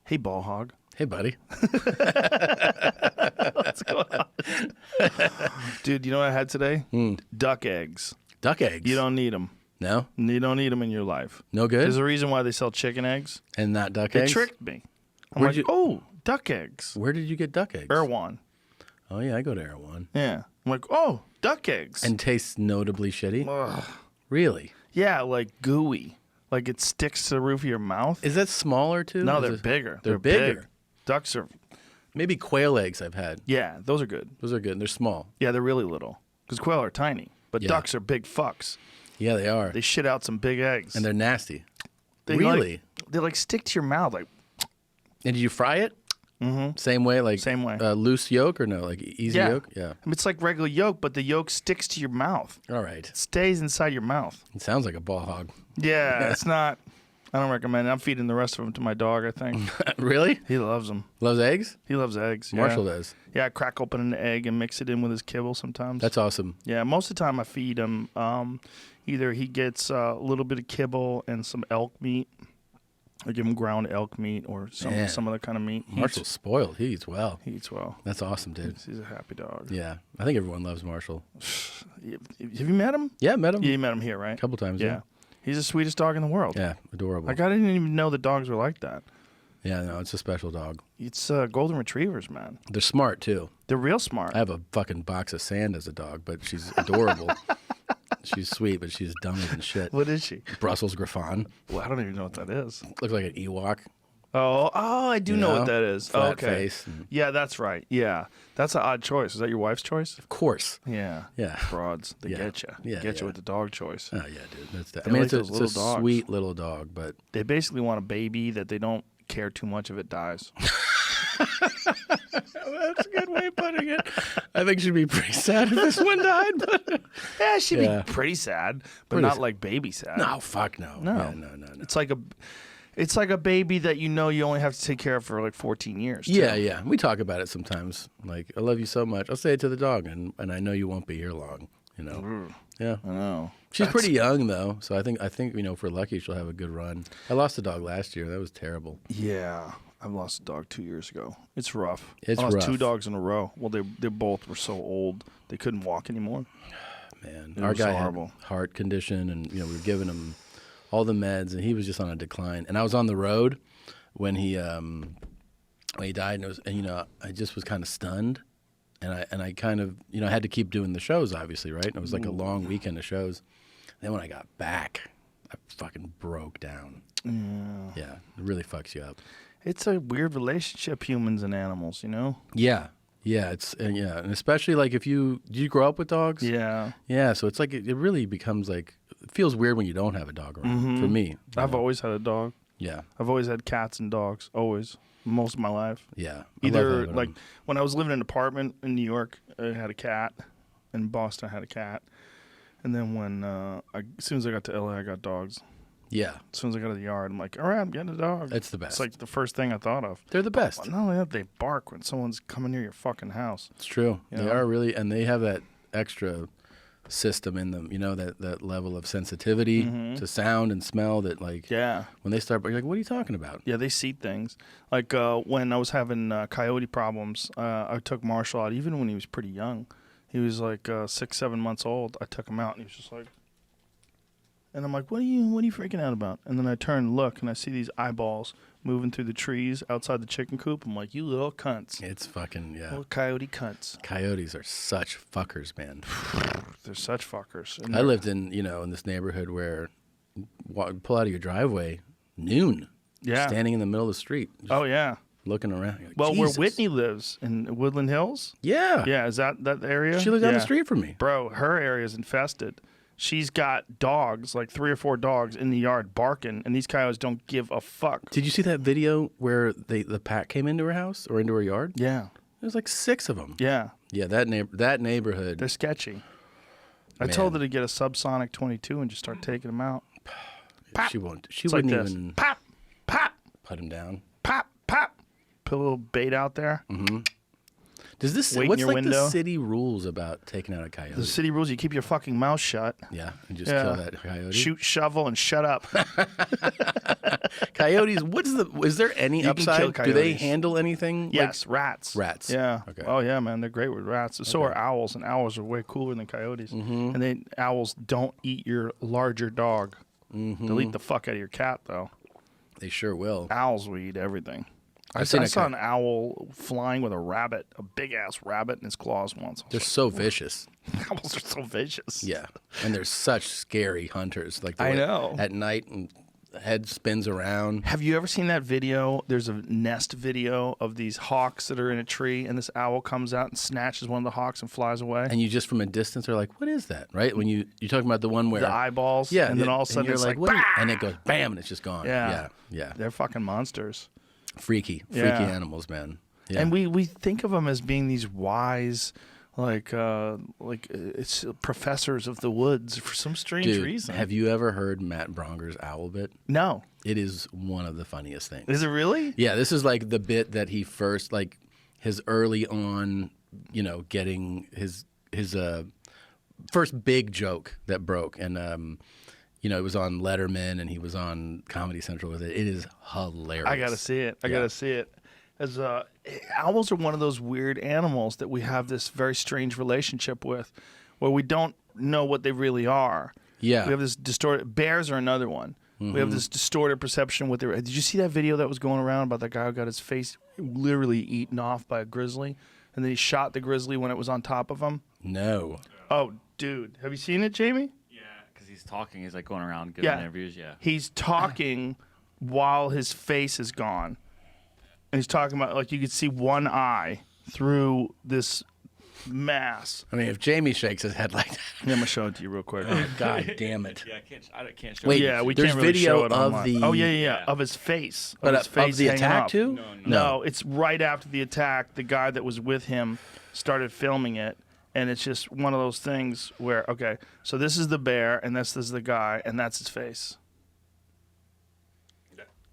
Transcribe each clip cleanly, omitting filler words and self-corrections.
Hey, ball hog. Hey, buddy. What's going on? Dude, you know what I had today? Duck eggs. Duck eggs. You don't need them. No? You don't need them in your life. No good? There's a reason why they sell chicken eggs. And not duck They eggs? tricked me. I'm like, oh, duck eggs. Where did you get duck eggs? Erewhon. Oh, yeah, I go to Erewhon. Yeah. I'm like, oh, duck eggs. And tastes notably shitty? Ugh. Really? Yeah, like gooey. Like it sticks to the roof of your mouth. Is that smaller, too? No, Is they're it- bigger. They're bigger. Big. Ducks are, Maybe quail eggs I've had. yeah, those are good. Those are good. They're small. Yeah, they're really little. Because quail are tiny. But Yeah. ducks are big fucks. Yeah, they are. They shit out some big eggs. And they're nasty. They Really? They like stick to your mouth. Like, And did you fry it? mm-hmm. Same way? Like Same way. Loose yolk or no? Like easy Yeah. yolk? Yeah. I mean, it's like regular yolk, but the yolk sticks to your mouth. All right. It stays inside your mouth. It sounds like a ball hog. Yeah, it's not. I don't recommend it. I'm feeding the rest of them to my dog, I think. Really? He loves them. Loves eggs? He loves eggs. Marshall yeah. does. Yeah, I crack open an egg and mix it in with his kibble sometimes. That's awesome. Yeah, most of the time I feed him. Either he gets a little bit of kibble and some elk meat. I give him ground elk meat or Man. some other kind of meat. Marshall's spoiled. He eats well. He eats well. That's awesome, dude. He's a happy dog. Yeah. I think everyone loves Marshall. Have you met him? Yeah, met him Yeah, you met him here, right? a couple times. Yeah. He's the sweetest dog in the world. Yeah, adorable. Like, I didn't even know that dogs were like that. Yeah, no, it's a special dog. It's golden retrievers, man. They're smart, too. They're real smart. I have a fucking box of sand as a dog, but she's adorable. She's sweet, but she's dumber than shit. What is she? Brussels Griffon. Well, I don't even know what that is. Looks like an Ewok. Oh, I do know what that is. Flat Okay. face. Yeah, that's right. Yeah. That's an odd choice. Is that your wife's choice? Of course. Yeah. Yeah. Broads. They Yeah. get you. Yeah, Get yeah. you with the dog choice. Oh, yeah, dude. That's that. They I mean, like it's a, those it's a little dogs. sweet little dog, but They basically want a baby that they don't care too much if it dies. that's a good way of putting it. I think she'd be pretty sad if this one died. But Yeah, she'd Yeah. be pretty sad, but Pretty not sad. like baby sad. no, fuck no. No. Yeah, no. It's like a baby that you know you only have to take care of for like 14 years. Too. Yeah. We talk about it sometimes. Like, I love you so much. I'll say it to the dog, and I know you won't be here long. You know. Yeah. I know. She's pretty young though, so I think if we're lucky, she'll have a good run. I lost a dog last year. That was terrible. Yeah. I lost a dog 2 years ago. It's rough. It's I lost rough. 2 dogs in a row. Well, they both were so old they couldn't walk anymore. Man, It our was guy horrible. had heart condition, and we were giving him all the meds, and he was just on a decline. And I was on the road when he died, and I just was kind of stunned, and I kind of I had to keep doing the shows, obviously, right? And it was like a long weekend of shows. Then when I got back, I fucking broke down. Yeah, it really fucks you up. It's a weird relationship, humans and animals, you know? Yeah, and especially like if did you grow up with dogs? Yeah. Yeah, so it's like it really becomes like it feels weird when you don't have a dog around. For me, I've always had a dog. yeah, I've always had cats and dogs, always, most of my life. yeah. I love Either having like them. when I was living in an apartment in New York, I had a cat. In Boston, I had a cat. And then when as soon as I got to LA, I got dogs. Yeah, As soon as I got to the yard, I'm like, all right, I'm getting a dog. it's the best. It's like the first thing I thought of. They're the best. Not only that, they bark when someone's coming near your fucking house. It's true. You They know? are really, and they have that extra system in them. That level of sensitivity to sound and smell. That like Yeah. when they start, you're like, what are you talking about? Yeah, they see things. Like when I was having coyote problems, I took Marshall out, even when he was pretty young. He was like 6, 7 months old. I took him out, and he was just like, and I'm like, what are you freaking out about? And then I turn and look, and I see these eyeballs moving through the trees outside the chicken coop. I'm like, you little cunts. It's fucking Little coyote cunts. Coyotes are such fuckers, man. They're such fuckers. And I they're- lived in this neighborhood where pull out of your driveway noon, Yeah. standing in the middle of the street, just Oh, yeah. looking around. You're like, Well, Jesus. where Whitney lives in Woodland Hills. Yeah. Yeah, is that area? She lives down the Yeah. street from me. Bro, her area is infested. She's got dogs, like 3 or 4 dogs in the yard barking, and these coyotes don't give a fuck. Did you see that video where the pack came into her house or into her yard? Yeah. There's like 6 of them. Yeah. Yeah, that neighborhood. They're sketchy. I Man. told her to get a subsonic 22 and just start taking them out. Pop. She won't. She It's like wouldn't this. even Pop, pop, put him down. pop, pop. Put a little bait out there. Mm-hmm. Does this wait in what's your like window. the city rules about taking out a coyote? The city rules: you keep your fucking mouth shut. Yeah, and just kill that coyote. Shoot, shovel, and shut up. Coyotes. Is there any You can kill upside? Do they coyotes. handle anything? Yes, rats. Rats. Yeah. Okay. Oh yeah, man, they're great with rats. So are owls, and owls are way cooler than coyotes. And owls don't eat your larger dog. They'll eat the fuck out of your cat, though. They sure will. Owls will eat everything. I I've seen a saw an owl flying with a rabbit, a big ass rabbit in his claws once. They're so vicious. Owls are so vicious. Yeah, and they're such scary hunters. Like I know. At night, and the head spins around. Have you ever seen that video? There's a nest video of these hawks that are in a tree, and this owl comes out and snatches one of the hawks and flies away. And you just from a distance are like, "What is that?" Right? When you're talking about the one where The eyeballs, yeah, and then all of a sudden you're it's like, "What is-" "Bah!" and it goes bam, and it's just gone. Yeah. Yeah. They're fucking monsters. Freaky Yeah. animals, man. Yeah. And we think of them as being these wise, it's professors of the woods for some strange Dude, reason. have you ever heard Matt Bronger's owl bit? No. It is one of the funniest things. Is it really? Yeah, this is like the bit that he first, like his early on, getting his first big joke that broke, and it was on Letterman, and he was on Comedy Central with it. It is hilarious. I gotta see it. I gotta see it. As owls are one of those weird animals that we have this very strange relationship with, where we don't know what they really are. Yeah. We have this distorted. Bears are another one. We have this distorted perception with their. Did you see that video that was going around about that guy who got his face literally eaten off by a grizzly, and then he shot the grizzly when it was on top of him? No. Oh, dude, have you seen it, Jamie? Yeah, because he's talking. He's like going around giving Yeah. interviews. Yeah. He's talking while his face is gone. And he's talking about, like, you could see one eye through this mass. I mean, if Jamie shakes his head like that, I'm going to show it to you real quick. God damn it. Yeah, I can't show Wait, you. Yeah, we There's can't really video show it of online. the- Oh, yeah, of his face. But his face of the hanging attack up. too? No, it's right after the attack. The guy that was with him started filming it. And it's just one of those things where, okay, so this is the bear, and this is the guy, and that's his face.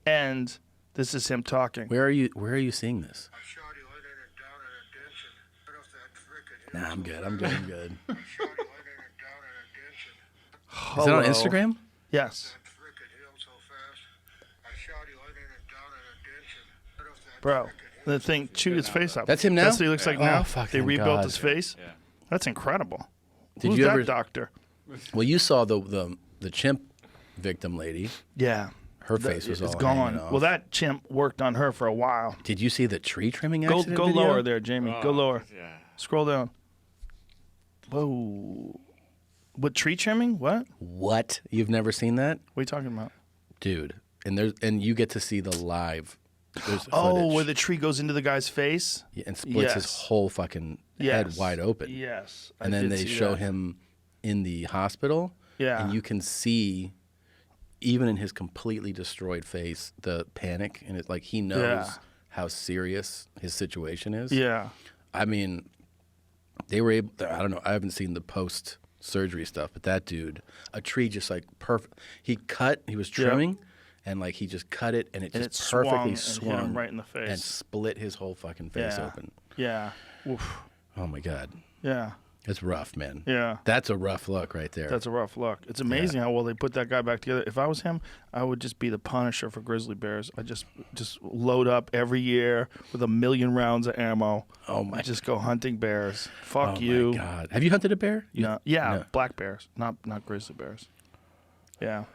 And this is him talking. Where are you seeing this? I shot you laying it down in a ditch and right off that cricket hill. Nah, I'm good. I'm good. I'm good. I shot you laying it down in a ditch and Is it on Hello. Instagram? Yes. that cricket hill so fast. I shot you laying it down in a ditch and right off that Bro, cricket hill. the thing chewed his face up. That's him now? That's what he looks like Oh, now. fucking They rebuilt God. his face. Yeah. That's incredible. Did Who's you that ever- doctor? Well, you saw the chimp victim lady. Yeah. Her face was It's all gone. hanging off. Well, that chimp worked on her for a while. Did you see the tree trimming Go accident go video? lower there, Jamie. Go lower. Yeah. Scroll down. Whoa. What, tree trimming? What? What? You've never seen that? What are you talking about? Dude. And you get to see the live there's Oh, footage. where the tree goes into the guy's face? Yeah, and splits his Yes. whole fucking Yes. head wide open. Yes. And then they show him in the hospital. Yeah. And you can see, even in his completely destroyed face, the panic. And it's like he knows Yeah. how serious his situation is. Yeah. I mean, they were able, I don't know, I haven't seen the post surgery stuff, but that dude, a tree just like perfect. He was trimming. And like he just cut it, and it And just it perfectly swung and hit him swung right in the face. and split his whole fucking face Yeah. open. Yeah. Oof. Oh my god, Yeah. it's rough, man. Yeah. That's a rough look right there. That's a rough look. It's amazing how well they put that guy back together. If I was him, I would just be the Punisher for grizzly bears. I just load up every year with 1,000,000 rounds of ammo. Oh my- I just go hunting bears. Fuck oh you. my god, have you hunted a bear? No. Yeah, No. black bears, not grizzly bears. Yeah.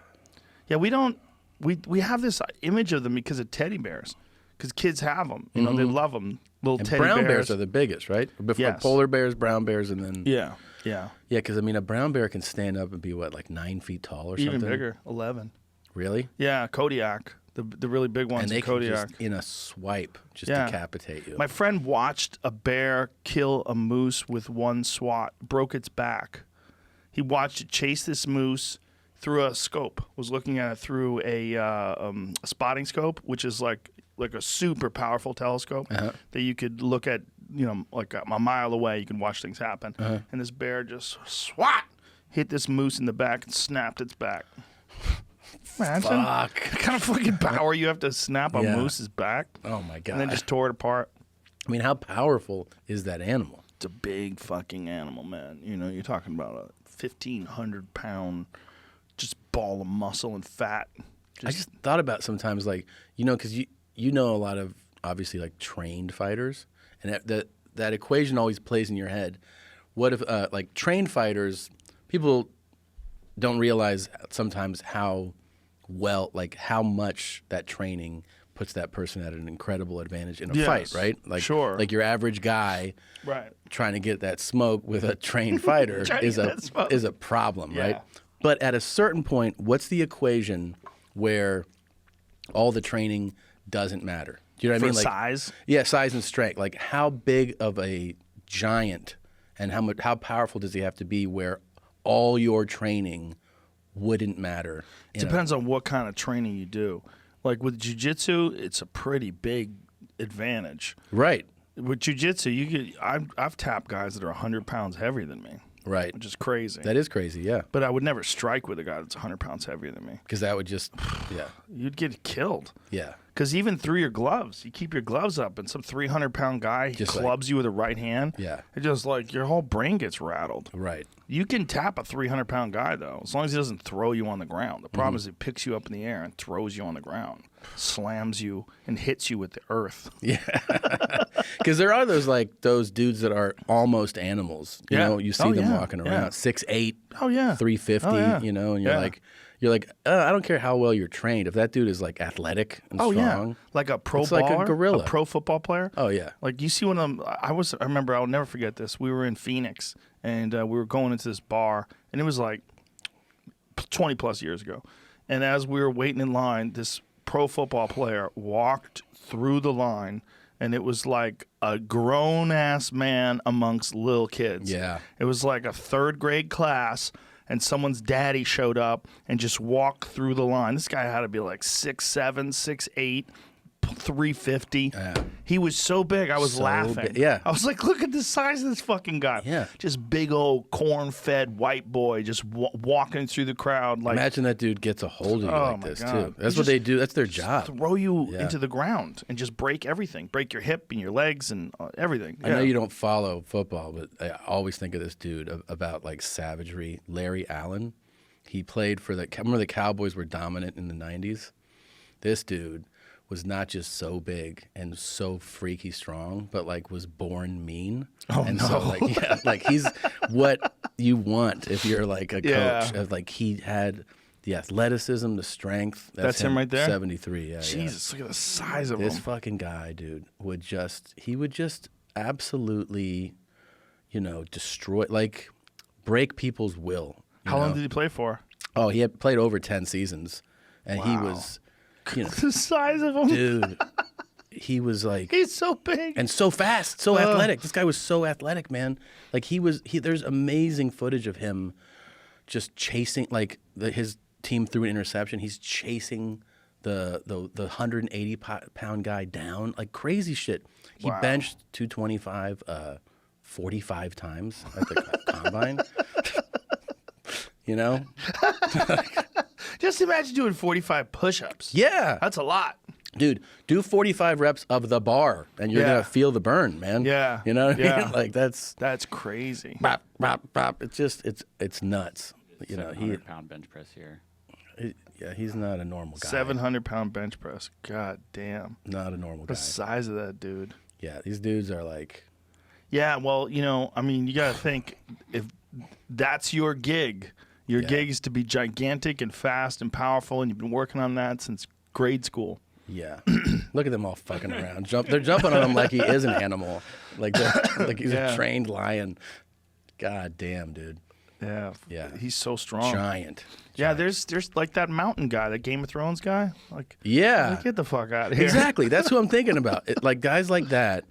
Yeah, we don't. We have this image of them because of teddy bears, because kids have them. You know, they love them. Little And teddy brown bears bears are the biggest, right? Before Yes. polar bears, brown bears, and then Yeah. Yeah. yeah, because I mean, a brown bear can stand up and be what, like 9 feet tall or Even something. bigger, 11. Really? Yeah, Kodiak, the really big ones. And they in can Kodiak. just in a swipe just Yeah. decapitate you. My friend watched a bear kill a moose with one swat, broke its back. He watched it chase this moose through a scope, was looking at it through a spotting scope, which is like a super powerful telescope that you could look at, like a mile away. You can watch things happen. And this bear just swat, hit this moose in the back and snapped its back. Imagine Fuck. the kind of fucking power you have to snap a Yeah. moose's back. Oh my god. And then just tore it apart. I mean, how powerful is that animal? It's a big fucking animal, man. You know, you're talking about a 1,500-pound just ball of muscle and fat. I just thought about sometimes, like, because you know a lot of obviously like trained fighters, and that equation always plays in your head. What if like trained fighters, people don't realize sometimes how much that training puts that person at an incredible advantage in a fight, right? Like, sure. Like your average guy, Right. trying to get that smoke with a trained fighter is a problem, right? But at a certain point, what's the equation where all the training doesn't matter? Do you know what I mean? Like size? Yeah, size and strength. Like how big of a giant and how powerful does he have to be where all your training wouldn't matter? Depends on what kind of training you do. Like with jiu-jitsu, it's a pretty big advantage. Right. With jiu-jitsu, I've tapped guys that are 100 pounds heavier than me. Right. Which is crazy. That is crazy, yeah. But I would never strike with a guy that's 100 pounds heavier than me. Because that would just, yeah. You'd get killed. Yeah. Because even through your gloves, you keep your gloves up, and some 300-pound guy Just clubs you with a right hand. Yeah. It just like your whole brain gets rattled. Right. You can tap a 300-pound guy though, as long as he doesn't throw you on the ground. The problem is he picks you up in the air and throws you on the ground, slams you, and hits you with the earth. Yeah. Because there are those dudes that are almost animals. You know, you see them walking around 6'8", 350. You know, and you're like, I don't care how well you're trained. If that dude is like athletic and strong, like a pro it's baller, like a gorilla, a pro football player. Oh yeah, like you see one of them. I remember, I'll never forget this. We were in Phoenix and we were going into this bar, and it was like 20 plus years ago. And as we were waiting in line, this pro football player walked through the line, and it was like a grown-ass man amongst little kids. Yeah. It was like a third grade class, and someone's daddy showed up and just walked through the line. This guy had to be like 6'7", 6'8", 350. He was so big, I was So laughing. yeah. I was like, look at the size of this fucking guy. Yeah. Just big old corn-fed white boy just walking through the crowd. Like, imagine that dude gets a hold of you like my this God. too. That's He what they do. That's their job. throw you Yeah. into the ground and just break everything. Break your hip and your legs and everything. I know you don't follow football, but I always think of this dude about like savagery. Larry Allen. He played for remember the Cowboys were dominant in the 90s? This dude was not just so big and so freaky strong, but like was born mean. Oh, and no. so like he's what you want if you're like a coach. Like he had the athleticism, the strength. That's him right there? 73, yeah. Jesus, look at the size of This him. fucking guy, dude, would just absolutely, destroy, like break people's will. How long did he play for? Oh, he had played over 10 seasons, and he was, The size of him. dude, he was like, He's so big. and so fast, so athletic. This guy was so athletic, man. Like there's amazing footage of him just chasing, like his team threw an interception. He's chasing the 180-pound guy down, like crazy shit. He benched 225 45 times at the combine. Just imagine doing 45 push-ups. Yeah. That's a lot. Dude, do 45 reps of the bar, and you're going to feel the burn, man. Yeah. You know what I Yeah. mean? Like, that's crazy. bop, bop, bop. It's just, it's nuts. You know, 700-pound bench press here. he's not a normal guy. 700-pound bench press. God damn. Not a normal guy. The size of that dude. Yeah, these dudes are like, Yeah, well, you got to think, if that's your gig, your gig is to be gigantic and fast and powerful, and you've been working on that since grade school. yeah. Look at them all fucking around. They're jumping on him like he is an animal. Like he's a trained lion. God damn, dude. Yeah. Yeah. He's so strong. Giant. Yeah, there's like that mountain guy, that Game of Thrones guy. Like, Yeah. get the fuck out of here. Exactly. That's who I'm thinking about. Like guys like that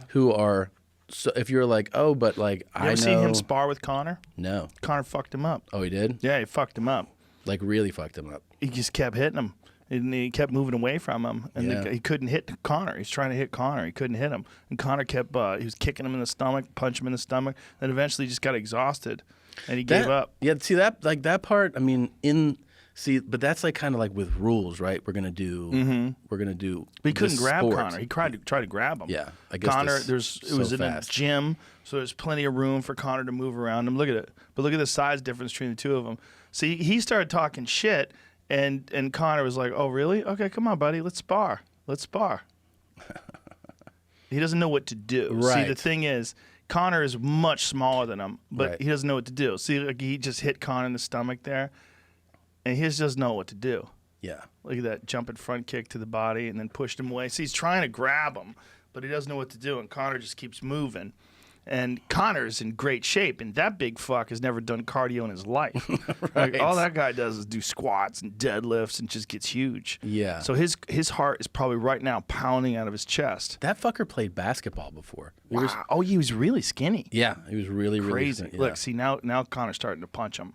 who are, so if you're like, oh, but like, You ever seen him spar with Connor? No. Connor fucked him up. Oh, he did? Yeah, he fucked him up. Like really fucked him up. He just kept hitting him. And he kept moving away from him. And he couldn't hit Connor. He's trying to hit Connor. He couldn't hit him. And Connor kept, he was kicking him in the stomach, punching him in the stomach. Then eventually he just got exhausted. And he gave up. Yeah, see that, like that part, I mean, in See, but that's like kind of like with rules, right? We're gonna do. We're gonna do. But he couldn't this grab sport. Connor. He tried to grab him. Yeah, I guess Connor. this It was so in fast. a gym, so there's plenty of room for Connor to move around him. Look at it. But look at the size difference between the two of them. See, he started talking shit, and Connor was like, "Oh, really? Okay, come on, buddy. Let's spar. Let's spar." He doesn't know what to do. Right. See, the thing is, Connor is much smaller than him, but Right. he doesn't know what to do. See, like he just hit Connor in the stomach there, and he just doesn't know what to do. Yeah. Look at that jumping front kick to the body and then pushed him away. See, he's trying to grab him, but he doesn't know what to do, and Connor just keeps moving. And Connor's in great shape, and that big fuck has never done cardio in his life. Right. Like, all that guy does is do squats and deadlifts and just gets huge. Yeah. So his heart is probably right now pounding out of his chest. That fucker played basketball before. He was- Wow. Oh, he was really skinny. yeah, he was really Crazy. Yeah. Look, see, now Connor's starting to punch him.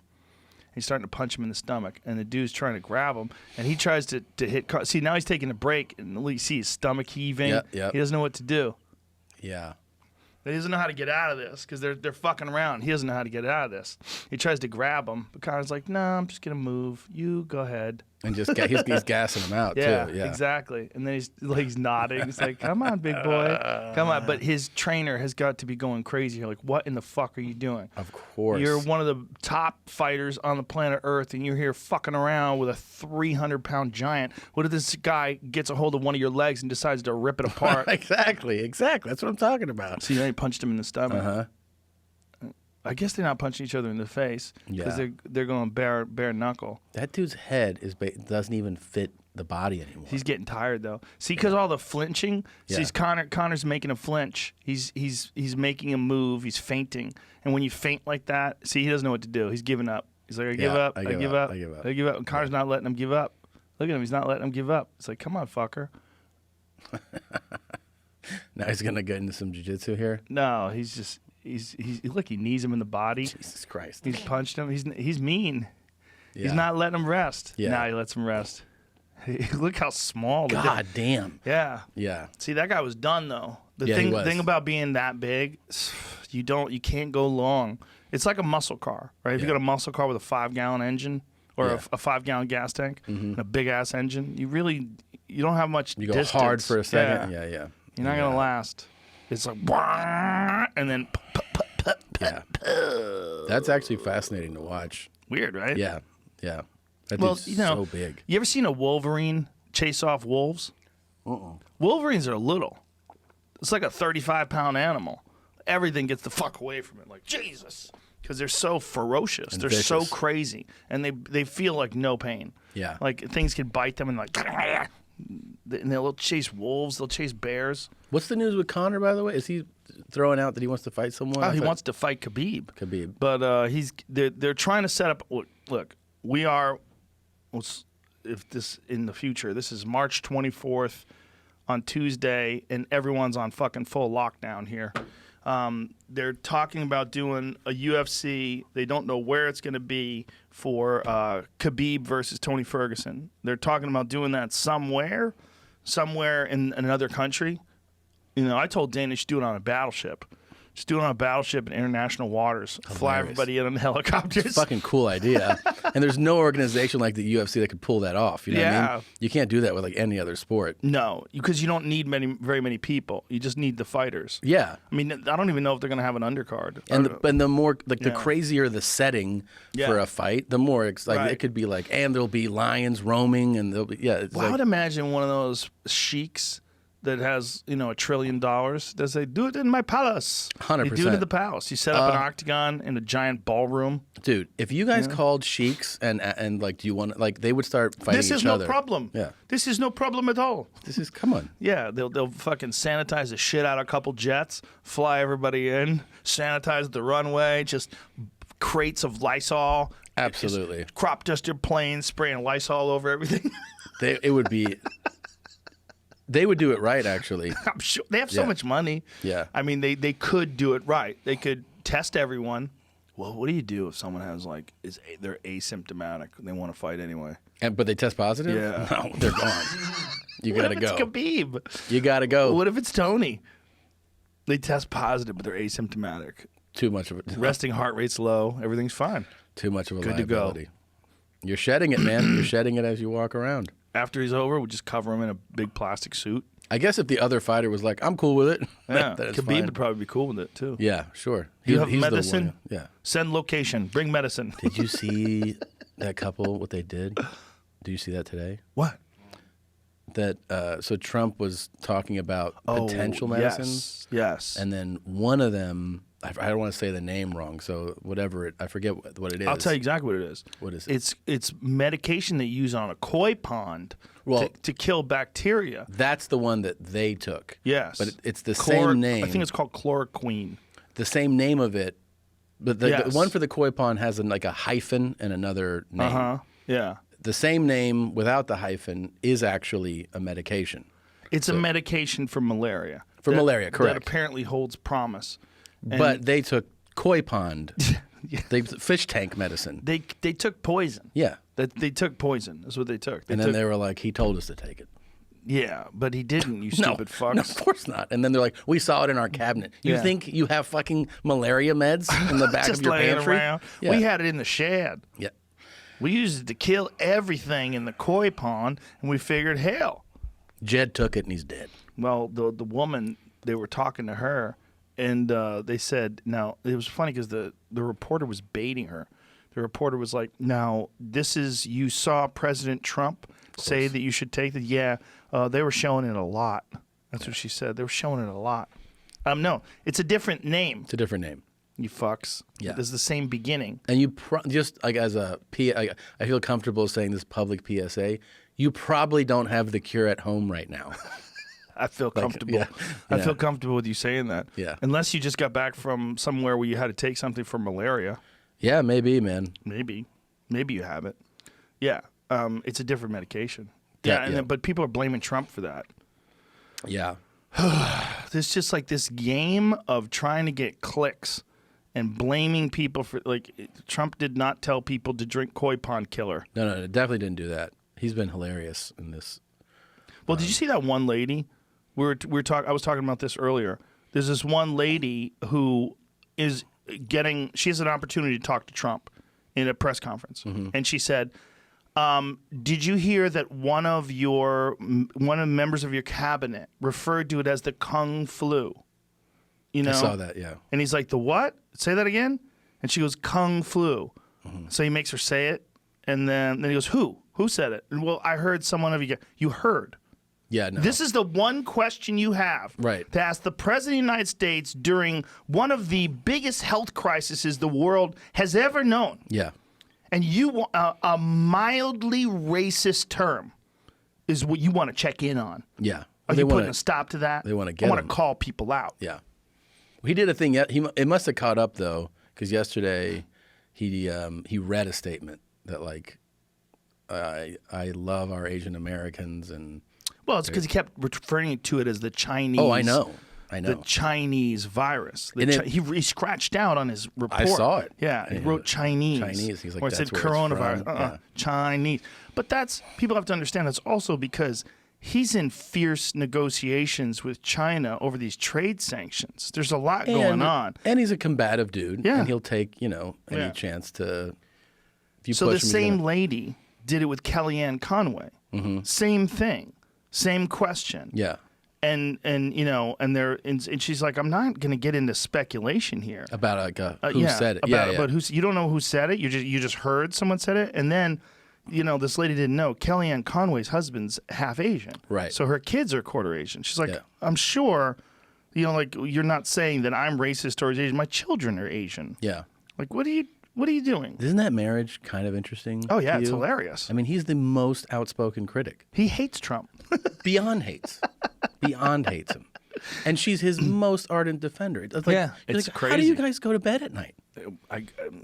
He's starting to punch him in the stomach, and the dude's trying to grab him, and he tries to hit. See, now he's taking a break, and you see his stomach heaving. Yep. He doesn't know what to do. Yeah. He doesn't know how to get out of this because they're fucking around. He doesn't know how to get out of this. He tries to grab him, but Connor's like, "No, I'm just gonna move. You go ahead." And just he's gassing him out Yeah, too. Yeah. exactly. And then he's nodding. He's like, "Come on, big boy, come on." But his trainer has got to be going crazy. You're like, "What in the fuck are you doing?" Of course. You're one of the top fighters on the planet Earth, and you're here fucking around with a 300-pound giant. What if this guy gets a hold of one of your legs and decides to rip it apart? exactly. That's what I'm talking about. See, then he punched him in the stomach. Uh-huh. I guess they're not punching each other in the face because Yeah. they're going bare knuckle. That dude's head doesn't even fit the body anymore. He's getting tired though. See, because all the flinching. Yeah. See, Connor's making him flinch. He's making him move. He's fainting. And when you faint like that, see, he doesn't know what to do. He's giving up. He's like, I give up. I give up. And Connor's not letting him give up. Look at him. He's not letting him give up. It's like, come on, fucker. Now he's gonna get into some jiu-jitsu here. No, he's look. He knees him in the body. Jesus Christ. He's punched him. He's mean. Yeah. He's not letting him rest. Yeah. Now he lets him rest. Look how small. God damn. Yeah. Yeah. See, that guy was done though. The Yeah, he was. thing about being that big, you can't go long. It's like a muscle car, right? If you Yeah. got a muscle car with a 5-gallon engine or Yeah. a 5-gallon gas tank and a big ass engine, you don't have much. You go distance. hard for a second. Yeah. Yeah. You're not gonna last. It's like, and then Yeah. That's actually fascinating to watch. weird, right? Yeah. Yeah. That Well, dude's you know, so big. You ever seen a Wolverine chase off wolves? Wolverines are little. It's like a 35-pound animal. Everything gets the fuck away from it. Like, Jesus. Because they're so ferocious. And They're so vicious. crazy. And they feel like no pain. Yeah. Like, things can bite them and like... And they'll chase wolves. They'll chase bears. What's the news with Connor, by the way? Is he throwing out that he wants to fight someone? Oh, I he thought- wants to fight Khabib. Khabib. But they're trying to set up. Look, we are. If this in the future, this is March 24th on Tuesday, and everyone's on fucking full lockdown here. They're talking about doing a UFC. They don't know where it's going to be for Khabib versus Tony Ferguson. They're talking about doing that somewhere in another country. You know, I told Dana they should do it on a battleship. Just do it on a battleship in international waters. Fly Hilarious. everybody in on helicopters. Fucking cool idea. And there's no organization like the UFC that could pull that off. You know what I Yeah. mean? You can't do that with like any other sport. No, because you don't need very many people. You just need the fighters. Yeah. I mean, I don't even know if they're going to have an undercard. And the more like the Yeah. crazier the setting Yeah. for a fight, the more Right. it could be like, and there'll be lions roaming, and there'll be It's Well, I like, would imagine one of those sheiks that has, $1 trillion. They say, do it in my palace. 100%. You do it in the palace. You set up an octagon in a giant ballroom. dude, if you guys called sheiks and like, do you want like they would start fighting This is each no other. problem. Yeah. This is no problem at all. This is come on. Yeah, they'll fucking sanitize the shit out of a couple jets, fly everybody in, sanitize the runway, just crates of Lysol. Absolutely. Just crop duster planes spraying Lysol over everything. It would be. They would do it right, actually. I'm sure they have so Yeah. much money. Yeah. I mean, they could do it right. They could test everyone. Well, what do you do if someone has they're asymptomatic and they want to fight anyway? But they test positive? Yeah. No, they're gone. You What gotta if it's go. Khabib? You gotta go. What if it's Tony? They test positive, but they're asymptomatic. Too much of it. Resting heart rate's low. Everything's fine. Too much of a Good to go. liability. You're shedding it, man. You're shedding it as you walk around. After he's over, we just cover him in a big plastic suit. I guess if the other fighter was like, I'm cool with it. Yeah, then it's Khabib fine. would probably be cool with it too. Yeah, sure. You have he's the medicine? one- Yeah. Send location. Bring medicine. Did you see that couple, what they did? Did you see that today? What? That so Trump was talking about potential medicines. Yes. And then one of them, I don't want to say the name wrong, so I forget what it is. I'll tell you exactly what it is. What is it? It's medication they use on a koi pond to kill bacteria. That's the one that they took. Yes. But it's the same name. I think it's called chloroquine. The same name of it. But the Yes. one for the koi pond has like a hyphen and another name. Uh-huh. Yeah. The same name without the hyphen is actually a medication. It's a medication for malaria. Malaria, correct. That apparently holds promise. And But they took koi pond, they fish tank medicine. they took poison. Yeah. They took poison. That's what they took. And then they were like, he told us to take it. Yeah, but he didn't, you No, stupid fucks. no, of course not. And then they're like, we saw it in our cabinet. You Yeah. think you have fucking malaria meds in the back Just of your laying pantry? around. Yeah. We had it in the shed. Yeah. We used it to kill everything in the koi pond, and we figured, hell. Jed took it and he's dead. Well, the woman, they were talking to her, and they said, now, it was funny because the reporter was baiting her. The reporter was like, now, you saw President Trump say that you should take it? Yeah, they were showing it a lot. That's what she said. They were showing it a lot. No, it's a different name, It's a different name. you fucks. Yeah. It's the same beginning. And you just like as a I feel comfortable saying this public PSA. You probably don't have the cure at home right now. I feel comfortable. yeah, I yeah. feel comfortable with you saying that. Yeah. Unless you just got back from somewhere where you had to take something for malaria. Yeah, maybe, man. Maybe you have it. Yeah. It's a different medication. Yeah, Yeah, yeah. but people are blaming Trump for that. Yeah. There's just like this game of trying to get clicks and blaming people for Trump did not tell people to drink koi pond killer. No, definitely didn't do that. He's been hilarious in this. Well, did you see that one lady? I was talking about this earlier. There's this one lady who is she has an opportunity to talk to Trump in a press conference, and she said, "Did you hear that one of the members of your cabinet referred to it as the Kung flu?" You know, I saw that. Yeah. and he's like, "The what? Say that again?" And she goes, "Kung flu." So he makes her say it, and then he goes, "Who? Who said it?" And, well, I heard someone of you. You heard. Yeah. No. This is the one question you have Right. to ask the President of the United States during one of the biggest health crises the world has ever known. Yeah. And you want a mildly racist term is what you want to check in on. Yeah. Are They you wanna- putting a stop to that? they wanna I get want him. to call people out. Yeah. He did a thing. It must have caught up though, because yesterday he read a statement that like I love our Asian Americans and Well, it's because he kept referring to it as the Chinese. I know. The Chinese virus. And He scratched out on his report. I saw it. Yeah, he wrote Chinese. Chinese. He's like, or it said that's where it's coronavirus. from. Yeah. Chinese. But people have to understand that's also because he's in fierce negotiations with China over these trade sanctions. There's a lot going on. And he's a combative dude. Yeah. And he'll take, any Yeah. chance to. If you So push the him, he's same gonna- lady did it with Kellyanne Conway. Same thing. Same question. Yeah. And she's like, I'm not going to get into speculation here. About who said it. Yeah. But you don't know who said it. You just heard someone said it, and then, this lady didn't know Kellyanne Conway's husband's half Asian, Right. So her kids are quarter Asian. She's like, Yeah. I'm sure, you're not saying that I'm racist towards Asian. My children are Asian. Yeah. Like, what are you doing? Isn't that marriage kind of interesting? Oh yeah, to it's you? hilarious. I mean, he's the most outspoken critic. He hates Trump. Beyond hates. Beyond hates him. And she's his most ardent defender. It's like, Yeah, you're it's like, how do you crazy. guys go to bed at night?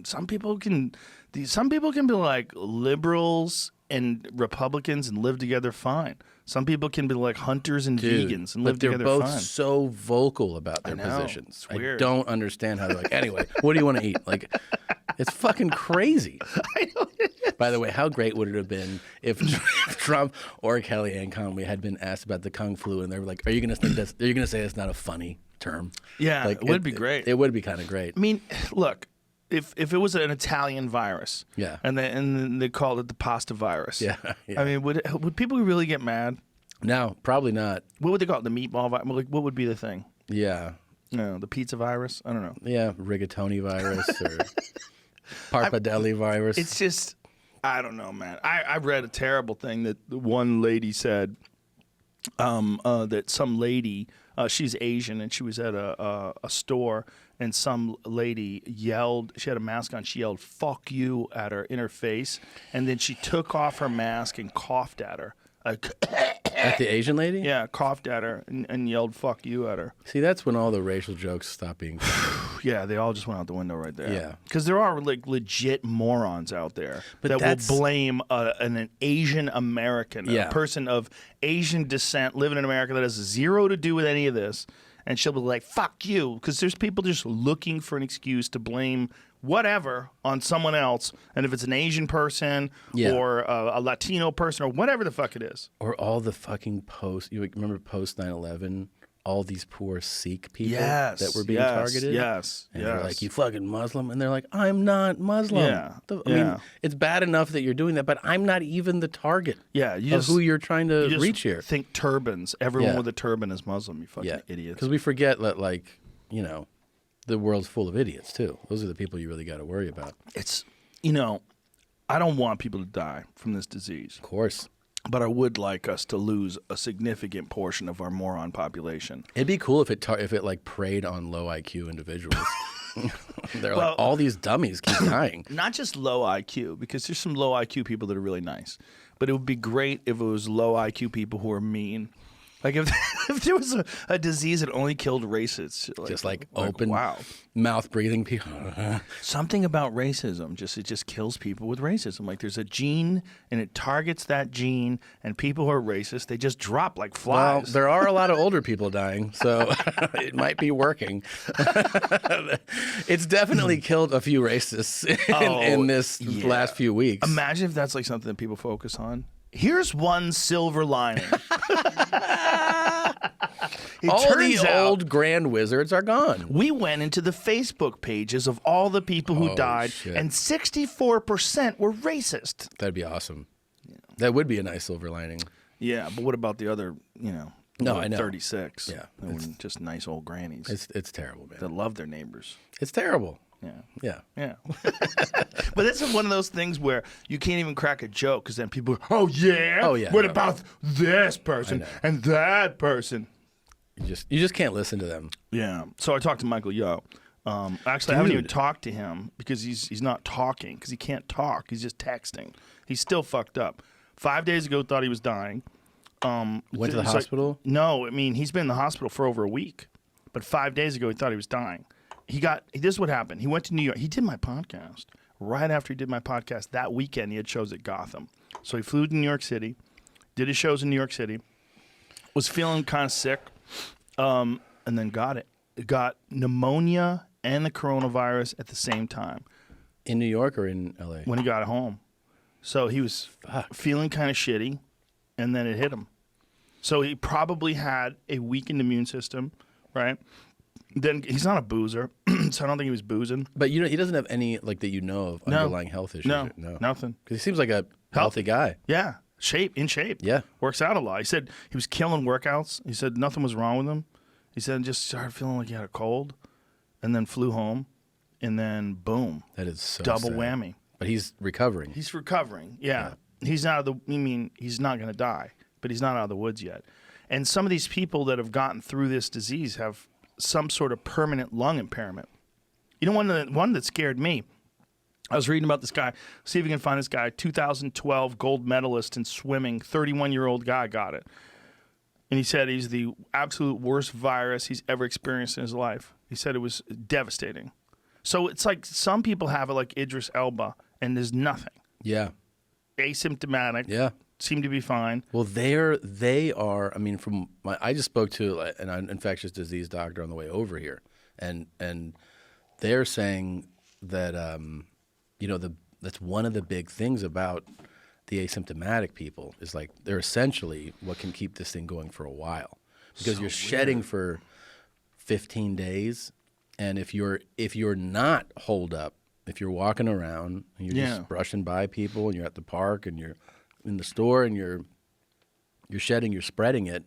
Some people can be like liberals and Republicans and live together fine. Some people can be like hunters and vegans and live but they're together both fine. so vocal about their know. positions. It's weird. I don't understand how they're like, anyway, what do you want to eat? Like, it's fucking crazy. By the way, how great would it have been if Trump or Kellyanne Conway had been asked about the Kung flu and they were like, are you going to say it's not a funny term? Yeah, Like, it would be great. It would be kind of great. I mean, look, if it was an Italian virus, Yeah. and then they called it the pasta virus. Yeah. I mean, would people really get mad? No, probably not. What would they call it? The meatball virus? Like, what would be the thing? Yeah. No, the pizza virus? I don't know. Yeah, rigatoni virus or Parpadelli virus. It's just, I don't know, man. I read a terrible thing that one lady said that some lady, she's Asian, and she was at a store, and some lady yelled, she had a mask on, she yelled, "Fuck you," at her in her face, and then she took off her mask and coughed at her. At the Asian lady? Yeah, coughed at her and yelled "fuck you" at her. See, that's when all the racial jokes stop being Yeah, they all just went out the window right there. Yeah. Because there are like legit morons out there But that that's- will blame an Asian American, Yeah. a person of Asian descent living in America that has zero to do with any of this. And she'll be like, "Fuck you." Because there's people just looking for an excuse to blame whatever on someone else. And if it's an Asian person Yeah. or a Latino person or whatever the fuck it is. Or all the fucking posts. You remember post 9/11? All these poor Sikh people Yes. that were being yes, targeted? Yes. And yes. they're like, "You fucking Muslim." And they're like, "I'm not Muslim." Yeah, I mean, yeah. it's bad enough that you're doing that, but I'm not even the target Yeah, you of just, who you're trying to you just reach here. think turbans. Everyone Yeah. with a turban is Muslim, you fucking Yeah, idiots. because we forget that, like, you know, the world's full of idiots too. Those are the people you really got to worry about. It's, you know, I don't want people to die from this disease, Of course, but I would like us to lose a significant portion of our moron population. it'd be cool if it like preyed on low IQ individuals. They're Well- like, all these dummies keep dying. Not just low IQ, because there's some low IQ people that are really nice, but it would be great if it was low IQ people who are mean. Like if there was a disease that only killed racists, Just like open wow, mouth breathing people. something about racism it just kills people with racism. Like there's a gene and it targets that gene, and people who are racist, they just drop like Well, flies. there are a lot of older people dying, so it might be working. It's definitely killed a few racists in this yeah. last few weeks. Imagine if that's like something that people focus on. Here's one silver lining. It All turns the out old grand wizards are gone. we went into the Facebook pages of all the people who Oh, died, shit. and 64% were racist. That'd be awesome. That would be a nice silver lining. Yeah, but what about the other, No, I know. 36? Yeah, They were just nice old grannies It's terrible, man. that love their neighbors. It's terrible. Yeah. Yeah. Yeah. But it's one of those things where you can't even crack a joke because then people go, "Oh, yeah? Oh, yeah, What no. about this person know. and that person?" You just can't listen to them. Yeah. So I talked to Michael Yo. Actually, I haven't even Dude. talked to him because he's not talking because he can't talk. He's just texting. He's still fucked up. 5 days ago, thought he was dying. Went to the it's like- hospital? No, I mean, he's been in the hospital for over a week. But 5 days ago, he thought he was dying. This is what happened. He went to New York. He did my podcast. Right after he did my podcast, that weekend, he had shows at Gotham. So he flew to New York City, did his shows in New York City, was feeling kind of sick, and then got it. Got pneumonia and the coronavirus at the same time In New York or in LA? when he got home. So he was feeling kind of shitty, and then it hit him. So he probably had a weakened immune system, right? Then he's not a boozer, so I don't think he was boozing. But he doesn't have any, like, that you know of No. underlying health issues. No, No. nothing. Because he seems like a healthy guy. Yeah, in shape. Yeah. Works out a lot. He said he was killing workouts. He said nothing was wrong with him. He said just started feeling like he had a cold, and then flew home, and then boom, That is so double sad. whammy. But he's recovering. He's recovering. Yeah. He's not he's not going to die, but he's not out of the woods yet. And some of these people that have gotten through this disease have some sort of permanent lung impairment. You know, one that scared me, I was reading about this guy, see if you can find this guy, 2012 gold medalist in swimming, 31-year-old guy got it. And he said he's the absolute worst virus he's ever experienced in his life. He said it was devastating. So it's like some people have it like Idris Elba, and there's nothing. Yeah. Asymptomatic. Yeah. Seem to be fine. Well, they are. I mean, I just spoke to an infectious disease doctor on the way over here, and they're saying that that's one of the big things about the asymptomatic people is like they're essentially what can keep this thing going for a while because you're shedding for 15 days, and if you're not holed up If you're walking around and you're Yeah. just brushing by people and you're at the park and you're in the store and you're shedding, you're spreading it,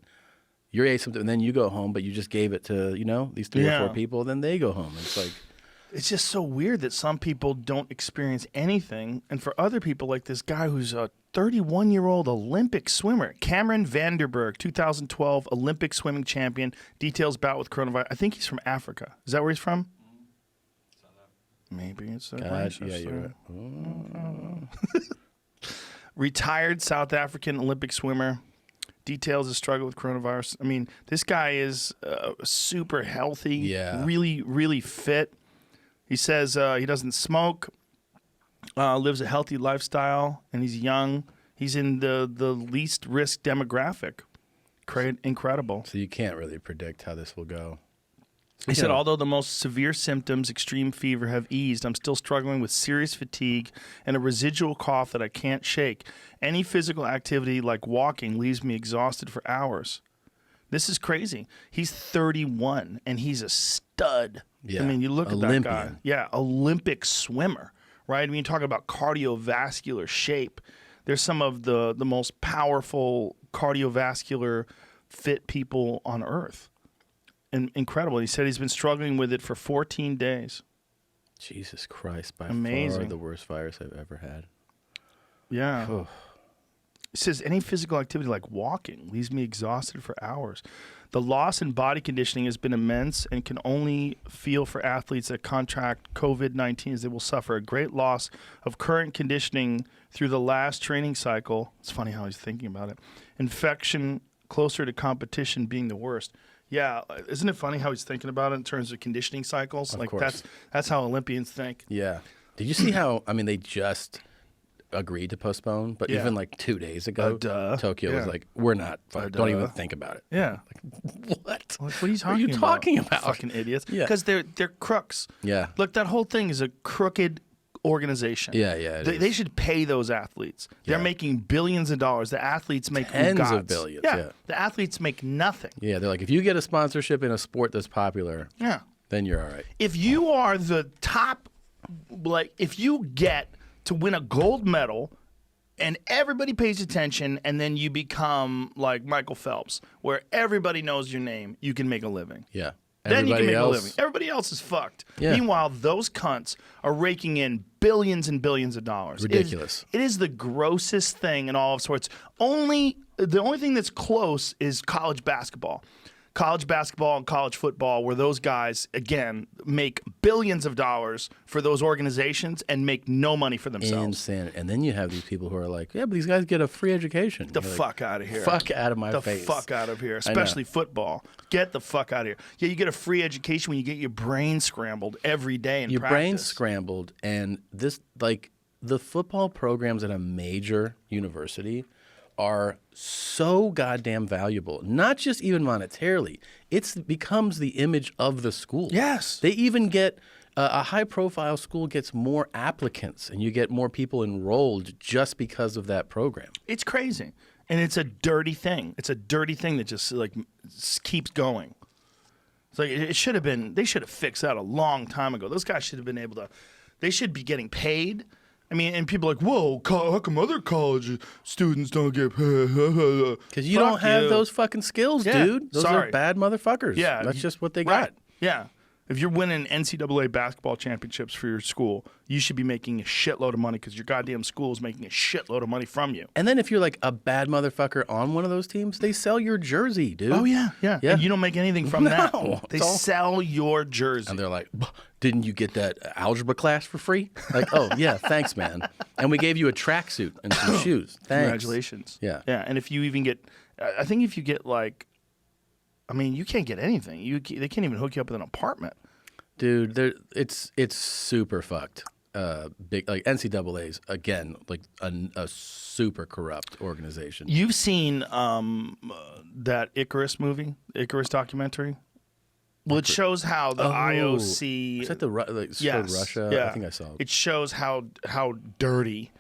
you're asymptomatic, and then you go home, but you just gave it to, these 3 or 4 people, then they go home. It's like, It's just so weird that some people don't experience anything, and for other people, like this guy who's a 31-year-old Olympic swimmer, Cameron Vanderburgh, 2012 Olympic swimming champion, details bout with coronavirus. I think he's from Africa. Is that where he's from? Maybe it's that God, way. yeah, you're right. Retired South African Olympic swimmer. Details his struggle with coronavirus. I mean, this guy is super healthy, Yeah. really, really fit. He says he doesn't smoke, lives a healthy lifestyle, and he's young. He's in the least risk demographic. Incredible. So you can't really predict how this will go. He said, although the most severe symptoms, extreme fever, have eased, I'm still struggling with serious fatigue and a residual cough that I can't shake. Any physical activity like walking leaves me exhausted for hours. This is crazy. He's 31, and he's a stud. Yeah. I mean, you look at that Olympian. guy. Yeah, Olympic swimmer, right? I mean, you talk about cardiovascular shape. There's some of the most powerful cardiovascular fit people on earth. Incredible. He said he's been struggling with it for 14 days. Jesus Christ, by far Amazing. the worst virus I've ever had. Yeah. Oh. It says any physical activity like walking leaves me exhausted for hours. The loss in body conditioning has been immense and can only feel for athletes that contract COVID-19 as they will suffer a great loss of current conditioning through the last training cycle. It's funny how he's thinking about it. Infection closer to competition being the worst. Yeah, isn't it funny how he's thinking about it in terms of conditioning cycles? Of course. That's how Olympians think. Yeah. Did you see how, they just agreed to postpone, but Yeah. even like 2 days ago, Duh. Tokyo Yeah. was like, we're not, don't even Duh. think about it. Yeah. What? What are you What talking are you about? talking about? Fucking idiots. Yeah. Because they're crooks. Yeah. Look, that whole thing is a crooked organization. Yeah, it is. They should pay those athletes. They're Yeah. making billions of dollars. The athletes make Tens of gods. billions, Yeah. yeah. The athletes make nothing. Yeah, they're like, if you get a sponsorship in a sport that's popular, Yeah. then you're all right. If you are the top, if you get to win a gold medal and everybody pays attention and then you become like Michael Phelps, where everybody knows your name, you can make a living. Yeah. Then you can make Everybody a else- living. Everybody else is fucked. Yeah. Meanwhile, those cunts are raking in billions and billions of dollars. Ridiculous. It is the grossest thing in all of sorts. The only thing that's close is college basketball. College basketball and college football, where those guys, again, make billions of dollars for those organizations and make no money for themselves. Insane. And then you have these people who are like, yeah, but these guys get a free education. The You're like, fuck out of here. Fuck out of my the face. fuck out of here, especially football. Get the fuck out of here. Yeah, you get a free education when you get your brain scrambled every day in Your practice. brain's scrambled, and this, like, the football programs at a major university are so goddamn valuable. Not just even monetarily. It becomes the image of the school. Yes. They even get a high-profile school gets more applicants, and you get more people enrolled just because of that program. It's crazy. And it's a dirty thing. It's a dirty thing that just keeps going. It's like it should have been. They should have fixed that a long time ago. Those guys should have been able to. They should be getting paid. I mean, and people are like, whoa, how come other college students don't get paid? Because you don't have those fucking skills, Yeah, dude. Those sorry. are bad motherfuckers. Yeah, That's just what they Right. got. Yeah. If you're winning NCAA basketball championships for your school, you should be making a shitload of money because your goddamn school is making a shitload of money from you. And then if you're like a bad motherfucker on one of those teams, they sell your jersey, dude. Oh, yeah. And you don't make anything from that. No, They it's all- sell your jersey. And they're like, didn't you get that algebra class for free? Like, oh, yeah, thanks, man. And we gave you a tracksuit and some shoes. Thanks. Congratulations. Yeah. Yeah. And if you even get, I think if you get you can't get anything. They can't even hook you up with an apartment. Dude, it's super fucked. Big, like NCAA's, again, like a super corrupt organization. You've seen that Icarus movie, Icarus documentary? Well, it shows how the IOC... Is that showed Yes, Russia? yeah. I think I saw it. It shows how dirty,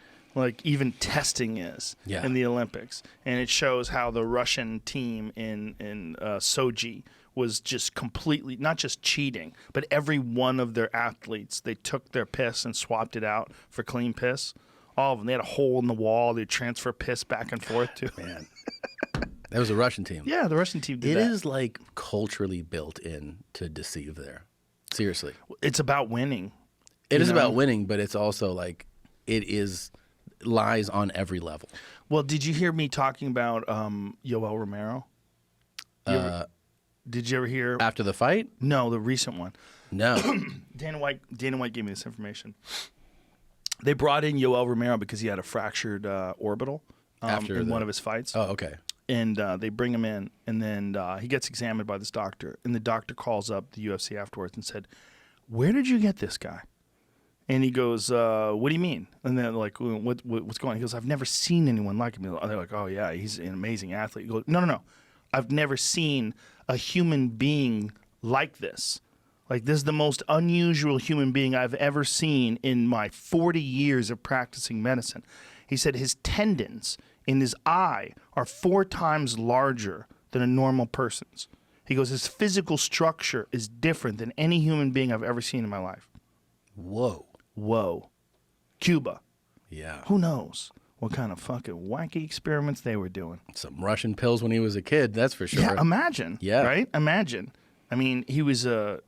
even testing is Yeah. in the Olympics, and it shows how the Russian team in Sochi was just completely, not just cheating, but every one of their athletes, they took their piss and swapped it out for clean piss. All of them. They had a hole in the wall. They'd transfer piss back and forth to. Man. That was a Russian team. Yeah, the Russian team did It that. is like culturally built in to deceive there. Seriously. It's about winning. It is know? about winning, but it's also like lies on every level. Well, did you hear me talking about Yoel Romero? Did you ever hear? After the fight? No, the recent one. No. Dana White gave me this information. They brought in Yoel Romero because he had a fractured orbital in one of his fights. Oh, okay. And they bring him in, and then he gets examined by this doctor. And the doctor calls up the UFC afterwards and said, "Where did you get this guy?" And he goes, "What do you mean?" And they're like, what's going on? He goes, "I've never seen anyone like him." They're like, "Oh, yeah, he's an amazing athlete." He goes, No. I've never seen a human being like this. Like, this is the most unusual human being I've ever seen in my 40 years of practicing medicine. He said his tendons in his eye are 4 times larger than a normal person's. He goes, his physical structure is different than any human being I've ever seen in my life. Whoa. Cuba. Yeah. Who knows what kind of fucking wacky experiments they were doing. Some Russian pills when he was a kid, that's for sure. Yeah, imagine. Yeah. Right? Imagine. I mean, he was a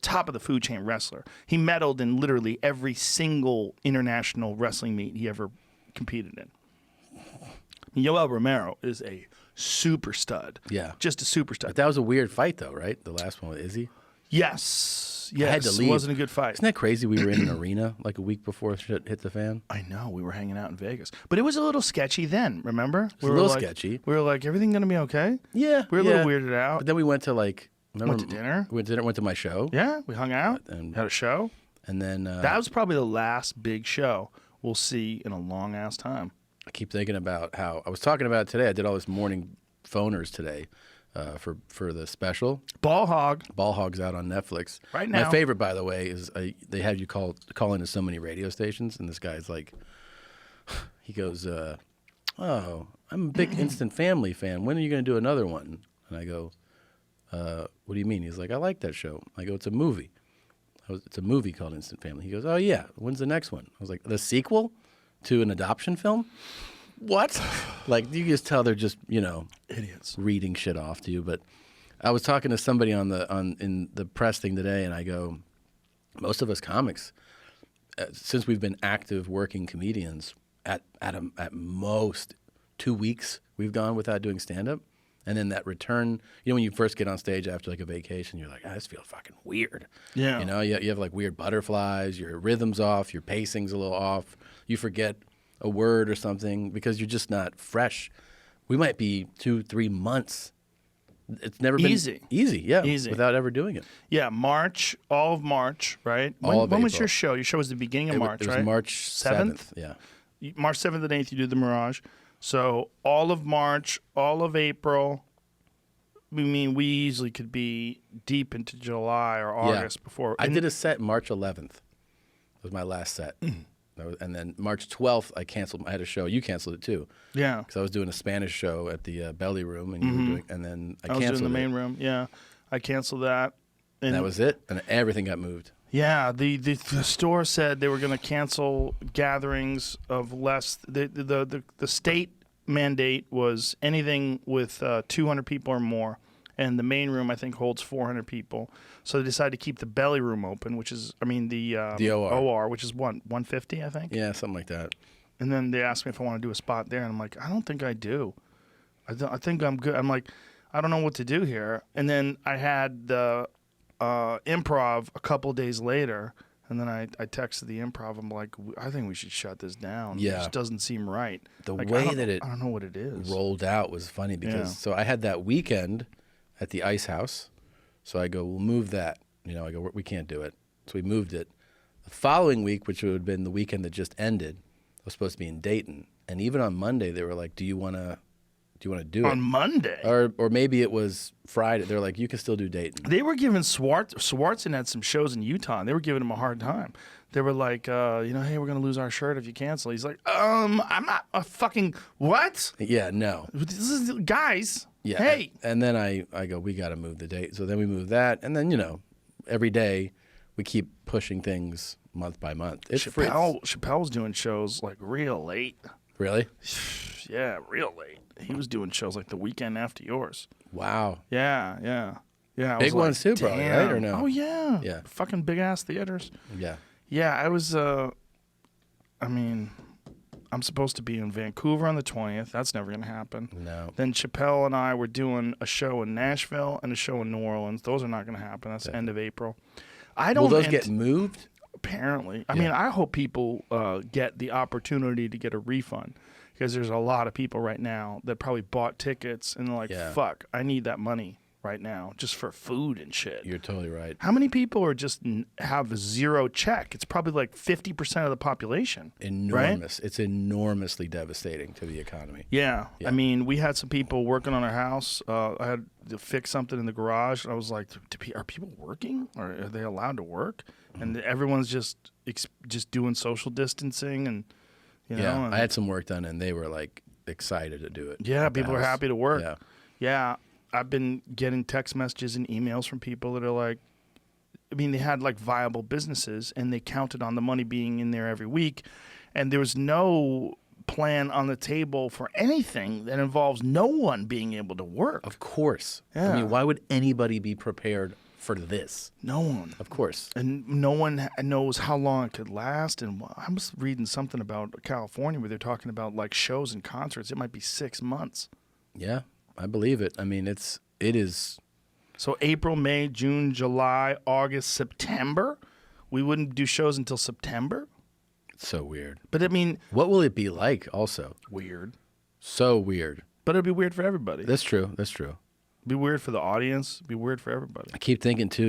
top of the food chain wrestler. He medaled in literally every single international wrestling meet he ever competed in. Yoel Romero is a super stud. Yeah. Just a super stud. But that was a weird fight, though, right? The last one with Izzy? Yes. I had to leave. It wasn't a good fight. Isn't that crazy? We were in an arena like a week before shit hit the fan. I know. We were hanging out in Vegas. But it was a little sketchy then, remember? It was a little sketchy. We were like, everything going to be okay? Yeah. We were a little weirded out. But then we went to Went to dinner. We went to my show. Yeah, we hung out, And- had a show. And then That was probably the last big show we'll see in a long-ass time. I keep thinking about how I was talking about it today. I did all this morning phoners today for the special. Ball Hog. Ball Hog's out on Netflix. Right now. My favorite, by the way, is they have you call into so many radio stations, and this guy's like, he goes, "Oh, I'm a big Instant Family fan. When are you going to do another one?" And I go, "What do you mean?" He's like, "I like that show." I go, "It's a movie. It's a movie called Instant Family." He goes, "Oh yeah, when's the next one?" I was like, "The sequel to an adoption film?" What? Like, you just tell they're just, Idiots. reading shit off to you. But I was talking to somebody in the press thing today, and I go, most of us comics, since we've been active working comedians, at most 2 weeks we've gone without doing stand-up. And then that return, when you first get on stage after like a vacation, you're like, I just feel fucking weird. Yeah. You have like weird butterflies, your rhythm's off, your pacing's a little off, you forget a word or something because you're just not fresh. We might be 2-3 months. It's never been Easy, yeah, Easy. without ever doing it. Yeah, March, all of March, right? All of when was April. your show? Your show was the beginning of March, It was right? March 7th. Yeah. March 7th and 8th, you did the Mirage. So all of March, all of April. I mean, we easily could be deep into July or August before. I did a set March 11th. Was my last set. And then March 12th, I canceled. I had a show. You canceled it too. Yeah. Because I was doing a Spanish show at the Belly Room, and you were doing, and then I I was canceled doing the main it. room. Yeah. I canceled that. And that was it. And everything got moved. Yeah, the store said they were going to cancel gatherings of less. The state mandate was anything with 200 people or more, and the main room I think holds 400 people. So they decided to keep the belly room open, which is the OR, which is 150 I think. Yeah, something like that. And then they asked me if I want to do a spot there, and I'm like, I don't think I do. I think I'm good. I'm like, I don't know what to do here. And then I had the Improv a couple days later, and then I texted the Improv. I'm like, I think we should shut this down. Yeah. It just doesn't seem right. The Like, way I don't- that it I don't know what it is. rolled out was funny because Yeah. so I had that weekend at the Ice House. So I go, we'll move that. I go, we can't do it. So we moved it. The following week, which would have been the weekend that just ended, I was supposed to be in Dayton. And even on Monday, they were like, do you want do you want to do on it? Monday. Or maybe it was Friday. They're like, you can still do Dayton. They were giving Swartzen had some shows in Utah, and they were giving him a hard time. They were like, hey, we're going to lose our shirt if you cancel. He's like, I'm not a fucking, what? Yeah, no. This is, guys, Yeah. hey. And then I go, we got to move the date. So then we move that. And then, every day we keep pushing things month by month. It's free. Chappelle's doing shows like real late. Really? Yeah, real late. He was doing shows like the weekend after yours. Wow. Yeah. I Big was like, ones too, probably, damn. right? Or no? Oh, yeah. Yeah. Fucking big-ass theaters. Yeah. Yeah, I was, I'm supposed to be in Vancouver on the 20th. That's never going to happen. No. Then Chappelle and I were doing a show in Nashville and a show in New Orleans. Those are not going to happen. That's the end of April. Will those get moved? Apparently. I mean, I hope people get the opportunity to get a refund, because there's a lot of people right now that probably bought tickets and they're like, fuck, I need that money right now just for food and shit. You're totally right. How many people are just have a zero check? It's probably like 50% of the population. Enormous. Right? It's enormously devastating to the economy. Yeah. I mean, we had some people working on our house. I had to fix something in the garage. And I was like, are people working? Or are they allowed to work? And everyone's just doing social distancing and, you know. And I had some work done, and they were like excited to do it. yeah, people are happy to work. Yeah. Yeah. I've been getting text messages and emails from people that are like, I mean, they had like viable businesses and they counted on the money being in there every week. And there was no plan on the table for anything that involves no one being able to work. Of course. Yeah. I mean, why would anybody be prepared for this? No one. Of course. And no one knows how long it could last. And I was reading something about California where they're talking about like shows and concerts. It might be 6 months. Yeah, I believe it. I mean, it is. So April, May, June, July, August, September. We wouldn't do shows until September. It's so weird. But I mean, What will it be like also? weird. So weird. But it'd be weird for everybody. That's true. Be weird for the audience. Be weird for everybody. I keep thinking too,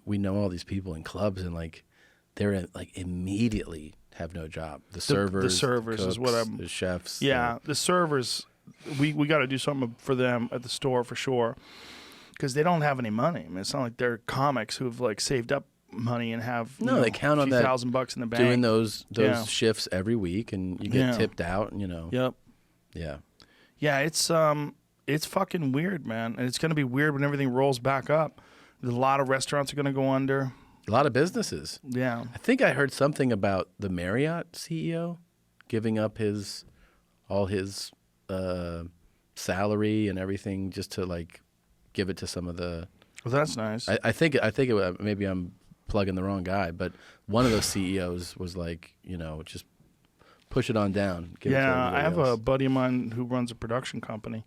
we know all these people in clubs, and like they're like immediately have no job. The servers servers is what the chefs. Yeah, the servers. We got to do something for them at the store for sure, because they don't have any money. I mean, it's not like they're comics who've like saved up money and have they count a on few that $1,000 in the bank. doing those Yeah. shifts every week, and you get Yeah. tipped out. Yep. Yeah. Yeah, it's fucking weird, man, and it's gonna be weird when everything rolls back up. A lot of restaurants are gonna go under. A lot of businesses. Yeah. I think I heard something about the Marriott CEO giving up all his salary and everything just to like give it to some of the. Well, that's nice. I think it, maybe I'm plugging the wrong guy, but one of those CEOs was like, just push it on down. Give it to I everybody have else. a buddy of mine who runs a production company,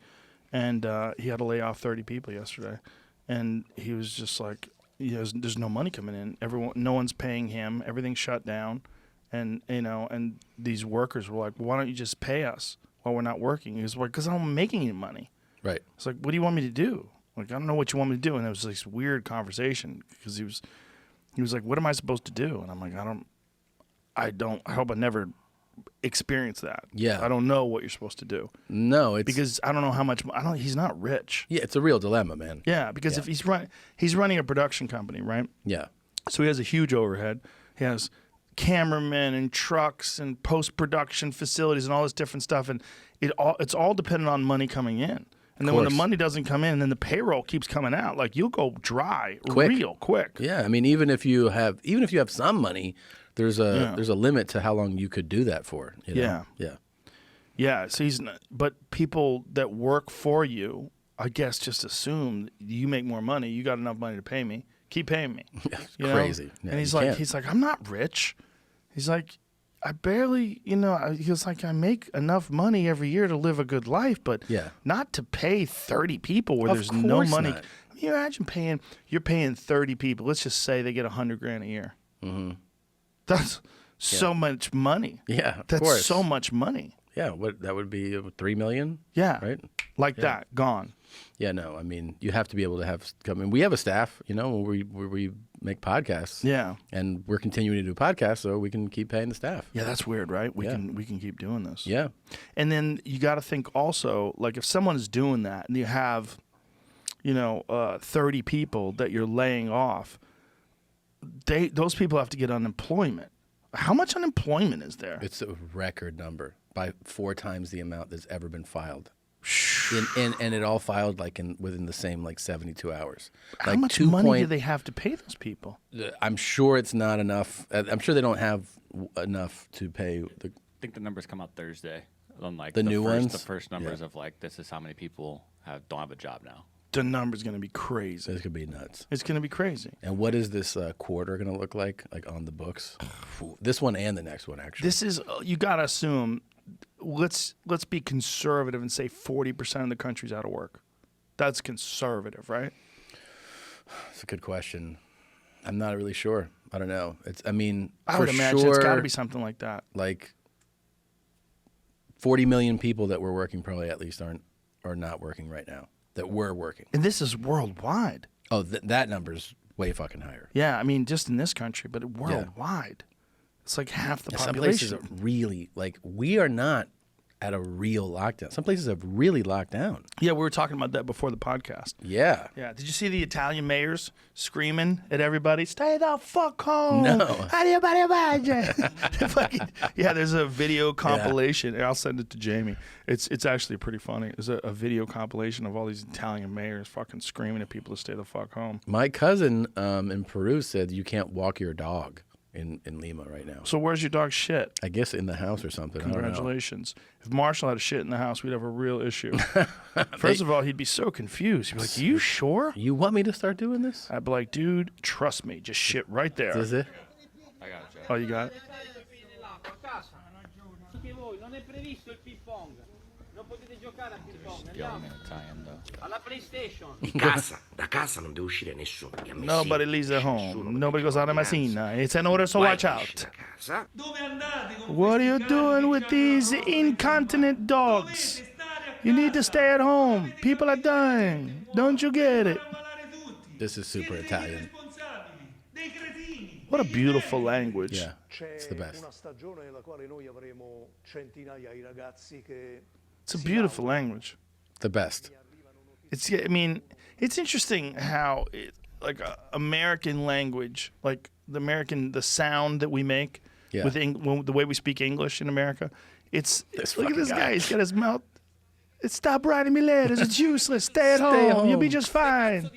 and he had to lay off 30 people yesterday, and he was just like, there's no money coming in. No one's paying him. Everything's shut down, and and these workers were like, why don't you just pay us while we're not working? He was like, because I'm making any money. Right. It's like, what do you want me to do? Like, I don't know what you want me to do. And it was this weird conversation because he was like, what am I supposed to do? And I'm like, I hope I never experience that. Yeah. I don't know what you're supposed to do. No, it's Because I don't know how much, he's not rich. yeah, it's a real dilemma, man. Yeah. Because if he's running a production company, right? Yeah. So he has a huge overhead. He has cameramen and trucks and post-production facilities and all this different stuff. And it's all dependent on money coming in. And then when the course. money doesn't come in, then the payroll keeps coming out. Like, you'll go dry Quick. real quick. Yeah, I mean, even if you have some money, there's a limit to how long you could do that for. Yeah. Yeah. Yeah. So but people that work for you, I guess, just assume you make more money. You got enough money to pay me. Keep paying me. It's You know? crazy. Yeah, And he's you like, can't. I'm not rich. He's like, I barely, he was like, I make enough money every year to live a good life, but Yeah. not to pay 30 people where Of there's no course money. not. Can you imagine you're paying 30 people. Let's just say they get $100,000 a year. Mm-hmm. That's so much money. Yeah, of That's course. so much money. Yeah, that would be $3 million. Yeah. Right. Like that, gone. Yeah, no, I mean, you have to be able to have. I mean, we have a staff, where we make podcasts. Yeah. And we're continuing to do podcasts so we can keep paying the staff. Yeah, that's weird, right? We Yeah. can keep doing this. Yeah. And then you got to think also, like if someone is doing that and you have, 30 people that you're laying off, those people have to get unemployment. How much unemployment is there? It's a record number by 4 times the amount that's ever been filed. And it all filed within the same 72 hours. How much money do they have to pay those people? I'm sure it's not enough. I'm sure they don't have enough to pay the. I think the numbers come out Thursday. On The new ones? The first numbers Yeah. of this is how many people don't have a job now. The number's going to be crazy. This could be nuts. It's going to be crazy. And what is this quarter going to look like on the books? This one and the next one, actually. This is you got to assume. Let's be conservative and say 40% of the country's out of work. That's conservative, right? It's a good question. I'm not really sure. I don't know. I I would imagine sure, it's got to be something like that. 40 million people that were working probably at least are not working right now. That were working. And this is worldwide. Oh, that number's way fucking higher. Yeah, just in this country, but worldwide. It's like half the Some population. places are really we are not at a real lockdown. Some places have really locked down. Yeah, we were talking about that before the podcast. Yeah. Yeah. Did you see the Italian mayors screaming at everybody, "Stay the fuck home"? No. How do you imagine? Yeah, there's a video compilation. And I'll send it to Jamie. It's actually pretty funny. There's a video compilation of all these Italian mayors fucking screaming at people to stay the fuck home. My cousin in Peru said you can't walk your dog in Lima right now. So where's your dog shit? I guess in the house or something. Congratulations. If Marshall had a shit in the house, we'd have a real issue. First of all, he'd be so confused. He'd be like, "Are you sure?" You want me to start doing this? I'd be like, "Dude, trust me. Just shit right there." Is it? I got it, Joe. Oh, you got it? Non è previsto il ping pong. Non potete giocare a ping pong. Yelling in Italian, though. Alla PlayStation. Da casa non deve uscire nessuno. Che a me Nobody sì, leaves at nessuno, home. perché Nobody goes c'ho out of l'ordinanza. Messina. It's an order, so Guai watch che out. esci da casa. What are you doing with these incontinent dogs? You need to stay at home. People are dying. Don't you get it? This is super Italian. What a beautiful language. Yeah, it's the best. Una stagione nella quale noi avremo centinaia di ragazzi che It's a beautiful language. The best. It's interesting how American language, like the sound that we make Yeah. with the way we speak English in America. Look at fucking this guy. guy. He's got his mouth. Stop writing me letters. It's useless. Stay at home. You'll be just fine.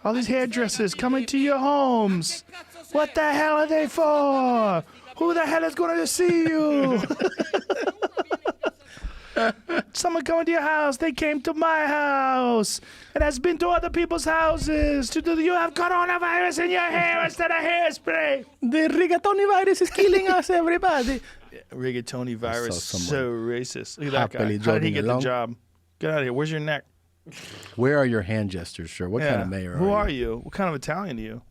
All these hairdressers coming to your homes. What the hell are they for? Who the hell is going to see you? Someone coming to your house. They came to my house. It has been to other people's houses. You have coronavirus in your hair instead of hairspray. The rigatoni virus is killing us, everybody. Rigatoni virus. saw So racist. Look at that happily guy. How did he jogging get along. the job? Get out of here. Where's your neck? Where are your hand gestures, sir? What kind of mayor Who are are you? What kind of Italian are you?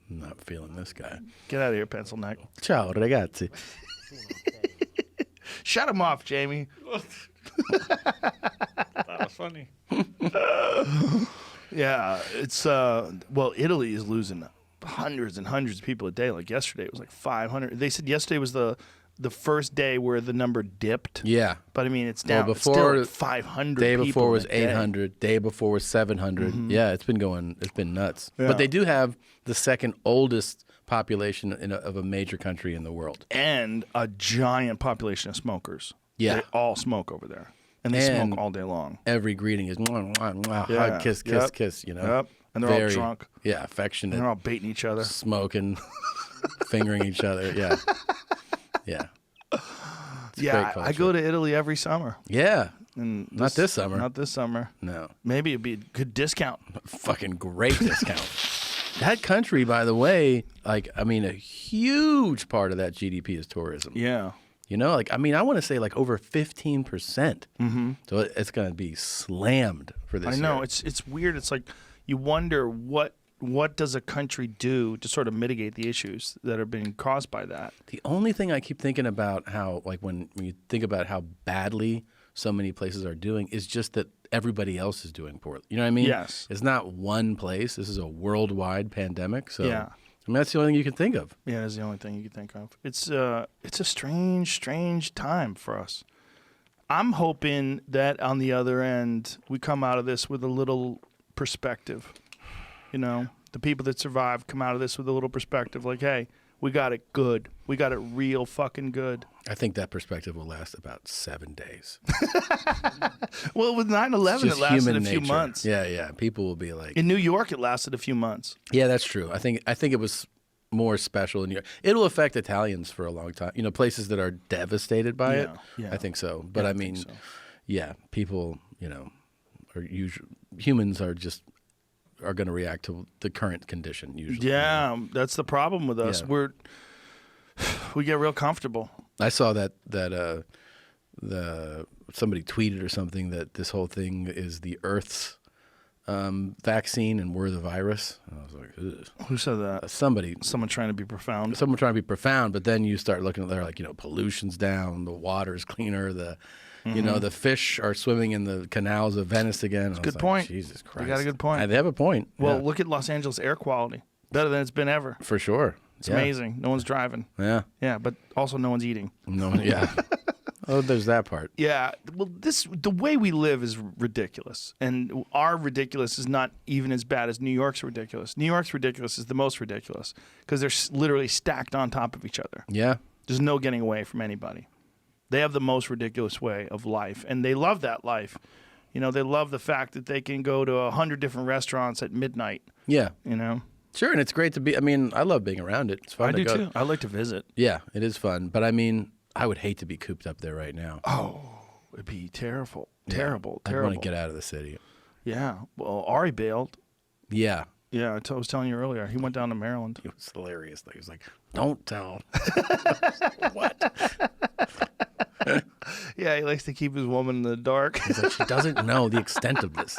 I'm not feeling this guy. Get out of here, pencil neck. Ciao, ragazzi. Shut him off, Jamie. That was funny. Yeah, it's Italy is losing hundreds and hundreds of people a day. Like yesterday, it was like 500. They said yesterday was the first day where the number dipped. Yeah. But it's down. Well, It's still at 500. Day people before in was a day. 800. Day before was 700. Yeah, it's been nuts. Yeah. But they do have the second oldest population of a major country in the world. And a giant population of smokers. Yeah. They all smoke over there, and they And smoke all day long. Every greeting is mwah, mwah, mwah, Yeah. hug, kiss, kiss, Yep. kiss. You know. Yep. And they're all Very, drunk. Yeah, And affectionate, they're all baiting each other. smoking, fingering each other. Yeah, yeah. It's a Yeah, great I culture. go to Italy every summer. Yeah, And Not this summer. Not this summer. no, Maybe it'd be a good discount. fucking great discount. That country, by the way, a huge part of that GDP is tourism. Yeah. You know, I want to say over 15%. Mm-hmm. So it's going to be slammed for this I know. year. It's weird. It's like you wonder what does a country do to sort of mitigate the issues that are being caused by that. The only thing I keep thinking about how, when you think about how badly so many places are doing. It's just that everybody else is doing poorly. You know what I mean? Yes. It's not one place. This is a worldwide pandemic. So Yeah. I mean, that's the only thing you can think of. Yeah, that's the only thing you can think of. It's a strange time for us. I'm hoping that on the other end, we come out of this with a little perspective. You know, the people that survive come out of this with a little perspective. Like, hey, we got it good. We got it real fucking good. I think that perspective will last about 7 days. Well, with 9/11, it Just lasted human a few nature. months. Yeah. People will be like, In New York, it lasted a few months. yeah, that's true. I think it was more special in New York. It'll affect Italians for a long time. You know, places that are devastated by it. Yeah. I think so. But Yeah, I I think mean, so. yeah, people, humans are going to react to the current condition usually. Yeah, that's the problem with us. Yeah. We get real comfortable. I saw that somebody tweeted or something that this whole thing is the Earth's vaccine and we're the virus. And I was like, ugh. Who said that? Someone trying to be profound. Someone trying to be profound, but then you start looking at there like, pollution's down, the water's cleaner, the fish are swimming in the canals of Venice again. That's a good point. Jesus Christ. You got a good point. They have a point. Well, yeah, look at Los Angeles air quality. Better than it's been ever. for sure. It's amazing. No one's driving. Yeah. Yeah, but also no one's eating. No. Yeah. Oh, there's that part. Yeah. Well, the way we live is ridiculous. And our ridiculous is not even as bad as New York's ridiculous. New York's ridiculous is the most ridiculous because they're literally stacked on top of each other. Yeah. There's no getting away from anybody. They have the most ridiculous way of life, and they love that life. They love the fact that they can go to 100 different restaurants at midnight, Yeah. Sure, and it's great to be. I mean, I love being around it. It's fun I to do go. too. I like to visit. Yeah, it is fun. But I mean, I would hate to be cooped up there right now. Oh, it'd be terrible. Yeah. Terrible. I want to get out of the city. Yeah. Well, Ari bailed. Yeah. Yeah, I was telling you earlier. He went down to Maryland. It was hilarious. He was like, don't tell. What? Yeah, he likes to keep his woman in the dark. He's like, she doesn't know the extent of this.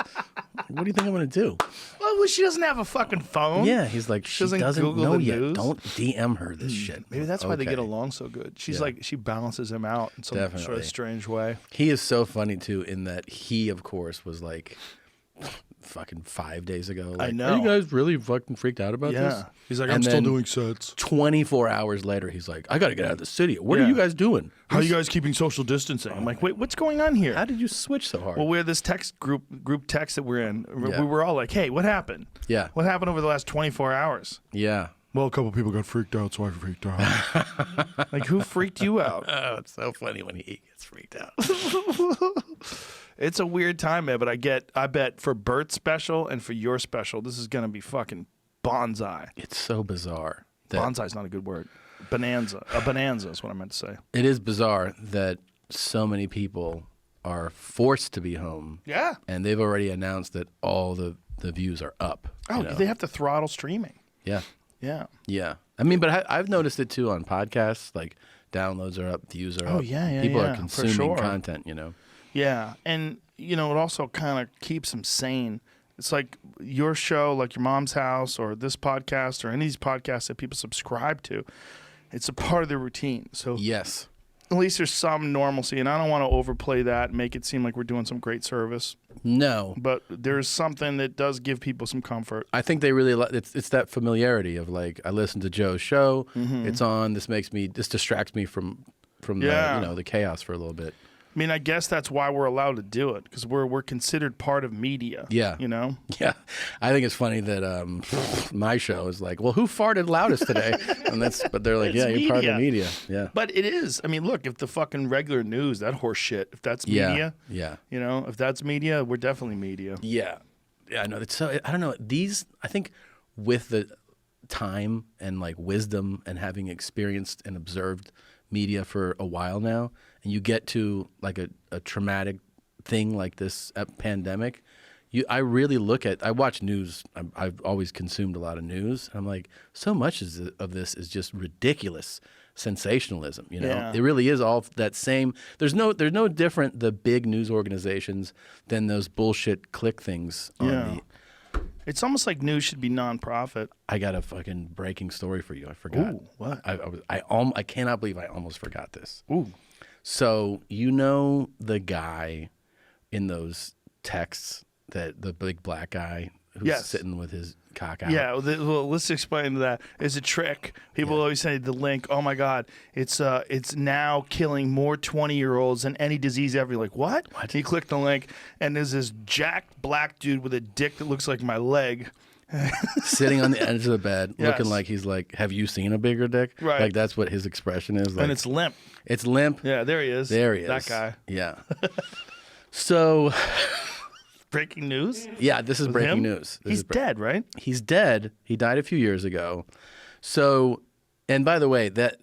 What do you think I'm going to do? Well, she doesn't have a fucking phone. Yeah, he's like, she doesn't doesn't Google know the yet. news? Don't DM her this shit. Maybe that's why they get Okay. along so good. She's Yeah. like, she balances him out in some sort Definitely. of strange way. He is so funny, too, in that he, of course, was like, fucking 5 days ago. Like, I know. Are you guys really fucking freaked out about this? Yeah. He's like, And I'm still then doing sets. 24 hours later, he's like, I got to get out of the city. What are Yeah. you guys doing? How are you guys keeping social distancing? I'm like, wait, what's going on here? How did you switch so hard? Well, we're this text group text that we're in. Yeah. We were all like, hey, what happened? Yeah. What happened over the last 24 hours? Yeah. Well, a couple people got freaked out, so I freaked out. Like, who freaked you out? Oh, it's so funny when he gets freaked out. It's a weird time, man, but I bet for Bert's special and for your special, this is going to be fucking bonsai. It's so bizarre. That Bonsai's not a good word. Bonanza. A bonanza is what I meant to say. It is bizarre that so many people are forced to be home. Yeah. And they've already announced that all the views are up. Oh, you know? they have to throttle streaming. Yeah. Yeah. Yeah. I mean, but I've noticed it too on podcasts. Like, downloads are up, views are up. Oh, yeah, People yeah, are for consuming sure. content, Yeah, and it also kind of keeps them sane. It's like your show, like your mom's house, or this podcast, or any of these podcasts that people subscribe to. It's a part of their routine. So Yes. at least there's some normalcy, and I don't want to overplay that and make it seem like we're doing some great service. No. But there's something that does give people some comfort. I think they really it's that familiarity of like, I listen to Joe's show, Mm-hmm. it's on, this distracts me from Yeah. the chaos for a little bit. I mean, I guess that's why we're allowed to do it, because we're considered part of media. Yeah. Yeah, I think it's funny that my show is like, well, who farted loudest today? But they're like, It's yeah, you're part of the media. media. Yeah, But it is. I mean, look, if the fucking regular news, that horse shit, if that's media, yeah, if that's media, we're definitely media. yeah. I know. It's so I don't know. I think with the time and like wisdom and having experienced and observed media for a while now, and you get to like a traumatic thing like this pandemic, I really I watch news. I've always consumed a lot of news. I'm like, so much of this is just ridiculous sensationalism. Yeah. It really is all that same. There's no different the big news organizations than those bullshit click things. Yeah. It's almost like news should be nonprofit. I got a fucking breaking story for you. I forgot. Ooh, what? I cannot believe I almost forgot this. Ooh. So you know the guy in those texts, that the big black guy who's Yes. sitting with his cock out. Yeah, well, let's explain that. It's a trick. People always say the link. Oh my God, it's now killing more 20-year-olds than any disease ever. You're like, what? You click the link, and there's this jacked black dude with a dick that looks like my leg. Sitting on the edge of the bed, Yes. looking like he's like, have you seen a bigger dick? Right. Like that's what his expression is. Like, And it's limp. it's limp. Yeah, there he is. There he is. That guy. Yeah. So, Breaking news. yeah, this is With breaking him? news. This He's is dead, right? He's dead. He died a few years ago. So, and by the way, that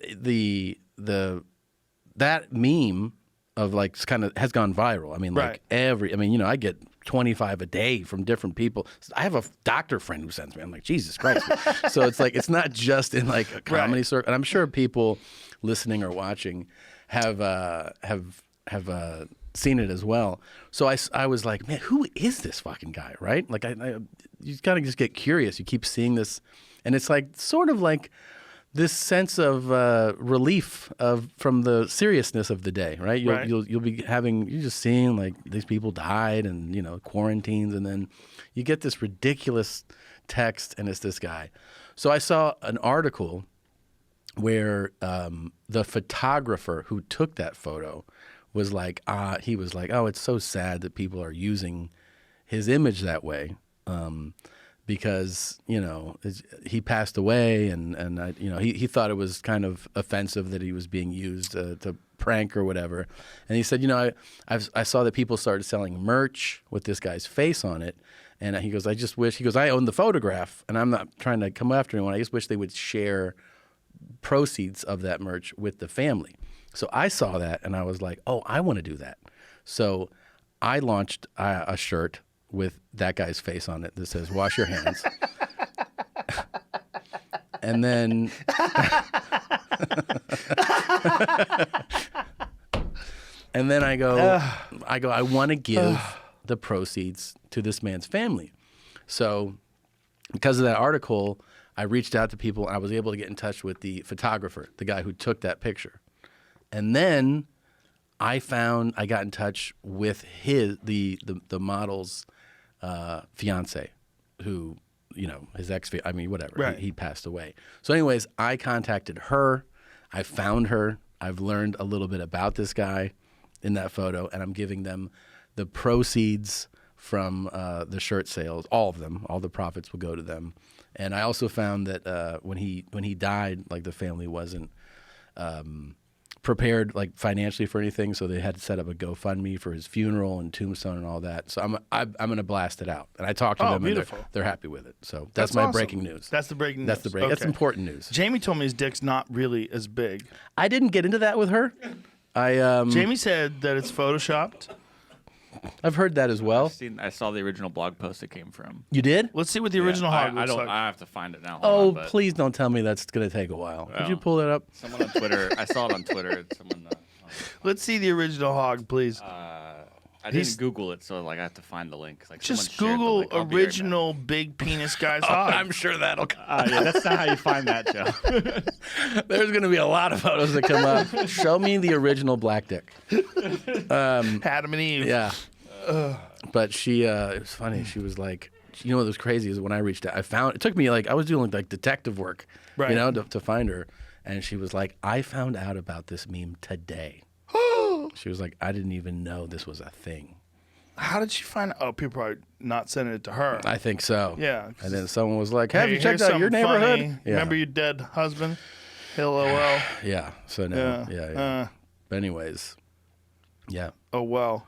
that meme of like kind of has gone viral. I mean, like I get 25 a day from different people. I have a doctor friend who sends me. I'm like, Jesus Christ. So it's like, it's not just in like a comedy circle. And I'm sure people listening or watching have seen it as well. So I was like, man, who is this fucking guy, right? Like you kind of just get curious. You keep seeing this, and it's like sort of like this sense of relief from the seriousness of the day, right? You'll be having, you're just seeing like these people died and quarantines, and then you get this ridiculous text, and it's this guy. So I saw an article where the photographer who took that photo was like, he was like, oh, it's so sad that people are using his image that way, because he passed away, and I, he thought it was kind of offensive that he was being used to prank or whatever. And he said, I saw that people started selling merch with this guy's face on it, and he goes, I own the photograph, and I'm not trying to come after anyone. I just wish they would share proceeds of that merch with the family. So I saw that, and I was like, oh, I want to do that. So I launched a shirt with that guy's face on it that says, wash your hands. And then I go, I want to give the proceeds to this man's family. So because of that article, I reached out to people, and I was able to get in touch with the photographer, the guy who took that picture. And then I got in touch with the model's fiance, who, his whatever, Right. he passed away. So anyways, I contacted her. I found her. I've learned a little bit about this guy in that photo, and I'm giving them the proceeds from the shirt sales, all of them. All the profits will go to them. And I also found that when he died, like the family wasn't prepared like financially for anything, so they had to set up a GoFundMe for his funeral and tombstone and all that. So I'm gonna blast it out, and I talked to them, beautiful. and they're happy with it. So that's my awesome. breaking news. That's the breaking news. That's Okay. important news. Jamie told me his dick's not really as big. I didn't get into that with her. Jamie said that it's photoshopped. I've heard that as well. I saw the original blog post it came from. You did? Let's see what the original hog I looks don't. like. I have to find it now. Hold Oh, on, but please don't tell me that's gonna take a while. Could you Well, pull that up? Someone on Twitter. I saw it on Twitter. Someone. Let's see the original hog, please. I didn't Google it, so like I have to find the link. Like Just someone shared the Google link. I'll be right back. original big penis guy's hog. I'm sure that'll come. Yeah, that's not how you find that, Joe. There's going to be a lot of photos that come up. Show me the original black dick. Adam and Eve. Yeah. But she, it was funny. She was like, what was crazy is when I reached out, it took me I was doing like detective work, Right. to find her. And she was like, I found out about this meme today. She was like, I didn't even know this was a thing. How did she find? Oh, people probably not sending it to her. I think so. Yeah. And then someone was like, have Hey, you checked here's out your something neighborhood? funny. Yeah. Remember your dead husband? LOL. Yeah. So no. Yeah. But anyways, yeah. Oh well.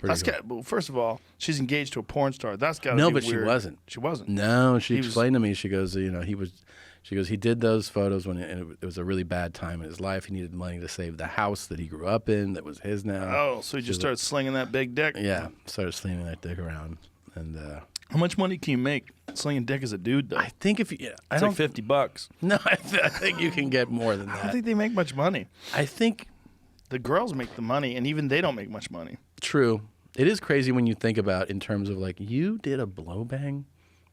Pretty That's cool. well, first of all, she's engaged to a porn star. That's got to No, be but weird. she wasn't. She wasn't. No, she He was- explained to me. She goes, he did those photos when it was a really bad time in his life. He needed money to save the house that he grew up in that was his now. Oh, so he just started slinging that big dick. Yeah, started slinging that dick around. And How much money can you make slinging dick as a dude, though? I think if you, I It's don't like $50. No, I think you can get more than I don't that. think they make much money. I think The girls make the money, and even they don't make much money. true. It is crazy when you think about in terms of like you did a blow bang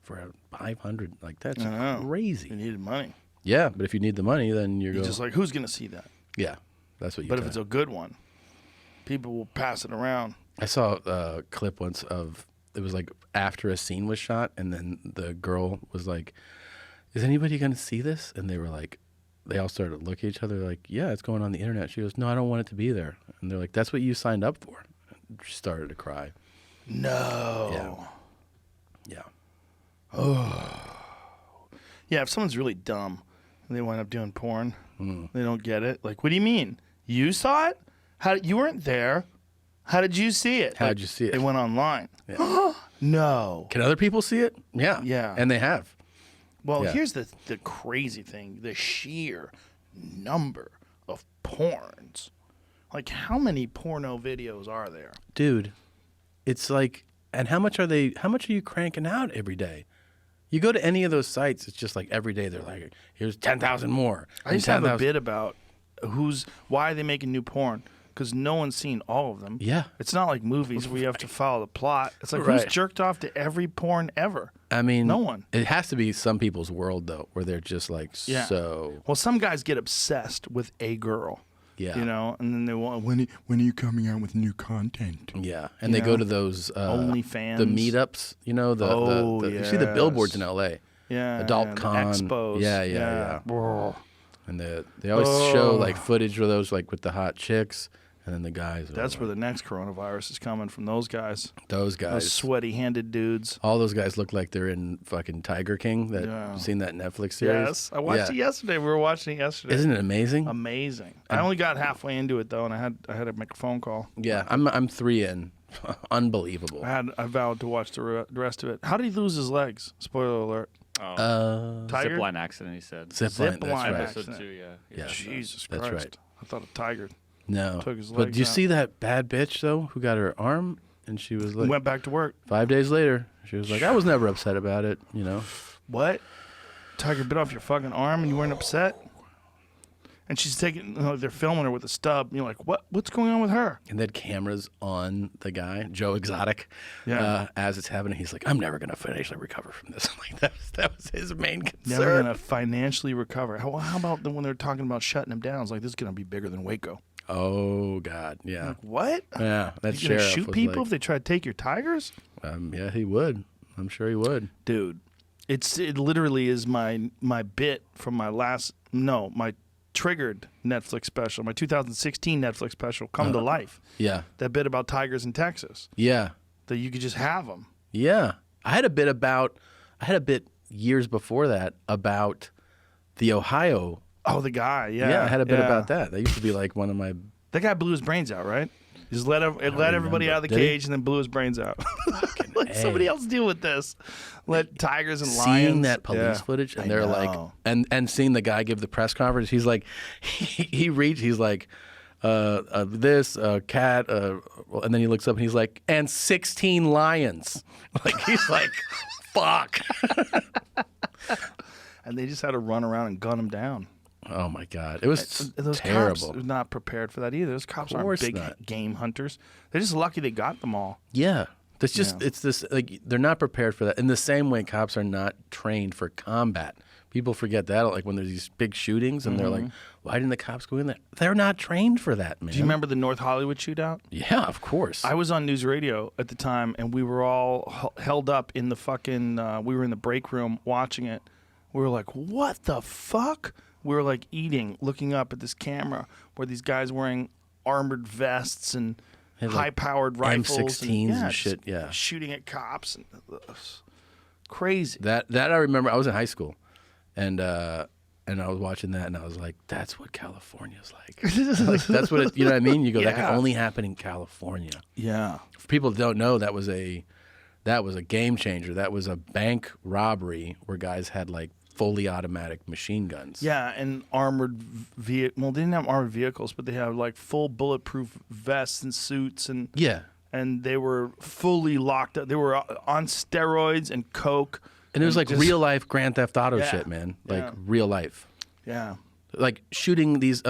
for a 500. Like that's I know. crazy. They needed money. Yeah, but if you need the money, then you're You're just like, who's gonna see that? yeah. That's what you. But if it's a good one, people will pass it around. I saw a clip once of it was like after a scene was shot, and then the girl was like, "Is anybody going to see this?" And they were like, they all started to look at each other like, "Yeah, it's going on the internet." She goes, "No, I don't want it to be there." And they're like, "That's what you signed up for." And she started to cry. No. Yeah. Yeah, if someone's really dumb and they wind up doing porn, they don't get it. Like, what do you mean? You saw it? You weren't there. How did you see it? How'd you see it? They went online. Yeah. No. Can other people see it? Yeah. Yeah. And they have. Well, Yeah. here's the crazy thing. The sheer number of porns. Like, how many porno videos are there? Dude, it's like, and how much are you cranking out every day? You go to any of those sites, it's just like every day they're like, here's 10,000 more. I used to have a bit about why are they making new porn? Because no one's seen all of them. Yeah. It's not like movies where you have to follow the plot. It's like, Right. who's jerked off to every porn ever? I mean, No one. It has to be some people's world, though, where they're just like, Yeah. so. Well, some guys get obsessed with a girl. Yeah. You know, and then they want, when are you coming out with new content? Yeah. And You they go know? to those OnlyFans. the meetups, you know, you see the billboards in LA. Yeah. Adult the Con. expos. Yeah. Brr. And they always show like footage of those like with the hot chicks, and then the guys. That's where the next coronavirus is coming from. Those guys. those guys. Those sweaty-handed dudes. All those guys look like they're in fucking Tiger King. You seen that Netflix series? Yes, I watched it yesterday. We were watching it yesterday. Isn't it amazing? Amazing. I only got halfway into it though, and I had to make a phone call. Yeah, I'm 3 in. Unbelievable. I vowed to watch the rest of it. How did he lose his legs? Spoiler alert. Tiger? Zipline accident, he said. Zipline, that's Zipline right. accident. Episode 2, yeah. Yeah. Jesus That's Christ. right. I thought a tiger No. Took his But legs do you out. see that bad bitch though, who got her arm and she was like went back to work. 5 days later, she was like, I was never upset about it, you know. What? Tiger bit off your fucking arm and you weren't upset? And she's taking, they're filming her with a stub. And you're like, what's going on with her? And they had cameras on the guy, Joe Exotic, Yeah. as it's happening. He's like, I'm never going to financially recover from this. I'm like, that was his main concern. Never going to financially recover. How about when they're talking about shutting him down? It's like, this is going to be bigger than Waco. Oh, God, yeah. Like, what? Yeah, that You going to sheriff shoot was people like, if they try to take your tigers? yeah, he would. I'm sure he would. Dude, it literally is my bit from my triggered Netflix special, my 2016 Netflix special, come to life. Yeah. That bit about tigers in Texas. Yeah. That you could just have them. Yeah. I had a bit years before that about the Ohio. Oh, the guy, yeah. Yeah, I had a bit about that. That used to be like one of my. That guy blew his brains out, right? He just let everybody out of the Did he? cage and then blew his brains out. Let somebody else deal with this. Let tigers and lions. Seeing that police footage, and I they're like, know. and seeing the guy give the press conference, he's like, he's like, this cat, and then he looks up and he's like, and 16 lions. Like he's like, fuck. And they just had to run around and gun him down. Oh my God, it was Those terrible. cops are not prepared for that either. Those cops Of aren't course big not. game hunters. They're just lucky they got them all. Yeah. That's just Yeah. it's this like they're not prepared for that. In the same way cops are not trained for combat. People forget that like when there's these big shootings and they're like, why didn't the cops go in there? They're not trained for that, man. Do you remember the North Hollywood shootout? Yeah, of course. I was on news radio at the time, and we were all held up in the fucking. We were in the break room watching it. We were like, "What the fuck?" We were like eating, looking up at this camera where these guys wearing armored vests and Had, like, high-powered rifles, M16s and just shit, yeah. shooting at cops. And, crazy. that I remember. I was in high school, and I was watching that, and I was like, "That's what California's like." Like that's what it, you know what I mean? You go, that Yeah. can only happen in California. Yeah. For people that don't know, that was a game changer. That was a bank robbery where guys had like fully automatic machine guns. Yeah, and armored vehicle. Well, they didn't have armored vehicles, but they had like full bulletproof vests and suits, and Yeah. and they were fully locked up. They were on steroids and coke. And it was like just- real life Grand Theft Auto Yeah. shit, man. Like Yeah. real life. Yeah. Like shooting these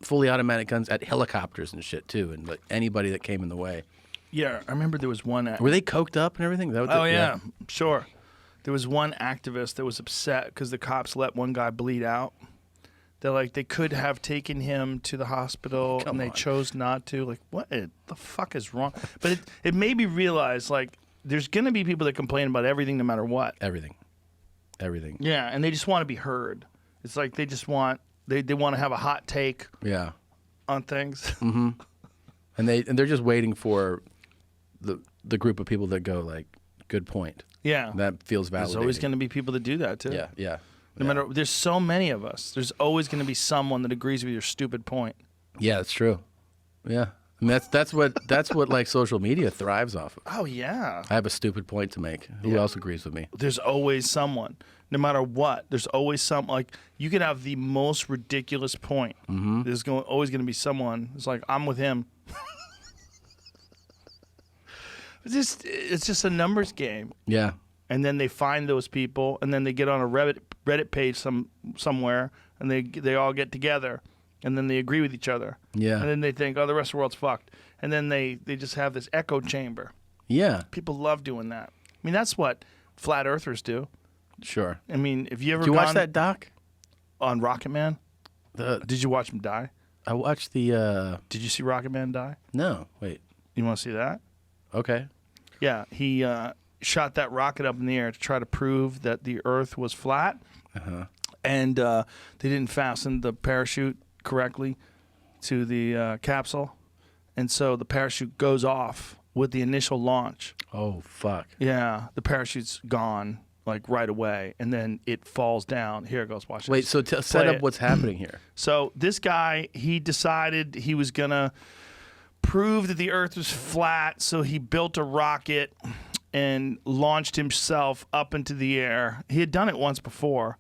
fully automatic guns at helicopters and shit too, and like anybody that came in the way. Yeah, I remember there was one. Were they coked up and everything? Is that what Oh they- yeah, sure. There was one activist that was upset because the cops let one guy bleed out. They're like, they could have taken him to the hospital Come and they on. chose not to. Like, what the fuck is wrong? But it made me realize, like, there's going to be people that complain about everything no matter what. Everything. Yeah, and they just want to be heard. It's like they just want, they want to have a hot take Yeah. on things. And they're just waiting for the group of people that go like, good point. Yeah. That feels validating. There's always going to be people that do that, too. Yeah. No matter, there's so many of us. There's always going to be someone that agrees with your stupid point. Yeah, that's true. Yeah. I mean, that's what like social media thrives off of. Oh, yeah. I have a stupid point to make. Who else agrees with me? There's always someone. No matter what, there's always some, like, you could have the most ridiculous point. There's always going to be someone who's like, I'm with him. It's just a numbers game. Yeah. And then they find those people, and then they get on a Reddit page somewhere, and they all get together, and then they agree with each other. Yeah. And then they think, oh, the rest of the world's fucked. And then they just have this echo chamber. Yeah. People love doing that. I mean, that's what flat earthers do. Sure. I mean, if you ever Did you watch gone that doc? on Rocket Man? Did you watch him die? I watched the. Did you see Rocket Man die? No. Wait. You want to see that? Okay. Yeah, he shot that rocket up in the air to try to prove that the Earth was flat, and they didn't fasten the parachute correctly to the capsule, and so the parachute goes off with the initial launch. Oh fuck. Yeah, the parachute's gone like right away, and then it falls down. Here it goes. Watch this. Wait. So set Play up it. what's happening here. So this guy, he decided he was gonna prove that the Earth was flat, so he built a rocket and launched himself up into the air. He had done it once before,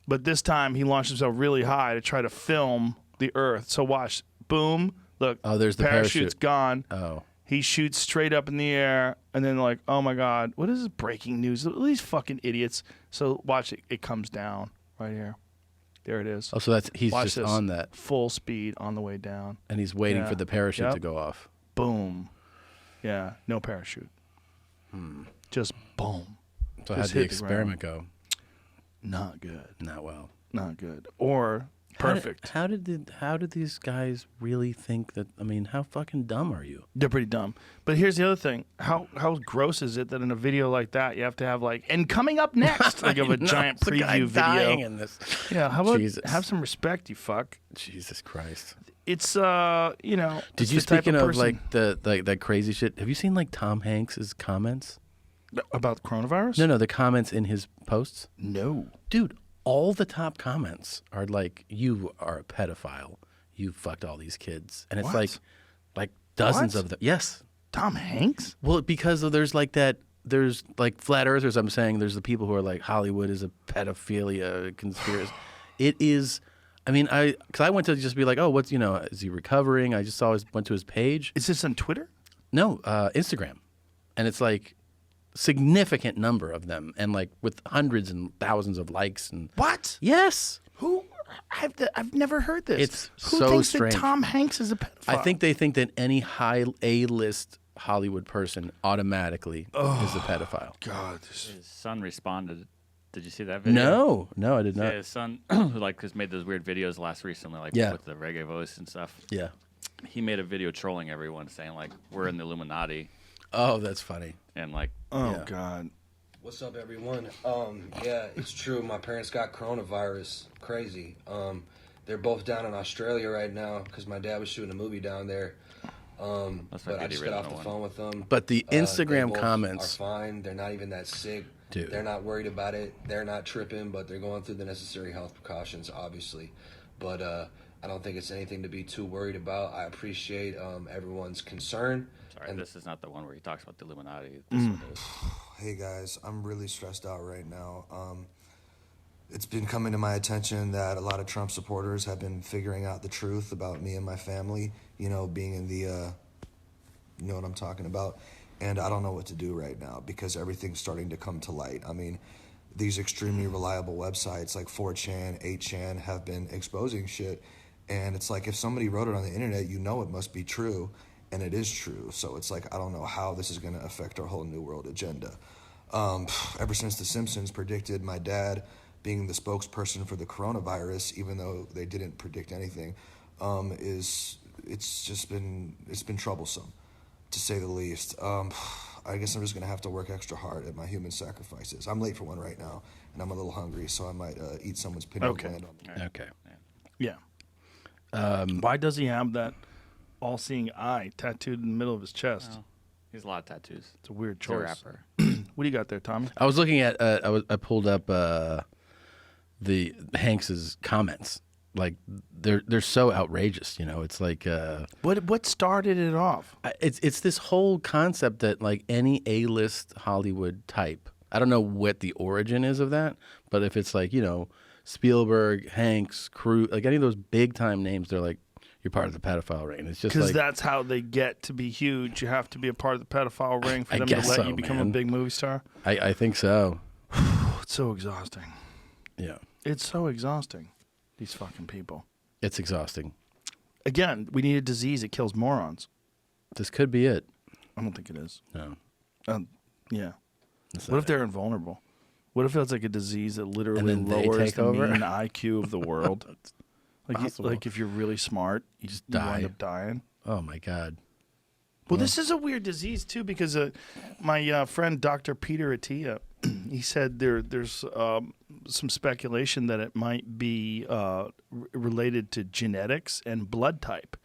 but this time he launched himself really high to try to film the Earth. So watch, boom, look. Oh, there's the parachute's parachute. gone. Oh. He shoots straight up in the air, and then like, oh my God, what is this breaking news? These fucking idiots. So watch it. It comes down right here. There it is. Oh, so he's Watch just this. on that, Full speed on the way down. and he's waiting Yeah. for the parachute Yep. to go off. Boom. Yeah, no parachute. Just boom. So Just how'd the hit the ground. experiment go? Not good. Not well. Not good. Or perfect. How did these guys really think that? I mean, how fucking dumb are you? They're pretty dumb. But here's the other thing. How gross is it that in a video like that you have to have like, and coming up next, like of a No, giant it's a guy preview dying video. in this. Yeah, how about Jesus. have some respect, you fuck. Jesus Christ. It's you know. Did it's you, the type speaking of person- like that crazy shit, have you seen like Tom Hanks's comments? about coronavirus? No, the comments in his posts. No. Dude, all the top comments are like, "You are a pedophile. You fucked all these kids," and it's What? like dozens What? of them. Yes. Tom Hanks? Well, because there's like that. There's like flat earthers. I'm saying there's the people who are like Hollywood is a pedophilia conspiracy. It is. I mean, because I went to just be like, oh, what's is he recovering? I just always went to his page. Is this on Twitter? No, Instagram, and it's like significant number of them, and like with hundreds and thousands of likes and. What? Yes. Who? I've never heard this. It's Who so thinks strange. that Tom Hanks is a pedophile? I think they think that any high A-list Hollywood person automatically is a pedophile. God. His son responded. Did you see that video? No, I did Yeah, not. his son like has made those weird videos recently, like Yeah. with the reggae voice and stuff. Yeah. He made a video trolling everyone, saying like we're in the Illuminati Oh, that's funny. and like Oh Yeah. God. What's up, everyone? Yeah, it's true. My parents got coronavirus. Crazy. They're both down in Australia right now because my dad was shooting a movie down there. That's But I right, just Eddie got off Ridley the one. phone with them. But the They Instagram both comments. are fine. They're not even that sick. Dude. They're not worried about it. They're not tripping, but they're going through the necessary health precautions, obviously. But I don't think it's anything to be too worried about. I appreciate everyone's concern. sorry, And- this is not the one where he talks about the Illuminati. This one is. Hey guys, I'm really stressed out right now. It's been coming to my attention that a lot of Trump supporters have been figuring out the truth about me and my family, being in the, you know what I'm talking about? And I don't know what to do right now because everything's starting to come to light. I mean, these extremely reliable websites like 4chan, 8chan have been exposing shit. And it's like if somebody wrote it on the internet, it must be true. And it is true. So it's like, I don't know how this is going to affect our whole New World agenda. Ever since The Simpsons predicted my dad being the spokesperson for the coronavirus, even though they didn't predict anything, it's been troublesome, to say the least. I guess I'm just gonna have to work extra hard at my human sacrifices. I'm late for one right now, and I'm a little hungry, so I might eat someone's pineal gland. Okay. Yeah. Why does he have that all-seeing eye tattooed in the middle of his chest? Oh, he has a lot of tattoos. It's a weird He's a choice. rapper. What do you got there, Tommy? I was looking at. I pulled up the Hanks's comments. Like they're so outrageous. You know, it's like What started it off? it's this whole concept that like any A-list Hollywood type. I don't know what the origin is of that, but if it's like, you know, Spielberg, Hanks, Cruise, like any of those big time names, they're like, you're part of the pedophile ring. It's just Because like, that's how they get to be huge. You have to be a part of the pedophile ring for I them to guess let so, you become man. a big movie star. I think so. It's so exhausting. Yeah, It's so exhausting. These fucking people. it's exhausting. Again, we need a disease that kills morons. This could be it. I don't think it is. No, Yeah. that's What not if they're invulnerable? What if it's like a disease that literally then they lowers take the over? mean IQ of the world? possible. Like if you're really smart, you just die. wind up dying. Oh my God. Well, this is a weird disease too because my friend Dr. Peter Attia, he said there's some speculation that it might be related to genetics and blood type,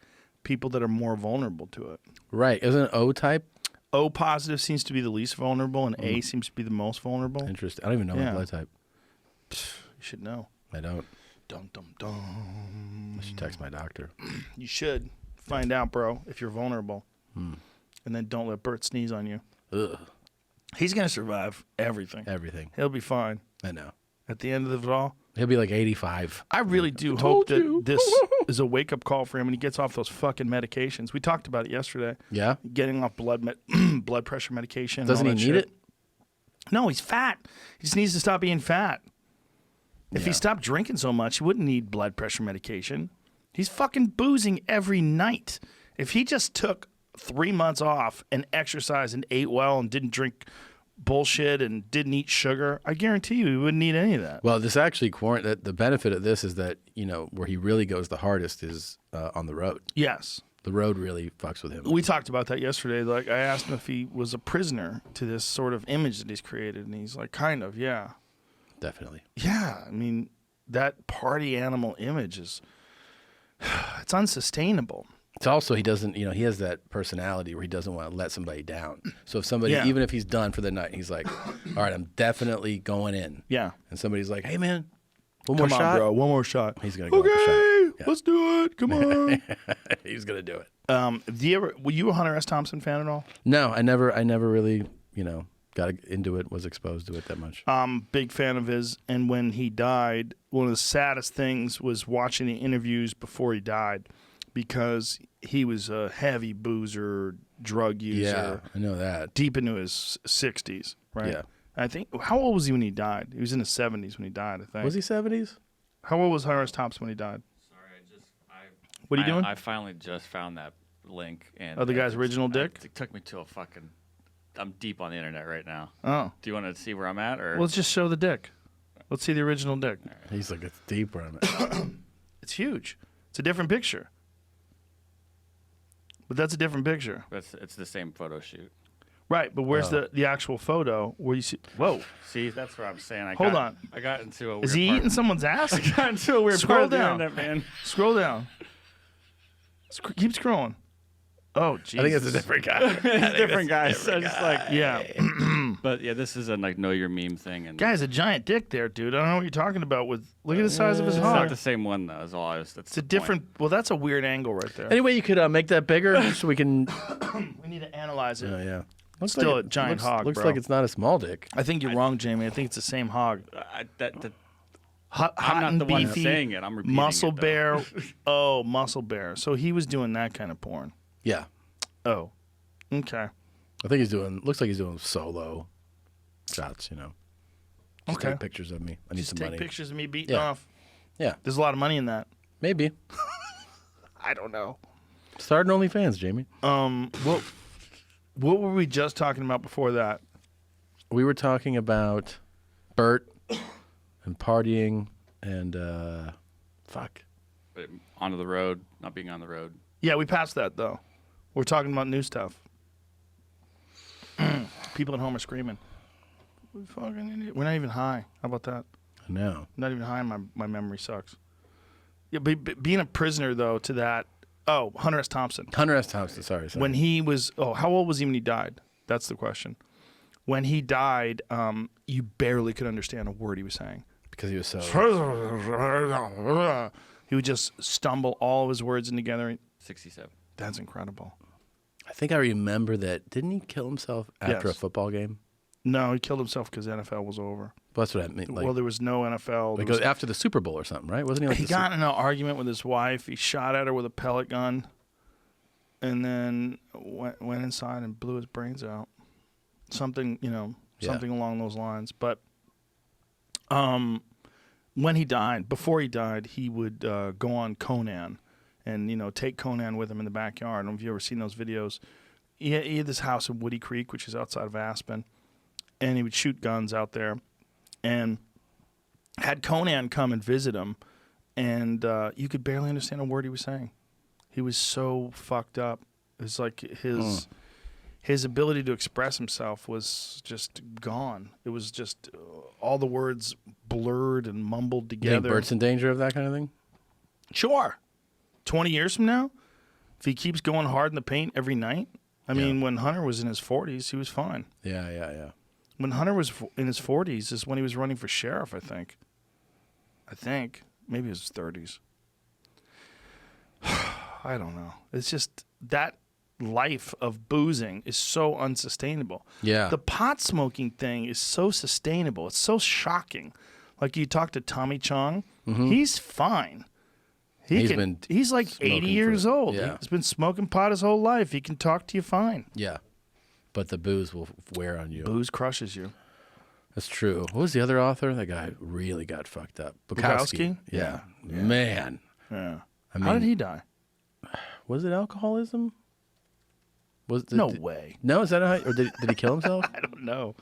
people that are more vulnerable to it. Right? Isn't it O type? O positive seems to be the least vulnerable, and A seems to be the most vulnerable. Interesting. I don't even know Yeah. my blood type. You should know. I don't. Dum dum dum. I should text my doctor. You should find out, bro, if you're vulnerable, Hmm. and then don't let Bert sneeze on you. Ugh. He's gonna survive everything. Everything. He'll be fine. I know. At the end of it all, He'll be like 85. I really do told hope that you. this is a wake-up call for him and he gets off those fucking medications. We talked about it yesterday. Yeah. Getting off blood pressure medication. and Doesn't all he that need shit. it? No, he's fat. He just needs to stop being fat. If he Yeah. stopped drinking so much, he wouldn't need blood pressure medication. He's fucking boozing every night. If he just took 3 months off and exercised and ate well and didn't drink bullshit and didn't eat sugar, I guarantee you he wouldn't need any of that. Well, this actually, the benefit of this is that, you know, where he really goes the hardest is on the road. Yes. The road really fucks with him. We talked about that yesterday. Like, I asked him if he was a prisoner to this sort of image that he's created, and he's like, kind of, yeah. Definitely. Yeah, I mean, that party animal image is, it's unsustainable. It's also, he doesn't, you know, he has that personality where he doesn't want to let somebody down. So if somebody, Yeah. even if he's done for the night, he's like, all right, I'm definitely going in. Yeah. And somebody's like, hey, man, one Come more on, shot. bro. One more shot. He's going to go Okay, up the shot. Yeah. let's do it. Come on. He's going to do it. Were you a Hunter S. Thompson fan at all? No, I never really, you know, got into it, was exposed to it that much. Big fan of his. And when he died, one of the saddest things was watching the interviews before he died because he was a heavy boozer, drug user. Yeah, I know that. Deep into his 60s, right? Yeah. I think, how old was he when he died? He was in his 70s when he died, I think. Was he 70s? How old was Hunter S. Thompson when he died? Sorry, What are you doing? I finally just found that link. And Oh, the guy's it's- original dick? It took me to a fucking. I'm deep on the internet right now. Oh. Do you want to see where I'm at, or? Well, let's just show the dick. Let's see the original dick. He's like, it's deeper on it. It's huge. It's a different picture. But that's a different picture. It's the same photo shoot. Right, but where's Oh. the actual photo where you see... Whoa. See, that's what I'm saying. Hold on. I got into a. Weird Is he part. eating someone's ass? I got into a weird Scroll part of the down. internet, man. Scroll down. Keep scrolling. Oh, Jesus. I think it's a different guy. It's a different guy. So just like, Yeah. but yeah, this is a like know your meme thing, and Guy's a giant dick there, dude. I don't know what you're talking about with... Look at the size of his it's not hog. the same one though. Is all I was. That's It's a different... Well, that's a weird angle right there. Anyway, you could make that bigger so we can. We need to analyze it. Oh, yeah. Looks Still like a giant hog, Looks bro. like it's not a small dick. I think you're wrong, Jamie. I think it's the same hog. Hot I'm not and the one beefy, saying it. I'm repeating muscle it, though. bear. Oh, muscle bear. So he was doing that kind of porn. Yeah. Oh, okay. I think he's doing. Looks like he's doing solo shots. You know. Just Okay. take pictures of me. I need Just some take money. pictures of me beating Yeah. off. Yeah. There's a lot of money in that. Maybe. I don't know. Start an OnlyFans, Jamie. What were we just talking about before that? We were talking about Bert and and partying and fuck. But onto the road, not being on the road. Yeah, we passed that though. We're talking about new stuff. People at home are screaming. We fucking idiot. We're not even high. How about that? No. Not even high. My memory sucks. Yeah, but being a prisoner though to that. Oh, Hunter S. Thompson. Hunter S. Thompson. Sorry. When he was, how old was he when he died? That's the question. When he died, you barely could understand a word he was saying. Because he was so. He would just stumble all of his words in together. 67. That's incredible. I think I remember that. Didn't he kill himself after a Yes. football game? No, he killed himself because NFL was over. Well, that's what I mean. Like, Well, there was no NFL. like There was- after the Super Bowl or something, right? Wasn't he? Like he the got in an argument with his wife. He shot at her with a pellet gun, and then went inside and blew his brains out. Something, something along those lines. But when he died, before he died, he would go on Conan and, take Conan with him in the backyard. I don't know if you've ever seen those videos. He had this house in Woody Creek, which is outside of Aspen, and he would shoot guns out there. And had Conan come and visit him, and you could barely understand a word he was saying. He was so fucked up. It was like his ability to express himself was just gone. It was just all the words blurred and mumbled You think together. Bert's in danger of that kind of thing? Sure. 20 years from now, if he keeps going hard in the paint every night, I mean, when Hunter was in his 40s, he was fine. Yeah. When Hunter was in his 40s is when he was running for sheriff, I think. Maybe his 30s. I don't know. It's just that life of boozing is so unsustainable. Yeah. The pot smoking thing is so sustainable. It's so shocking. Like you talk to Tommy Chong, he's fine. He's like 80 years old. Yeah. He's been smoking pot his whole life. He can talk to you fine. Yeah. But the booze will wear on you. Booze crushes you. That's true. What was the other author? That guy really got fucked up. Bukowski? Yeah. Man. Yeah. I mean, How did he die? Was it alcoholism? No way. No, is that how? Or did he kill himself? I don't know.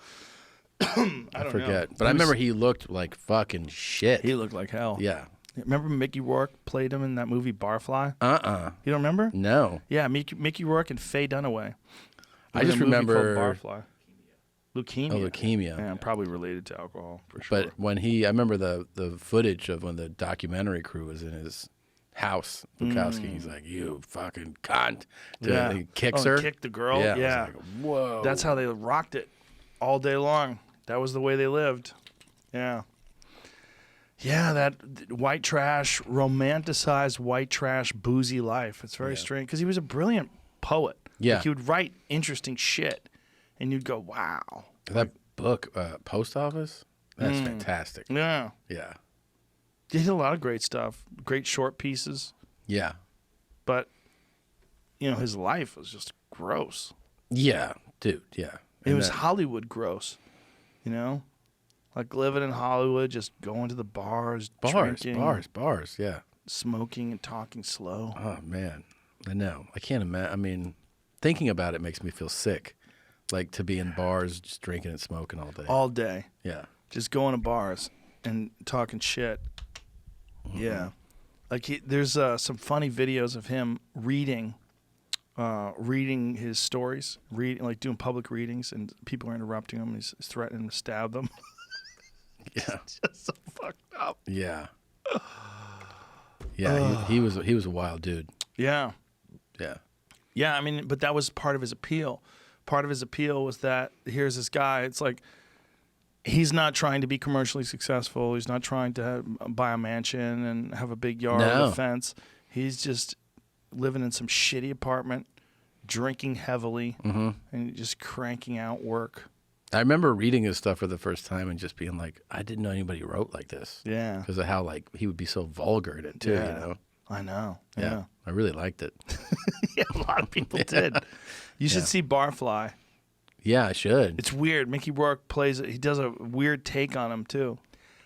I forget. But I remember he looked like fucking shit. He looked like hell. Yeah. Remember Mickey Rourke played him in that movie Barfly? You don't remember? No. Yeah, Mickey Rourke and Faye Dunaway. I just remember Barfly. Leukemia. Oh, leukemia. Yeah, probably related to alcohol for sure. But when I remember the footage of when the documentary crew was in his house, Bukowski, he's like, "You fucking cunt!" Yeah. He kicks and her. kicked the girl. Yeah. Yeah. I was like, whoa. That's how they rocked it all day long. That was the way they lived. Yeah. Yeah, that white trash, romanticized white trash, boozy life. It's very strange because he was a brilliant poet. Yeah. Like he would write interesting shit, and you'd go, wow. That book, Post Office, that's fantastic. Yeah. Yeah. He did a lot of great stuff, great short pieces, Yeah. but, his life was just gross. Yeah, dude, yeah. It was Hollywood gross, Like living in Hollywood, just going to the bars, drinking, bars, yeah. smoking and talking slow. Oh, man. I know. I can't imagine. I mean, thinking about it makes me feel sick. Like to be in bars, just drinking and smoking all day. All day. Yeah. Just going to bars and talking shit. Yeah. Like there's some funny videos of him reading his stories, doing public readings, and people are interrupting him. He's threatening to stab them. Yeah. Just so fucked up. Yeah. Yeah, he was a wild dude. Yeah. Yeah. Yeah, I mean, but that was part of his appeal. Part of his appeal was that here's this guy. It's like he's not trying to be commercially successful. He's not trying to buy a mansion and have a big yard with a fence. He's just living in some shitty apartment, drinking heavily, and just cranking out work. I remember reading his stuff for the first time and just being like, I didn't know anybody wrote like this. Yeah. Because of how he would be so vulgar in it too, I know. Yeah. I really liked it. Yeah, a lot of people did. You should see Barfly. Yeah, I should. It's weird. Mickey Rourke he does a weird take on him too.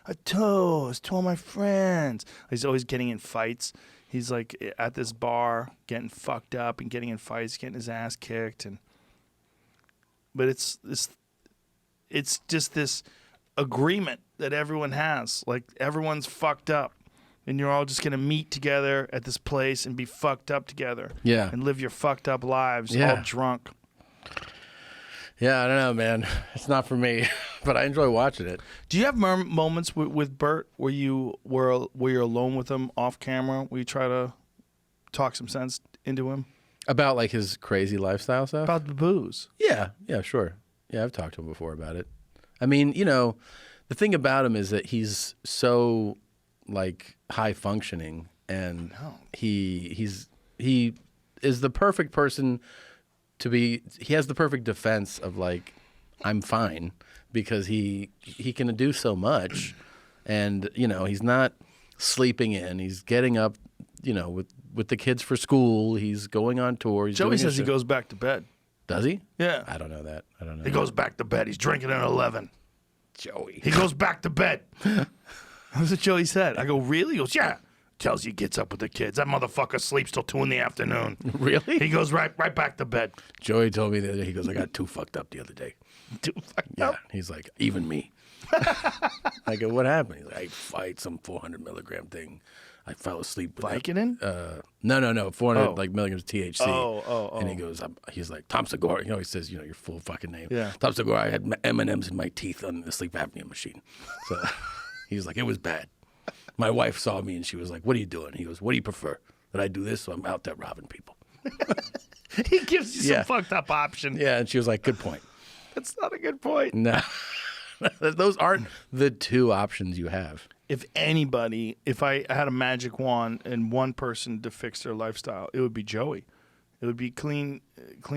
A toast to all my friends. He's always getting in fights. He's like at this bar getting fucked up and getting in fights, getting his ass kicked, but it's just this agreement that everyone has. Like, everyone's fucked up. And you're all just going to meet together at this place and be fucked up together. Yeah. And live your fucked up lives Yeah. all drunk. Yeah, I don't know, man. It's not for me, but I enjoy watching it. Do you have moments with Bert where you're alone with him off camera, where you try to talk some sense into him? About like his crazy lifestyle stuff? About the booze. Yeah, sure. Yeah, I've talked to him before about it. I mean, you know, the thing about him is that he's so like high functioning, and he is the perfect person to be. He has the perfect defense of like, I'm fine, because he can do so much, and you know, he's not sleeping in. He's getting up, you know, with the kids for school. He's going on tour. Joey says he goes back to bed. Does he? Yeah. I don't know that. He goes back to bed. He's drinking at 11. Joey. He goes back to bed. That's what Joey said. I go, really? He goes, yeah. Tells you he gets up with the kids. That motherfucker sleeps till 2 in the afternoon. Really? He goes right back to bed. Joey told me the other day, he goes, I got too fucked up the other day. Too fucked Yeah. up? He's like, even me. I go, what happened? He's like, I fight some 400 milligram thing. I fell asleep with Vicodin? No. 400 like milligrams THC. Oh. And he goes, he's like, Tom Segura. He always says, you know, your full fucking name. Yeah. Tom Segura. I had M&Ms in my teeth on the sleep apnea machine. So he's like, it was bad. My wife saw me and she was like, what are you doing? He goes, what do you prefer? That I do this? So I'm out there robbing people. He gives you Yeah. some fucked up option. Yeah. And she was like, good point. That's not a good point. No. Those aren't the two options you have. If I had a magic wand and one person to fix their lifestyle, it would be Joey. It would be clean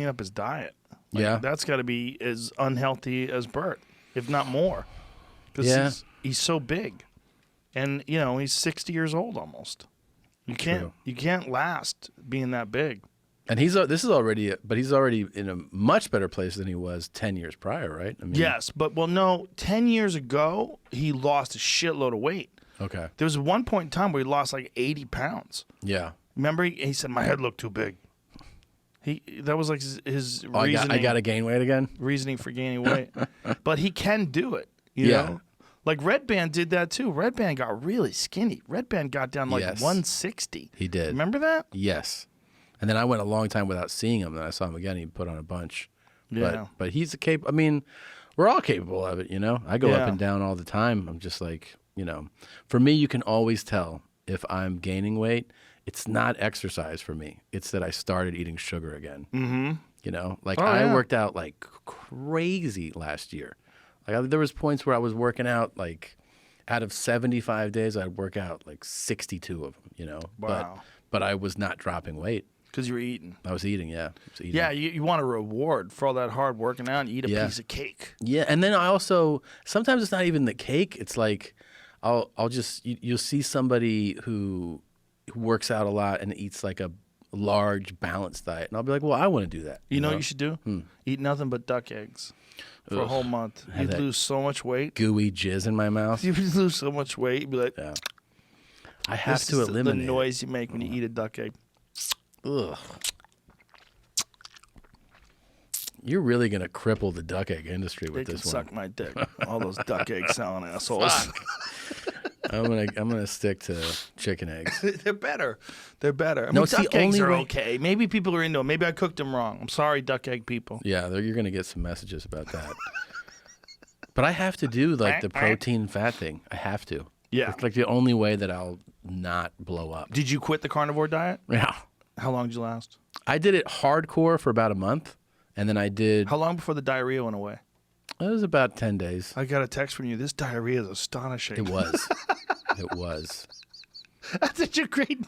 up his diet. Like, Yeah. That's got to be as unhealthy as Bert, if not more. Because Yeah. he's so big. And, you know, he's 60 years old almost. You can't last being that big. And he's already in a much better place than he was 10 years prior, right? I mean, Yes, but, 10 years ago, he lost a shitload of weight. Okay. There was one point in time where he lost like 80 pounds. Yeah. Remember, he said, my head looked too big. That was like his reasoning. I got to gain weight again? Reasoning for gaining weight. But he can do it, you Yeah. know? Like Red Band did that too. Red Band got really skinny. Red Band got down like Yes. 160. He did. Remember that? Yes. And then I went a long time without seeing him. Then I saw him again. He put on a bunch. Yeah. But he's I mean, we're all capable of it, you know? I go Yeah. up and down all the time. I'm just like, you know, for me, you can always tell if I'm gaining weight. It's not exercise for me. It's that I started eating sugar again. Mm-hmm. You know, like I worked out like crazy last year. Like there was points where I was working out like out of 75 days, I'd work out like 62 of them, you know? Wow. But I was not dropping weight. Because you were eating. I was eating, yeah. I was eating. Yeah, you want a reward for all that hard working out and eat a piece of cake. Yeah, and then I also sometimes it's not even the cake. It's like I'll just you'll see somebody who works out a lot and eats like a large balanced diet, and I'll be like, well, I want to do that. You know what you should do? Eat nothing but duck eggs for a whole month. You'd that lose so much weight. Gooey jizz in my mouth. You'd lose so much weight. You'd be like, Yeah. I have this to is eliminate the noise you make when you eat a duck egg. Ugh. You're really gonna cripple the duck egg industry They with can this one. suck my dick. All those duck egg selling assholes. I'm gonna stick to chicken eggs. They're better. They're better. I No, mean, it's the duck eggs only are way- okay. Maybe people are into them. Maybe I cooked them wrong. I'm sorry, duck egg people. Yeah, you're gonna get some messages about that. But I have to do like the protein fat thing. I have to. Yeah. It's like the only way that I'll not blow up. Did you quit the carnivore diet? Yeah. How long did you last? I did it hardcore for about a month, and then I did. How long before the diarrhea went away? It was about 10 days. I got a text from you. This diarrhea is astonishing. It was. It was That's such a great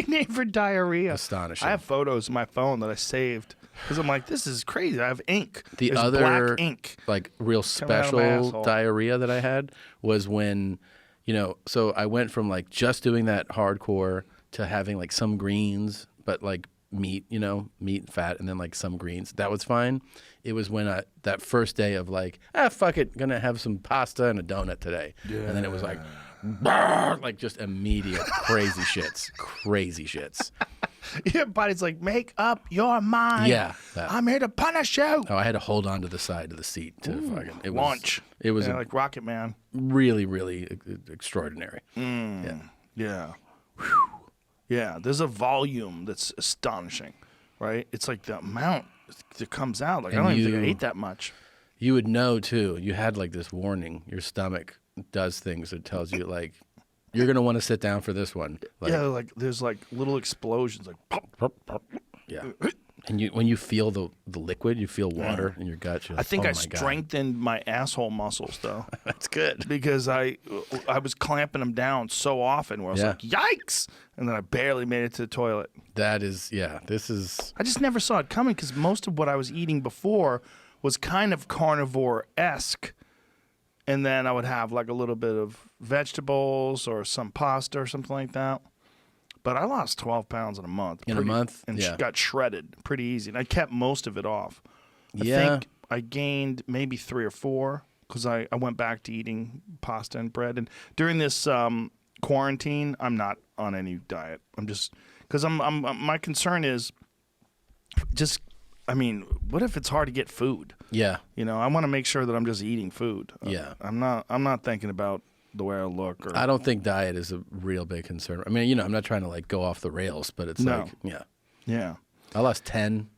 name for diarrhea. astonishing. I have photos in my phone that I saved because I'm like, this is crazy. I have ink. The There's other black ink. like real Coming out of my special asshole. diarrhea that I had was when, you know, so I went from like just doing that hardcore to having like some greens, but like meat, you know, meat and fat, and then like some greens. That was fine. It was when that first day of like, fuck it, gonna have some pasta and a donut today. Yeah. And then it was like, like just immediate crazy shits. Your body's like, make up your mind. Yeah, that. I'm here to punish you. Oh, I had to hold on to the side of the seat to fucking Launch. It was like Rocket Man. really, really extraordinary. Yeah. Yeah. Whew. Yeah. There's a volume that's astonishing, right? It's like the amount that comes out. Like, And I don't even think I ate that much. You would know too. You had like this warning. Your stomach does things that tells you like you're gonna want to sit down for this one. Like, Yeah, like there's like little explosions, like pop, pop, pop. yeah. And when you feel the liquid, you feel water in your gut. You're I like, think oh I my God. strengthened my asshole muscles though, That's good. because I was clamping them down so often. Where I was like, "Yikes!" and then I barely made it to the toilet. That is, yeah. This is I just never saw it coming because most of what I was eating before was kind of carnivore-esque, and then I would have like a little bit of vegetables or some pasta or something like that. But I lost 12 pounds in a month. In a month? And Yeah. got shredded pretty easy. And I kept most of it off. I Yeah. think I gained maybe 3 or 4 because I went back to eating pasta and bread. And during this quarantine, I'm not on any diet. I'm just because my concern is just, I mean, what if it's hard to get food? yeah. You know, I want to make sure that I'm just eating food. Yeah. I'm not thinking about the way I look. Or I don't think diet is a real big concern. I mean, you know, I'm not trying to like go off the rails, but it's No. like, yeah. yeah. I lost 10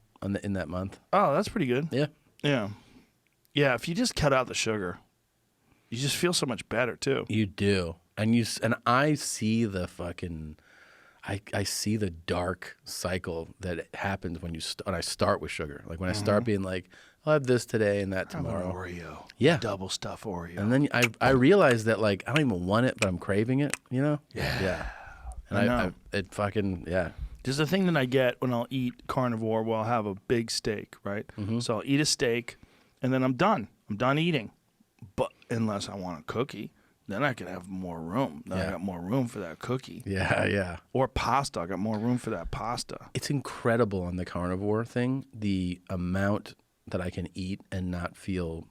in that month. Oh, that's pretty good. Yeah. Yeah. Yeah, if you just cut out the sugar, you just feel so much better too. You do. And I see the fucking I see the dark cycle that happens when when I start with sugar. Like when I start being like, I'll have this today and that tomorrow. Oreo. Yeah. Double stuff Oreo. And then I realize that like I don't even want it, but I'm craving it, you know? Yeah. Yeah. And I know. it fucking, yeah. There's a thing that I get when I'll eat carnivore where I'll have a big steak, right? So I'll eat a steak and then I'm done. I'm done eating. But unless I want a cookie, then I can have more room. Then I Yeah. got more room for that cookie. Yeah, yeah. Or pasta. I got more room for that pasta. It's incredible on the carnivore thing, the amount that I can eat and not feel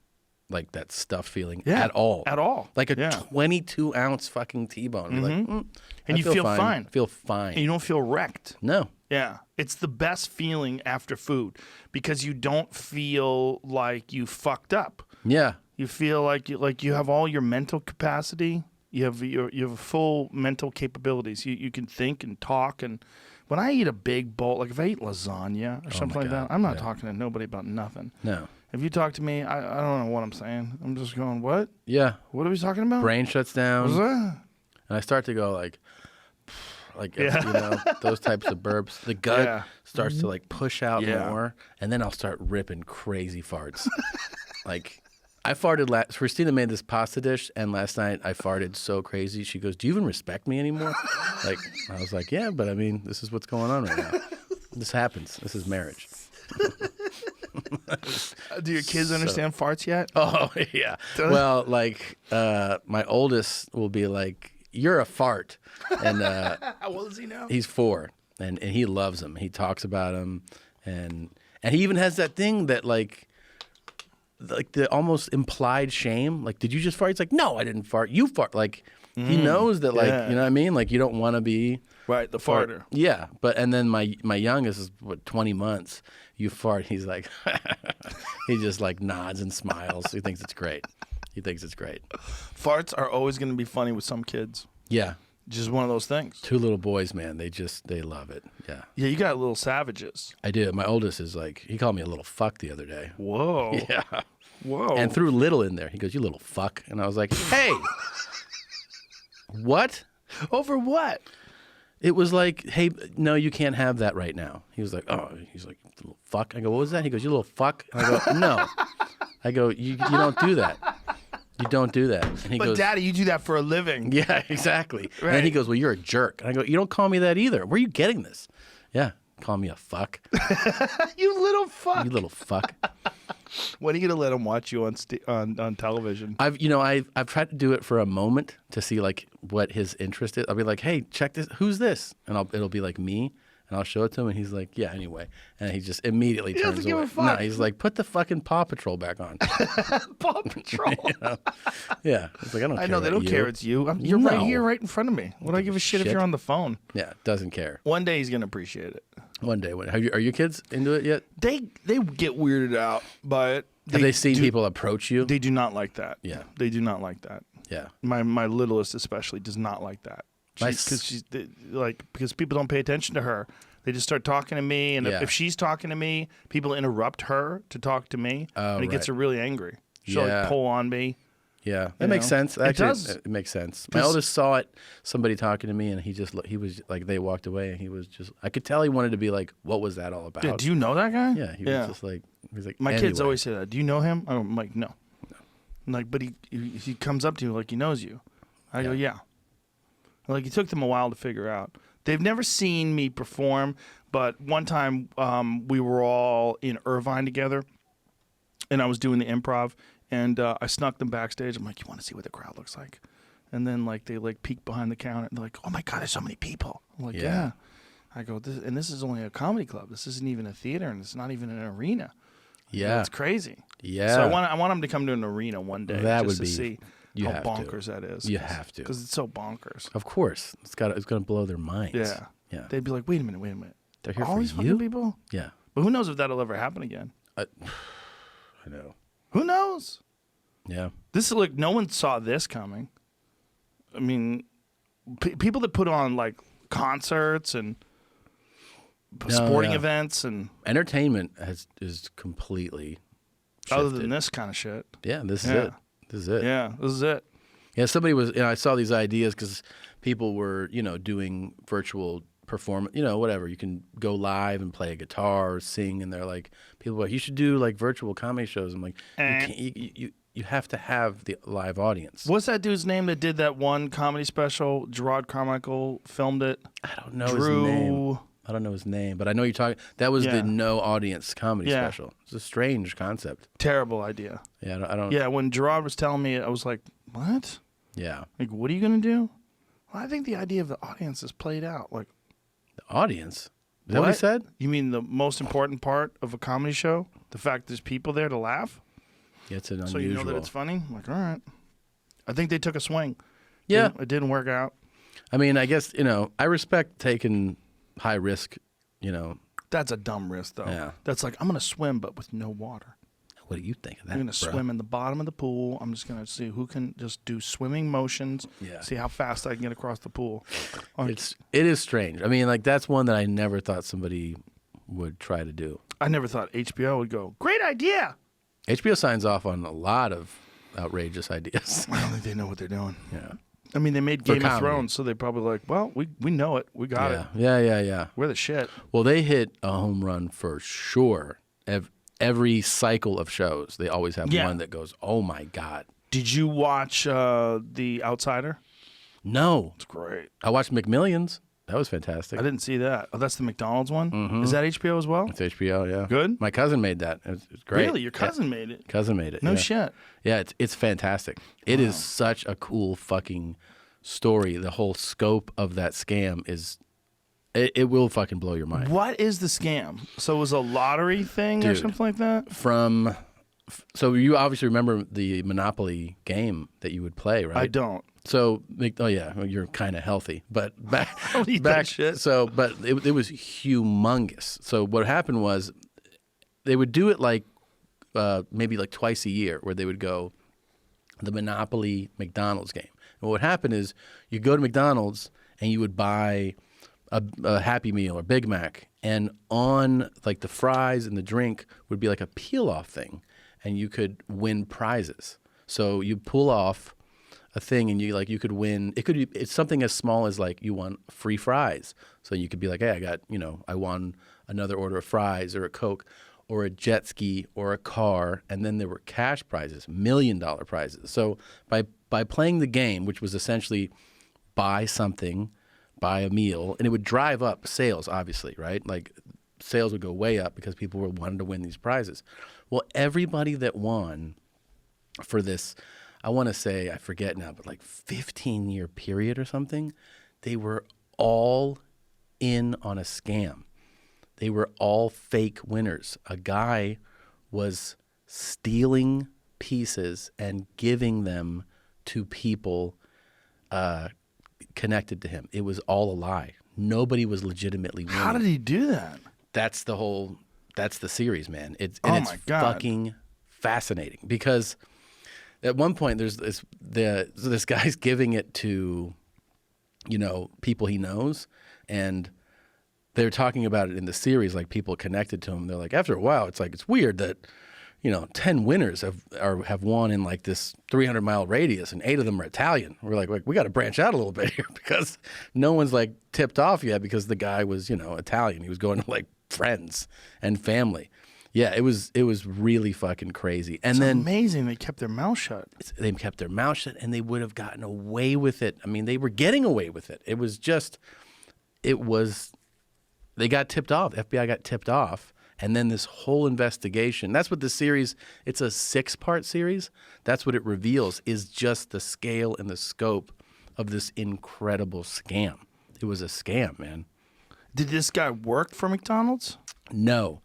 like that stuff feeling at all. At all. Like a Yeah. 22-ounce fucking T-bone. You're like, And I you feel fine. I feel fine. And you don't feel wrecked. No. Yeah, it's the best feeling after food because you don't feel like you fucked up. Yeah. You feel like you have all your mental capacity. You have full mental capabilities. You can think and talk. And when I eat a big bowl, like if I eat lasagna or something like God, that, I'm not yeah. talking to nobody about nothing. No. If you talk to me, I don't know what I'm saying. I'm just going, what? Yeah. What are we talking about? Brain shuts down. What's that? And I start to go like you know, those types of burps. The gut Yeah. starts to like push out Yeah. more, and then I'll start ripping crazy farts. Like I farted Christina made this pasta dish, and last night I farted so crazy. She goes, "Do you even respect me anymore?" Like I was like, "Yeah, but I mean, this is what's going on right now. This happens. This is marriage." Do your kids understand farts yet? Oh yeah. Well, like my oldest will be like, "You're a fart," and How old is he now? he's 4, and he loves them. He talks about them, and he even has that thing that like the almost implied shame. Like, did you just fart? He's like, "No, I didn't fart. You fart." Like he knows that, like yeah. you know what I mean. Like you don't want to be Right, the farter. Yeah, but and then my youngest is 20 months. You fart. He's like, he just like nods and smiles. He thinks it's great. He thinks it's great. Farts are always going to be funny with some kids. Yeah. Just one of those things. 2 little boys, man. They love it. Yeah. Yeah, you got little savages. I do. My oldest is like, he called me a little fuck the other day. Whoa. Yeah. Whoa. And threw little in there. He goes, "You little fuck." And I was like, "Hey, what?" Over what? It was like, "Hey, no, you can't have that right now." He was like, "Oh," he's like, "You little fuck." I go, "What was that?" He goes, "You little fuck." And I go, "No." I go, you don't do that. You don't do that. And he But goes, Daddy, you do that for a living. "Yeah, exactly." And then Right. he goes, "Well, you're a jerk." And I go, "You don't call me that either. Where are you getting this?" "Yeah, call me a fuck." You little fuck. You little fuck. When are you going to let him watch you on television? I've tried to do it for a moment to see like what his interest is. I'll be like, "Hey, check this. Who's this?" And it'll be like me, And I'll show it to him, and he's like, yeah, anyway. And he just immediately turns doesn't give away. a fuck. No, he's like, put the fucking Paw Patrol back on. Paw Patrol. You know? Yeah. It's like, I don't care. I know they about don't you. care. It's you. You're right No. here, right in front of me. What do I give a shit if shit. you're on the phone? Yeah, doesn't care. One day he's gonna appreciate it. One day. Are your kids into it yet? They get weirded out by it. Have they seen people approach you? They do not like that. Yeah. They do not like that. Yeah. My littlest especially does not like that. Because people don't pay attention to her. They just start talking to me, and Yeah. if she's talking to me, people interrupt her to talk to me, and it gets her right. really angry. She'll Yeah. like pull on me. Yeah, that You makes know? sense. It Actually, does. it makes sense. My oldest saw it, somebody talking to me, and he was like, they walked away, and he was just, I could tell he wanted to be like, what was that all about? Yeah, do you know that guy? Yeah, he was just like, My kids anyway. always say that. Do you know him? I'm like, no. I'm like, but he comes up to you like he knows you. I go, yeah. Like, it took them a while to figure out. They've never seen me perform, but one time we were all in Irvine together, and I was doing the improv, and I snuck them backstage. I'm like, you want to see what the crowd looks like? And then like they like peek behind the counter, and they're like, oh my God, there's so many people. I'm like, yeah. I go, this is only a comedy club. This isn't even a theater, and it's not even an arena. Yeah, It's crazy. Yeah, So I want them to come to an arena one day That just would to be- see you how have to. bonkers that is. You have to. Because it's so bonkers. Of course, it's going to blow their minds. Yeah. yeah. They'd be like, wait a minute. They're here All for these you. fucking people? Yeah, But who knows if that'll ever happen again? I know. Who knows? Yeah, This is like, no one saw this coming. I mean, people that put on like concerts and sporting yeah. events and entertainment is completely other shifted. than this kind of shit. Yeah, this is Yeah. it. This is it. Yeah, this is it. Yeah, somebody was. I saw these ideas because people were, doing virtual performance. Whatever. You can go live and play a guitar or sing, and they're like, people are like, you should do like virtual comedy shows. I'm like, you have to have the live audience. What's that dude's name that did that one comedy special? Gerard Carmichael filmed it. I don't know his name. I don't know his name, but I know you're talking. That was the no audience comedy special. It's a strange concept. Terrible idea. Yeah, I don't. Yeah, when Gerard was telling me, I was like, what? Yeah. Like, what are you going to do? Well, I think the idea of the audience is played out. Like, The audience. Is that what he said? You mean the most important part of a comedy show? The fact there's people there to laugh? Yeah, it's an unusual. So you know that it's funny? I'm like, all right. I think they took a swing. Yeah. It didn't work out. I mean, I guess, I respect taking high risk, That's a dumb risk, though. Yeah. That's like, I'm going to swim, but with no water. What do you think of that? I'm going to swim in the bottom of the pool. I'm just going to see who can just do swimming motions, see how fast I can get across the pool. It is strange. I mean, like, that's one that I never thought somebody would try to do. I never thought HBO would go, great idea. HBO signs off on a lot of outrageous ideas. I don't think they know what they're doing. Yeah. I mean, they made For Game of comedy. Thrones, so they probably like, well, we know it. We got it. Yeah. We're the shit. Well, they hit a home run for sure. Every cycle of shows, they always have one that goes, oh my God. Did you watch The Outsider? No. It's great. I watched McMillions. That was fantastic. I didn't see that. Oh, that's the McDonald's one? Is that HBO as well? It's HBO, yeah. Good? My cousin made that. It's great. Really? Your cousin made it? Cousin made it. No yeah. shit. Yeah, it's fantastic. It is such a cool fucking story. The whole scope of that scam is, it will fucking blow your mind. What is the scam? So it was a lottery thing or Dude. something like that? So you obviously remember the Monopoly game that you would play, right? I don't. So, oh yeah, well, you're kind of healthy, but back, don't eat that shit. So, but it was humongous. So what happened was, they would do it like maybe like twice a year, where they would go the Monopoly McDonald's game. And what would happen is, you go to McDonald's and you would buy a Happy Meal or Big Mac, and on like the fries and the drink would be like a peel off thing, and you could win prizes. So you pull off a thing, and you could win. It's something as small as like you won free fries. So you could be like, hey, I won another order of fries or a Coke or a jet ski or a car, and then there were cash prizes, $1 million prizes. So by playing the game, which was essentially buy something, buy a meal, and it would drive up sales, obviously, right? Like sales would go way up because people were wanting to win these prizes. Well, everybody that won for this, I want to say, I forget now, but like 15-year period or something, they were all in on a scam. They were all fake winners. A guy was stealing pieces and giving them to people connected to him. It was all a lie. Nobody was legitimately winning. How did he do that? That's the series, man. It's my God. fucking fascinating because at one point there's this guy's giving it to, people he knows, and they're talking about it in the series, like people connected to him. They're like, after a while, it's weird that 10 winners have won in like this 300-mile radius, and 8 of them are Italian. We're like we got to branch out a little bit here because no one's like tipped off yet because the guy was, Italian. He was going to like friends and family. Yeah, it was really fucking crazy. And It's then amazing they kept their mouth shut. they kept their mouth shut, and they would have gotten away with it. I mean, they were getting away with it. They got tipped off. The FBI got tipped off. And then this whole investigation, that's what the series, it's a 6-part series. That's what it reveals, is just the scale and the scope of this incredible scam. It was a scam, man. Did this guy work for McDonald's? No.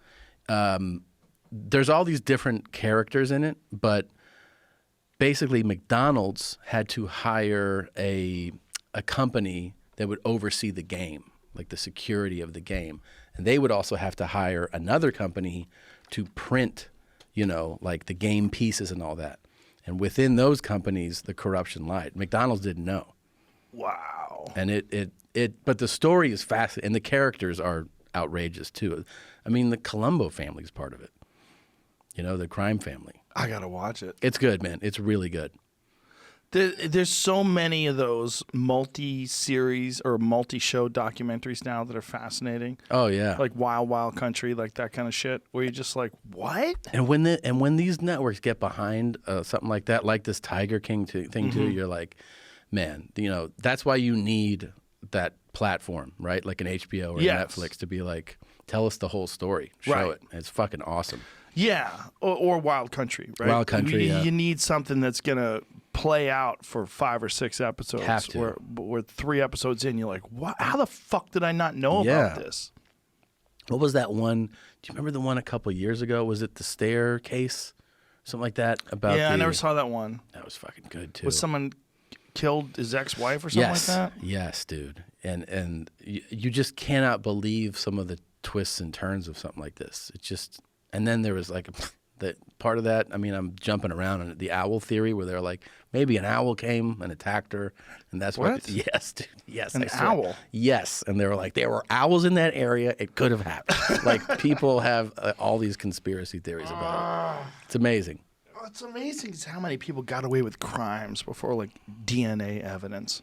There's all these different characters in it, but basically McDonald's had to hire a company that would oversee the game, like the security of the game. And they would also have to hire another company to print, like the game pieces and all that. And within those companies, the corruption lied. McDonald's didn't know. Wow. And but the story is fascinating, and the characters are outrageous too. I mean, the Colombo family is part of it. The crime family. I gotta watch it. It's good, man. It's really good. There's so many of those multi-series or multi-show documentaries now that are fascinating. Oh yeah, Like Wild Wild Country, like that kind of shit, where you're just like, what? And when these networks get behind something like that, like this Tiger King thing too, you're like, man, that's why you need that platform, right? Like an HBO or Yes. Netflix to be like, tell us the whole story, show Right. it. It's fucking awesome. Yeah, or Wild Country, right? Wild Country, yeah. You need something that's gonna play out for 5 or 6 episodes. Have to. Where 3 episodes in, you're like, what? How the fuck did I not know about this? What was that one? Do you remember the one a couple of years ago? Was it the staircase? Something like that? I never saw that one. That was fucking good too. Was someone killed his ex-wife or something like that? Yes, dude. And you just cannot believe some of the twists and turns of something like this. It just, and then there was like that part of that. I mean, I'm jumping around on the owl theory where they're like, maybe an owl came and attacked her, and that's what. Yes, dude. Yes, An I swear. owl? Yes, and they were like, there were owls in that area. It could have happened. Like people have all these conspiracy theories about it. It's amazing. It's amazing how many people got away with crimes before like DNA evidence.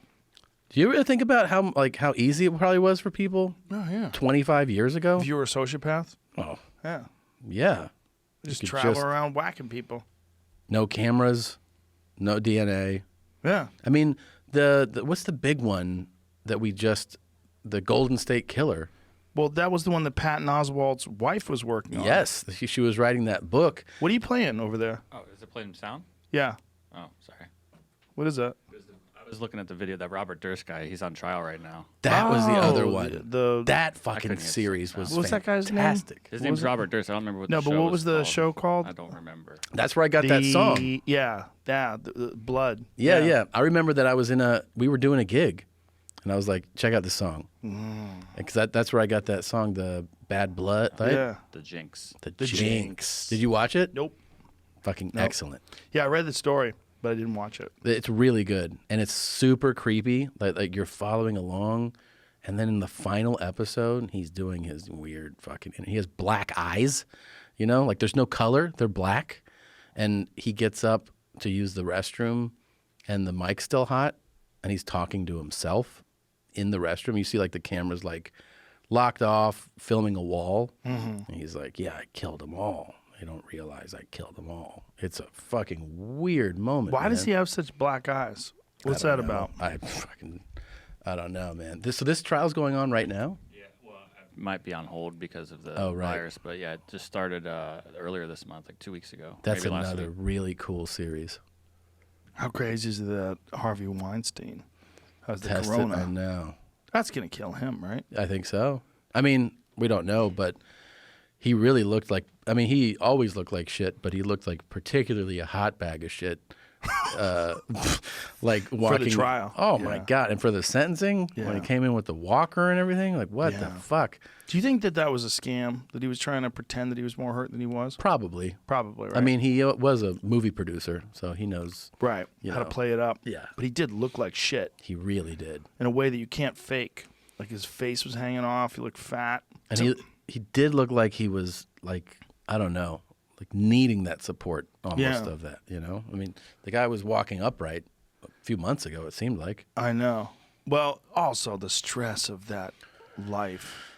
Do you ever think about how easy it probably was for people? Oh yeah. 25 years ago? If you were a sociopath, Oh, yeah, yeah. just could travel just- around whacking people. No cameras, no DNA. Yeah. I mean, the what's the big one that the Golden State Killer? Well, that was the one that Patton Oswalt's wife was working on. Yes, she was writing that book. What are you playing over there? Oh, is it playing sound? Yeah. Oh, sorry. What is that? I was looking at the video, that Robert Durst guy. He's on trial right now. That was the other Oh, one. the- that I fucking couldn't get series some was sound. What was that guy's name? fantastic. His What name's was it? Robert Durst. I don't remember what No, the but show what was the called. show called? I don't remember. That's where I got that song. Yeah, the Blood. Yeah. I remember that I was we were doing a gig, and I was like, check out this song. Mm. Because that's where I got that song, the Bad Blood. Right? Yeah. The Jinx. The The Jinx. Jinx. Did you watch it? Nope. Fucking Nope. excellent. Yeah, I read the story, but I didn't watch it. It's really good, and it's super creepy. Like you're following along, and then in the final episode, he's doing his weird fucking. And he has black eyes, like there's no color; they're black, and he gets up to use the restroom, and the mic's still hot, and he's talking to himself in the restroom. You see like the camera's like locked off, filming a wall, and he's like, "Yeah, I killed them all. They don't realize I killed them all." It's a fucking weird moment. Why does man. he have such black eyes? What's that about? I don't know, man. This trial's going on right now. Yeah, well, it might be on hold because of the Oh, right. virus, but yeah, it just started earlier this month, like 2 weeks ago. That's maybe last another week. really cool series. How crazy is that Harvey Weinstein has the Tested, corona? I know. That's gonna kill him, right? I think so. I mean, we don't know, but he really looked like. I mean, he always looked like shit, but he looked like particularly a hot bag of shit. Like walking for the trial. Oh my god! And for the sentencing, when he came in with the walker and everything, like what the fuck? Do you think that was a scam? That he was trying to pretend that he was more hurt than he was? Probably. Right? I mean, he was a movie producer, so he knows how to play it up. Yeah. But he did look like shit. He really did. In a way that you can't fake. Like his face was hanging off. He looked fat. And he did look like he was like, I don't know, like needing that support almost of that, you know? I mean, the guy was walking upright a few months ago, it seemed like. I know. Well, also the stress of that life,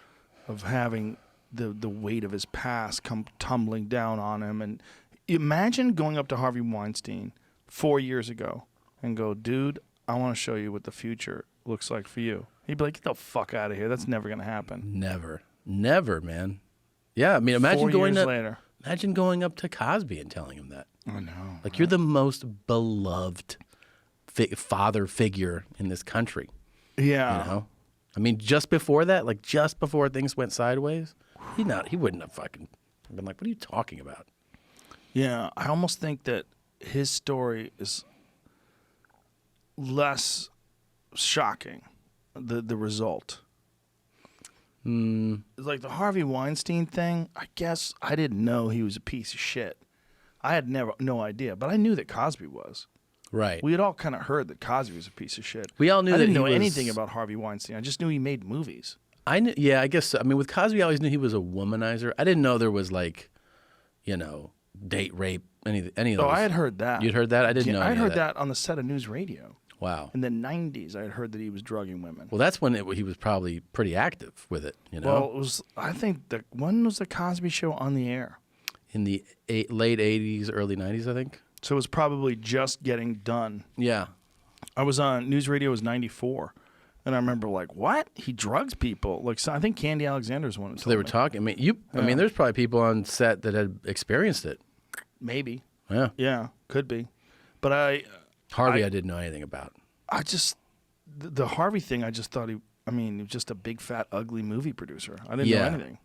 of having the weight of his past come tumbling down on him. And imagine going up to Harvey Weinstein 4 years ago and go, dude, I want to show you what the future looks like for you. He'd be like, get the fuck out of here. That's never going to happen. Never, man. Yeah, I mean, imagine 4 years later. Imagine going up to Cosby and telling him that. I know. Like, you're the most beloved father figure in this country. Yeah. You know? I mean, just before that, like just before things went sideways, he wouldn't have fucking been like, what are you talking about? Yeah, I almost think that his story is less shocking, the result. It's like the Harvey Weinstein thing, I guess I didn't know he was a piece of shit. I had no idea, but I knew that Cosby was. Right. We had all kind of heard that Cosby was a piece of shit. We all knew I that didn't know he was... anything about Harvey Weinstein. I just knew he made movies. I knew, yeah, I guess so. I mean, with Cosby, I always knew he was a womanizer. I didn't know there was like, you know, date rape, any of those. Oh, I had heard that. You'd heard that? I didn't know. I any heard of that on the set of News Radio. Wow. In the 90s, I had heard that he was drugging women. Well, that's when he was probably pretty active with it, you know? Well, it was, I think, when was the Cosby Show on the air? In the late 80s, early 90s, I think. So it was probably just getting done. Yeah. I was on News Radio was 94. And I remember like, what? He drugs people. Like, so I think Candy Alexander's one. So they were talking. I mean, there's probably people on set that had experienced it. Maybe. Yeah. Yeah, could be. But Harvey, I didn't know anything about. I just, the Harvey thing, I just thought he was just a big, fat, ugly movie producer. I didn't know anything.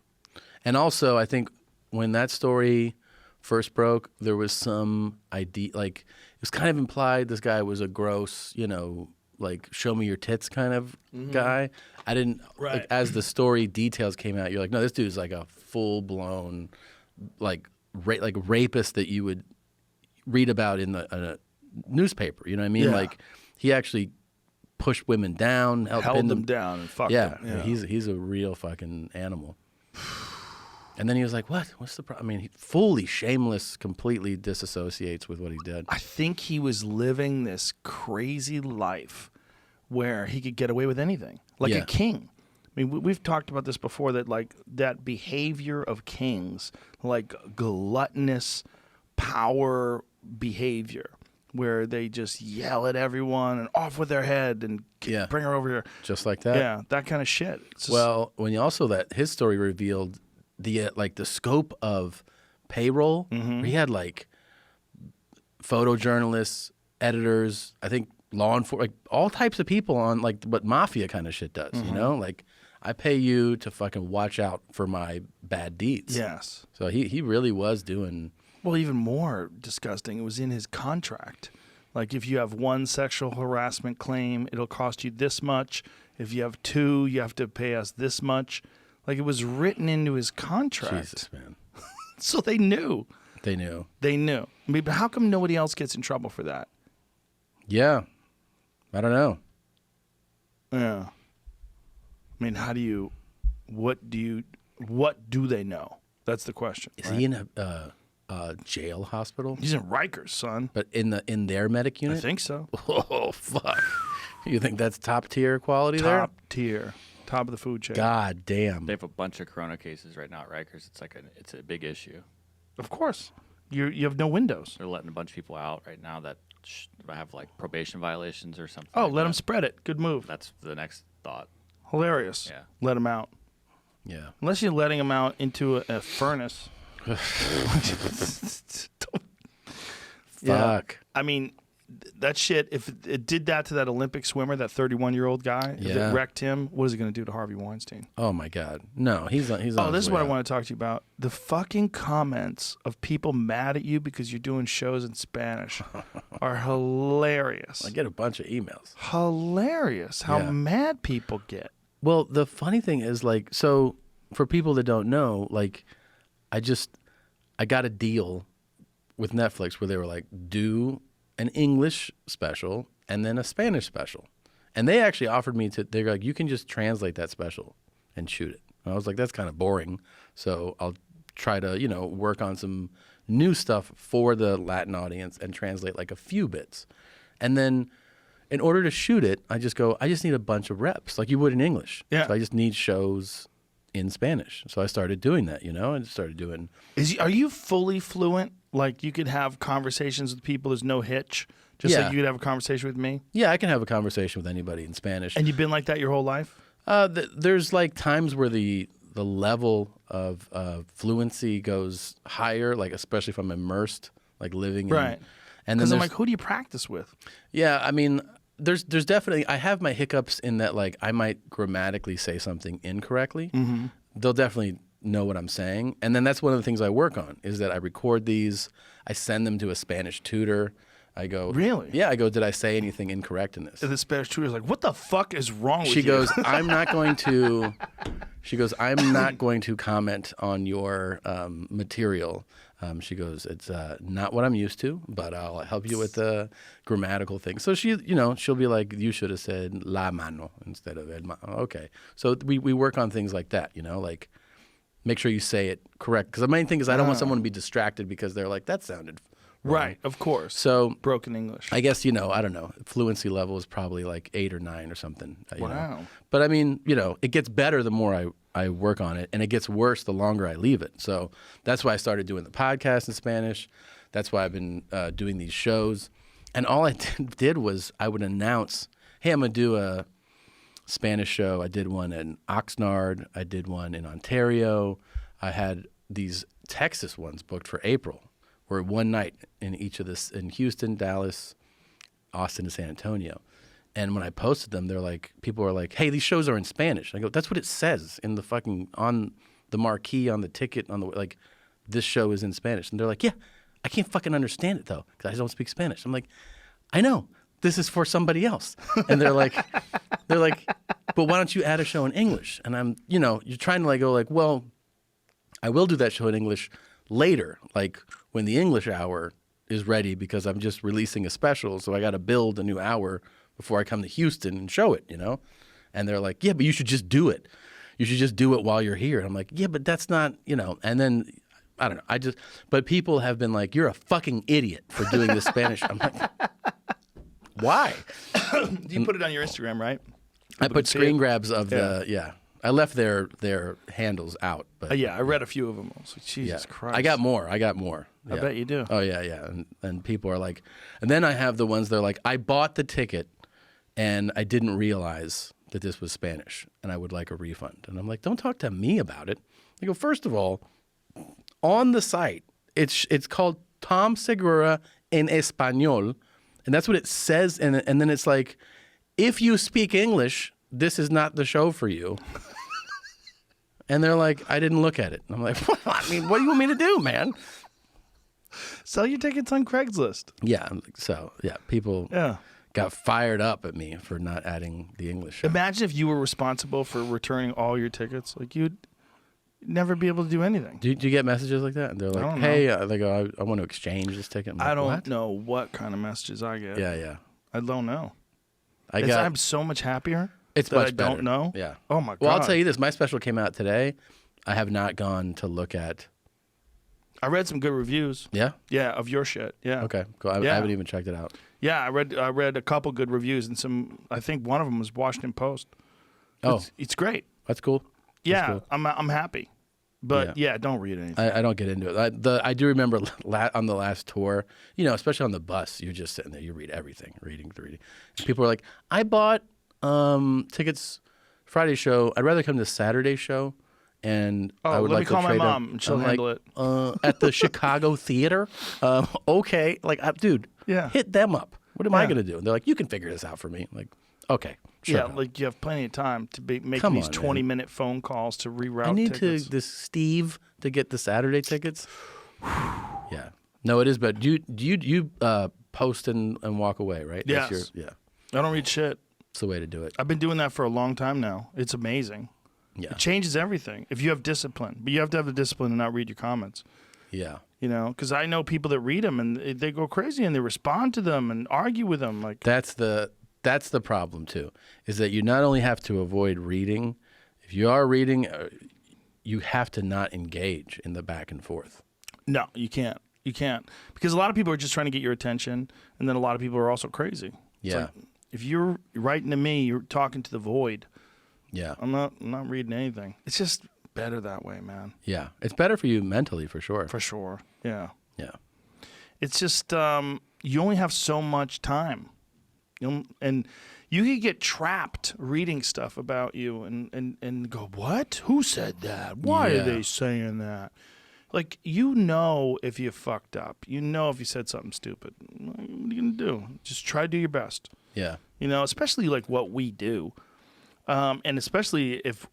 And also, I think when that story first broke, there was some idea, like, it was kind of implied this guy was a gross, you know, like, show me your tits kind of guy. I didn't, like, as the story details came out, you're like, no, this dude's like a full-blown, like rapist that you would read about in a newspaper, you know what I mean? Yeah. Like, he actually pushed women down, held them down and fucked them. Yeah, he's a real fucking animal. And then he was like, what? What's the problem? I mean, he fully shameless, completely disassociates with what he did. I think he was living this crazy life where he could get away with anything, like a king. I mean, we've talked about this before, that like that behavior of kings, like gluttonous power behavior, where they just yell at everyone and off with their head and bring her over here. Just like that? Yeah, that kind of shit. Well, when you also his story revealed the scope of payroll. Where he had like photojournalists, editors, I think law enforcement, like all types of people on like what mafia kind of shit does, you know? Like, I pay you to fucking watch out for my bad deeds. Yes. So he really was doing... Well, even more disgusting, it was in his contract. Like, if you have one sexual harassment claim, it'll cost you this much. If you have two, you have to pay us this much. Like, it was written into his contract. Jesus, man. So they knew. They knew. They knew. I mean, but how come nobody else gets in trouble for that? Yeah. I don't know. Yeah. I mean, what do they know? That's the question. Is he in a jail hospital? He's in Rikers, son. But in their medic unit? I think so. Oh, fuck. You think that's top tier quality there? Top tier. Top of the food chain. God damn. They have a bunch of corona cases right now at Rikers. It's a big issue. Of course. You have no windows. They're letting a bunch of people out right now that have like probation violations or something. Oh, like let that. them spread it. Good move. That's the next thought. Hilarious. Yeah. Let them out. Yeah. Unless you're letting them out into a furnace. Fuck. I mean, that shit, if it did that to that Olympic swimmer, that 31-year-old guy, if Yeah. it wrecked him, what is it going to do to Harvey Weinstein? Oh my God, no, he's on. He's on. Oh, his this is way what I out. want to talk to you about. The fucking comments of people mad at you because you're doing shows in Spanish are hilarious. I get a bunch of emails. Hilarious how Yeah. mad people get. Well, the funny thing is, like, so for people that don't know, like, I got a deal with Netflix where they were like, do an English special and then a Spanish special. And they actually offered me they're like, you can just translate that special and shoot it. And I was like, that's kind of boring. So I'll try to, work on some new stuff for the Latin audience and translate like a few bits. And then in order to shoot it, I just need a bunch of reps like you would in English. Yeah. So I just need shows in Spanish. So I started doing that, and started doing. Are you fully fluent? Like you could have conversations with people, there's no hitch? Just Yeah. like you could have a conversation with me? Yeah, I can have a conversation with anybody in Spanish. And you've been like that your whole life? There's like times where the level of fluency goes higher, like especially if I'm immersed, like living in. Right. And then Because I'm there's- like, who do you practice with? Yeah, I mean, there's definitely, I have my hiccups in that, like, I might grammatically say something incorrectly. Mm-hmm. They'll definitely know what I'm saying. And then that's one of the things I work on is that I record these, I send them to a Spanish tutor. I go, Really? Yeah, I go, did I say anything incorrect in this? And the Spanish tutor's like, what the fuck is wrong with She you? goes, I'm not going to comment on your material. She goes, it's not what I'm used to, but I'll help you with the grammatical thing. So she'll be like, you should have said la mano instead of el mano. Okay. So we work on things like that, like make sure you say it correct. Because the main thing is I don't want someone to be distracted because they're like, that sounded wrong. Right, of course. So broken English. I guess, I don't know, fluency level is probably like 8 or 9 or something. you know. Wow. But I mean, it gets better the more I work on it, and it gets worse the longer I leave it. So that's why I started doing the podcast in Spanish. That's why I've been doing these shows. And all I did was I would announce, hey, I'm going to do a Spanish show. I did one in Oxnard. I did one in Ontario. I had these Texas ones booked for April, where one night in each of this, in Houston, Dallas, Austin, and San Antonio. And when I posted them, people are like, hey, these shows are in Spanish. I go, that's what it says in the fucking, on the marquee, on the ticket, this show is in Spanish. And they're like, yeah, I can't fucking understand it though, because I don't speak Spanish. I'm like, I know, this is for somebody else. And they're like, but why don't you add a show in English? And I'm, you're trying to go well, I will do that show in English later, like when the English hour is ready, because I'm just releasing a special. So I got to build a new hour before I come to Houston and show it, And they're like, yeah, but you should just do it. You should just do it while you're here. And I'm like, yeah, but that's not, And then, I don't know. But people have been like, you're a fucking idiot for doing this Spanish. I'm like, why? You put it on your Instagram, right? I put see screen it? grabs of the. I left their handles out. But Yeah, I read a few of them. I was like, Jesus yeah. Christ. I got more. I bet you do. Oh, yeah. And people are like, and then I have the ones that are like, I bought the ticket and I didn't realize that this was Spanish and I would like a refund. And I'm like, don't talk to me about it. I go, first of all, on the site, it's called Tom Segura en Español. And that's what it says. And then it's like, if you speak English, this is not the show for you. And they're like, I didn't look at it. And I'm like, I mean, what do you want me to do, man? Sell your tickets on Craigslist. Yeah. So, yeah, people got fired up at me for not adding the English show. Imagine if you were responsible for returning all your tickets. Like, you'd never be able to do anything. Do you get messages like that? And they're like, don't hey, they go, I want to exchange this ticket. I'm like, I don't what? know what kind of messages I get. Yeah. I don't know. I got. I'm so much happier. It's that much I better. don't know. Yeah. Oh my god. Well, I'll tell you this. My special came out today. I have not gone to look at. I read some good reviews. Yeah. Yeah, of your shit. Yeah. Okay. Cool. I haven't even checked it out. Yeah, I read a couple good reviews and some. I think one of them was Washington Post. It's great. That's cool. Yeah, That's cool. I'm happy. But yeah, don't read anything. I don't get into it. I do remember on the last tour, especially on the bus, you're just sitting there, you read everything, reading. And people are like, I bought tickets Friday show. I'd rather come to Saturday show. And I would let like me call to my trade mom up. and she'll I'm handle like, it. At the Chicago Theater. Okay, dude. Yeah. Hit them up. What am I going to do? And they're like, you can figure this out for me. I'm like, okay. Yeah, up. like you have plenty of time to be making Come these on, 20-minute phone calls to reroute I need tickets. this Steve to get the Saturday tickets. Yeah. No, it is. But do you post and walk away, right? Yes. Yeah. I don't read shit. It's the way to do it. I've been doing that for a long time now. It's amazing. Yeah. It changes everything if you have discipline. But you have to have the discipline to not read your comments. Yeah. You know, because I know people that read them and they go crazy and they respond to them and argue with them. Like That's the problem too, is that you not only have to avoid reading, if you are reading, you have to not engage in the back and forth. No, you can't. You can't. Because a lot of people are just trying to get your attention, and then a lot of people are also crazy. It's Yeah. like, if you're writing to me, you're talking to the void. Yeah. I'm not reading anything. It's just better that way, man. Yeah. It's better for you mentally, for sure. For sure. Yeah. Yeah. It's just you only have so much time. And you could get trapped reading stuff about you and go, what? Who said that? Why are they saying that? Like, you know if you fucked up. You know if you said something stupid. What are you going to do? Just try to do your best. Yeah. You know, especially like what we do. And especially if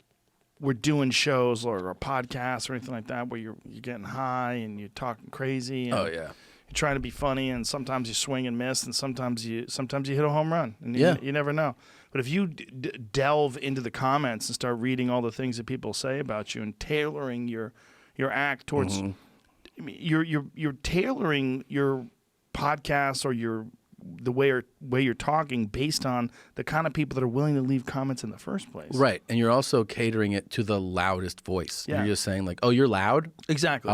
we're doing shows or a podcast or anything like that where you're getting high and you're talking crazy. And Oh, yeah. You're trying to be funny, and sometimes you swing and miss, and sometimes you hit a home run, and you never know. But if you delve into the comments and start reading all the things that people say about you and tailoring your act towards, I mean, you're tailoring your podcast or the way you're talking based on the kind of people that are willing to leave comments in the first place. Right. And you're also catering it to the loudest voice. Yeah. You're just saying like, oh, you're loud? Exactly.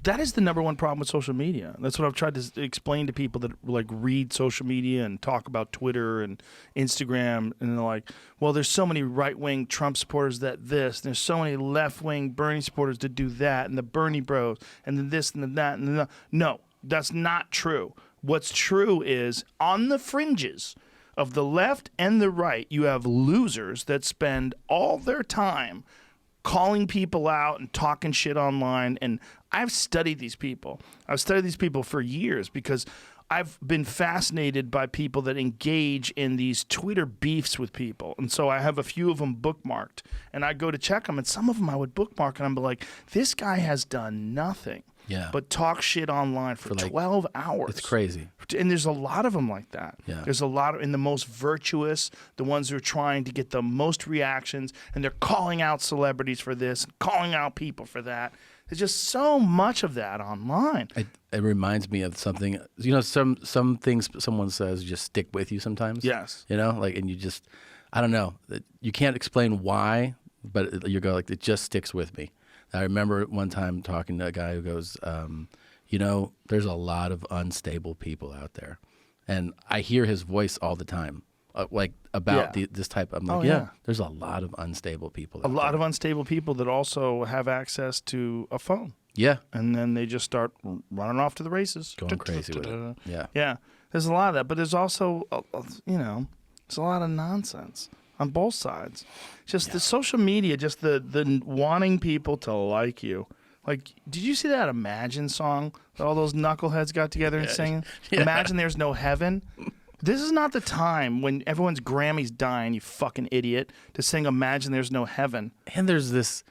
That is the number one problem with social media. That's what I've tried to explain to people that like read social media and talk about Twitter and Instagram, and they're like, well, there's so many right-wing Trump supporters that this, and there's so many left-wing Bernie supporters that do that, and the Bernie bros, and then this and then that, and then that. No, that's not true. What's true is on the fringes of the left and the right, you have losers that spend all their time calling people out and talking shit online. And I've studied these people. I've studied these people for years because I've been fascinated by people that engage in these Twitter beefs with people. And so I have a few of them bookmarked. And I go to check them, and some of them I would bookmark, and I'm like, this guy has done nothing but talk shit online for like 12 hours. It's crazy. And there's a lot of them like that. Yeah. There's a lot of, in the most virtuous, the ones who are trying to get the most reactions, and they're calling out celebrities for this, calling out people for that. There's just so much of that online. It reminds me of something, you know, some things someone says just stick with you sometimes. Yes. You know, like, and you just, I don't know, you can't explain why, but you go like, it just sticks with me. I remember one time talking to a guy who goes, you know, there's a lot of unstable people out there. And I hear his voice all the time, like about this type. I'm like, there's a lot of unstable people out there. A lot of unstable people that also have access to a phone. Yeah. And then they just start running off to the races. Going crazy with it. Yeah. Yeah. There's a lot of that. But there's also, you know, there's a lot of nonsense on both sides. Just the social media, just the wanting people to like you. Like, did you see that Imagine song that all those knuckleheads got together and sang? Yeah. Imagine There's No Heaven. This is not the time when everyone's Grammy's dying, you fucking idiot, to sing Imagine There's No Heaven. And there's this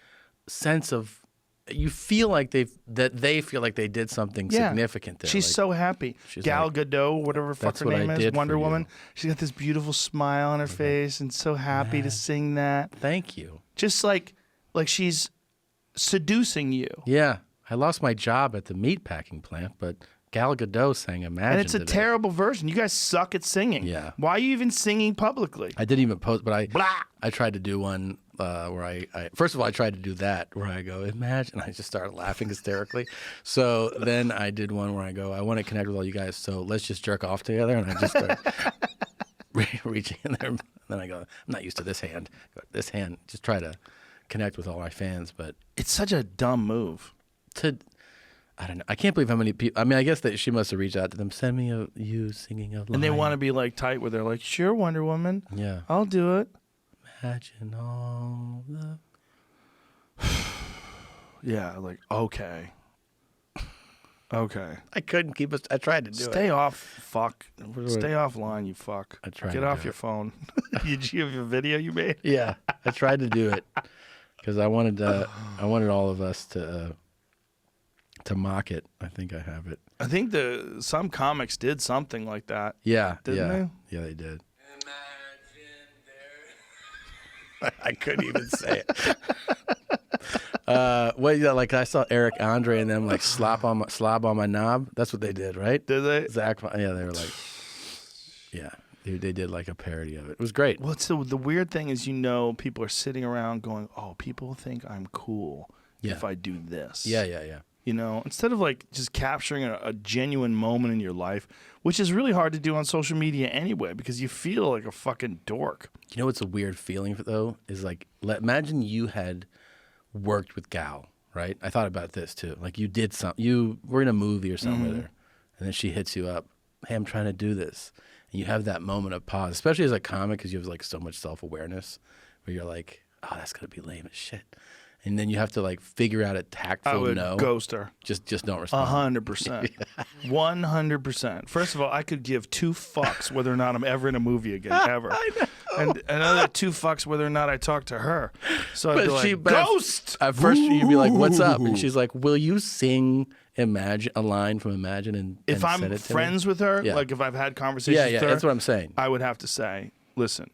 sense of, you feel like they feel like they did something significant there. She's like, so happy. Gal Gadot, whatever fuck her name is, Wonder Woman. She's got this beautiful smile on her face and so happy to sing that. Thank you. Just like she's seducing you. Yeah. I lost my job at the meatpacking plant, but Gal Gadot sang Imagine. And it's a terrible version. You guys suck at singing. Yeah. Why are you even singing publicly? I didn't even post, but I tried to do one where I first of all, I tried to do that where I go, Imagine. I just started laughing hysterically. So then I did one where I go, I want to connect with all you guys, so let's just jerk off together. And I just started reaching in there. And then I go, I'm not used to this hand. This hand, just try to connect with all my fans. But it's such a dumb move. I don't know. I can't believe how many people. I mean, I guess that she must have reached out to them. Send me you singing a line. And they want to be like tight where they're like, sure, Wonder Woman. Yeah. I'll do it. Imagine all the. Yeah, like, okay. Okay. I couldn't keep it. I tried to do it. Stay off, fuck. Stay offline, you fuck. I tried Get to off do your it. phone. Did you have your video you made? Yeah, I tried to do it because I wanted all of us to mock it. I think I have it. I think some comics did something like that. Yeah, Didn't yeah, they? yeah, they did. I couldn't even say it. Well, yeah, like I saw Eric Andre and them like slob on my knob. That's what they did, right? Did they? Zach, yeah, they were like, yeah, they did like a parody of it. It was great. Well, the weird thing is, people are sitting around going, "Oh, people think I'm cool if I do this." Yeah, yeah, yeah. Instead of like just capturing a genuine moment in your life, which is really hard to do on social media anyway, because you feel like a fucking dork. You know what's a weird feeling though is like, imagine you had worked with Gal, right? I thought about this too. Like you did you were in a movie or something with her, and then she hits you up, "Hey, I'm trying to do this," and you have that moment of pause, especially as a comic, because you have like so much self-awareness, where you're like, "Oh, that's gonna be lame as shit." And then you have to like figure out a tactful I would no. ghost her. Just don't respond. 100%. 100%. First of all, I could give 2 fucks whether or not I'm ever in a movie again, ever. I know. And another 2 fucks whether or not I talk to her. So I'd be like, ghost! At first you'd be like, "What's up?" And she's like, "Will you sing Imagine, a line from Imagine and if I'm send it to friends me?" with her, Yeah. like if I've had conversations Yeah, yeah, with her, that's what I'm saying. I would have to say, listen,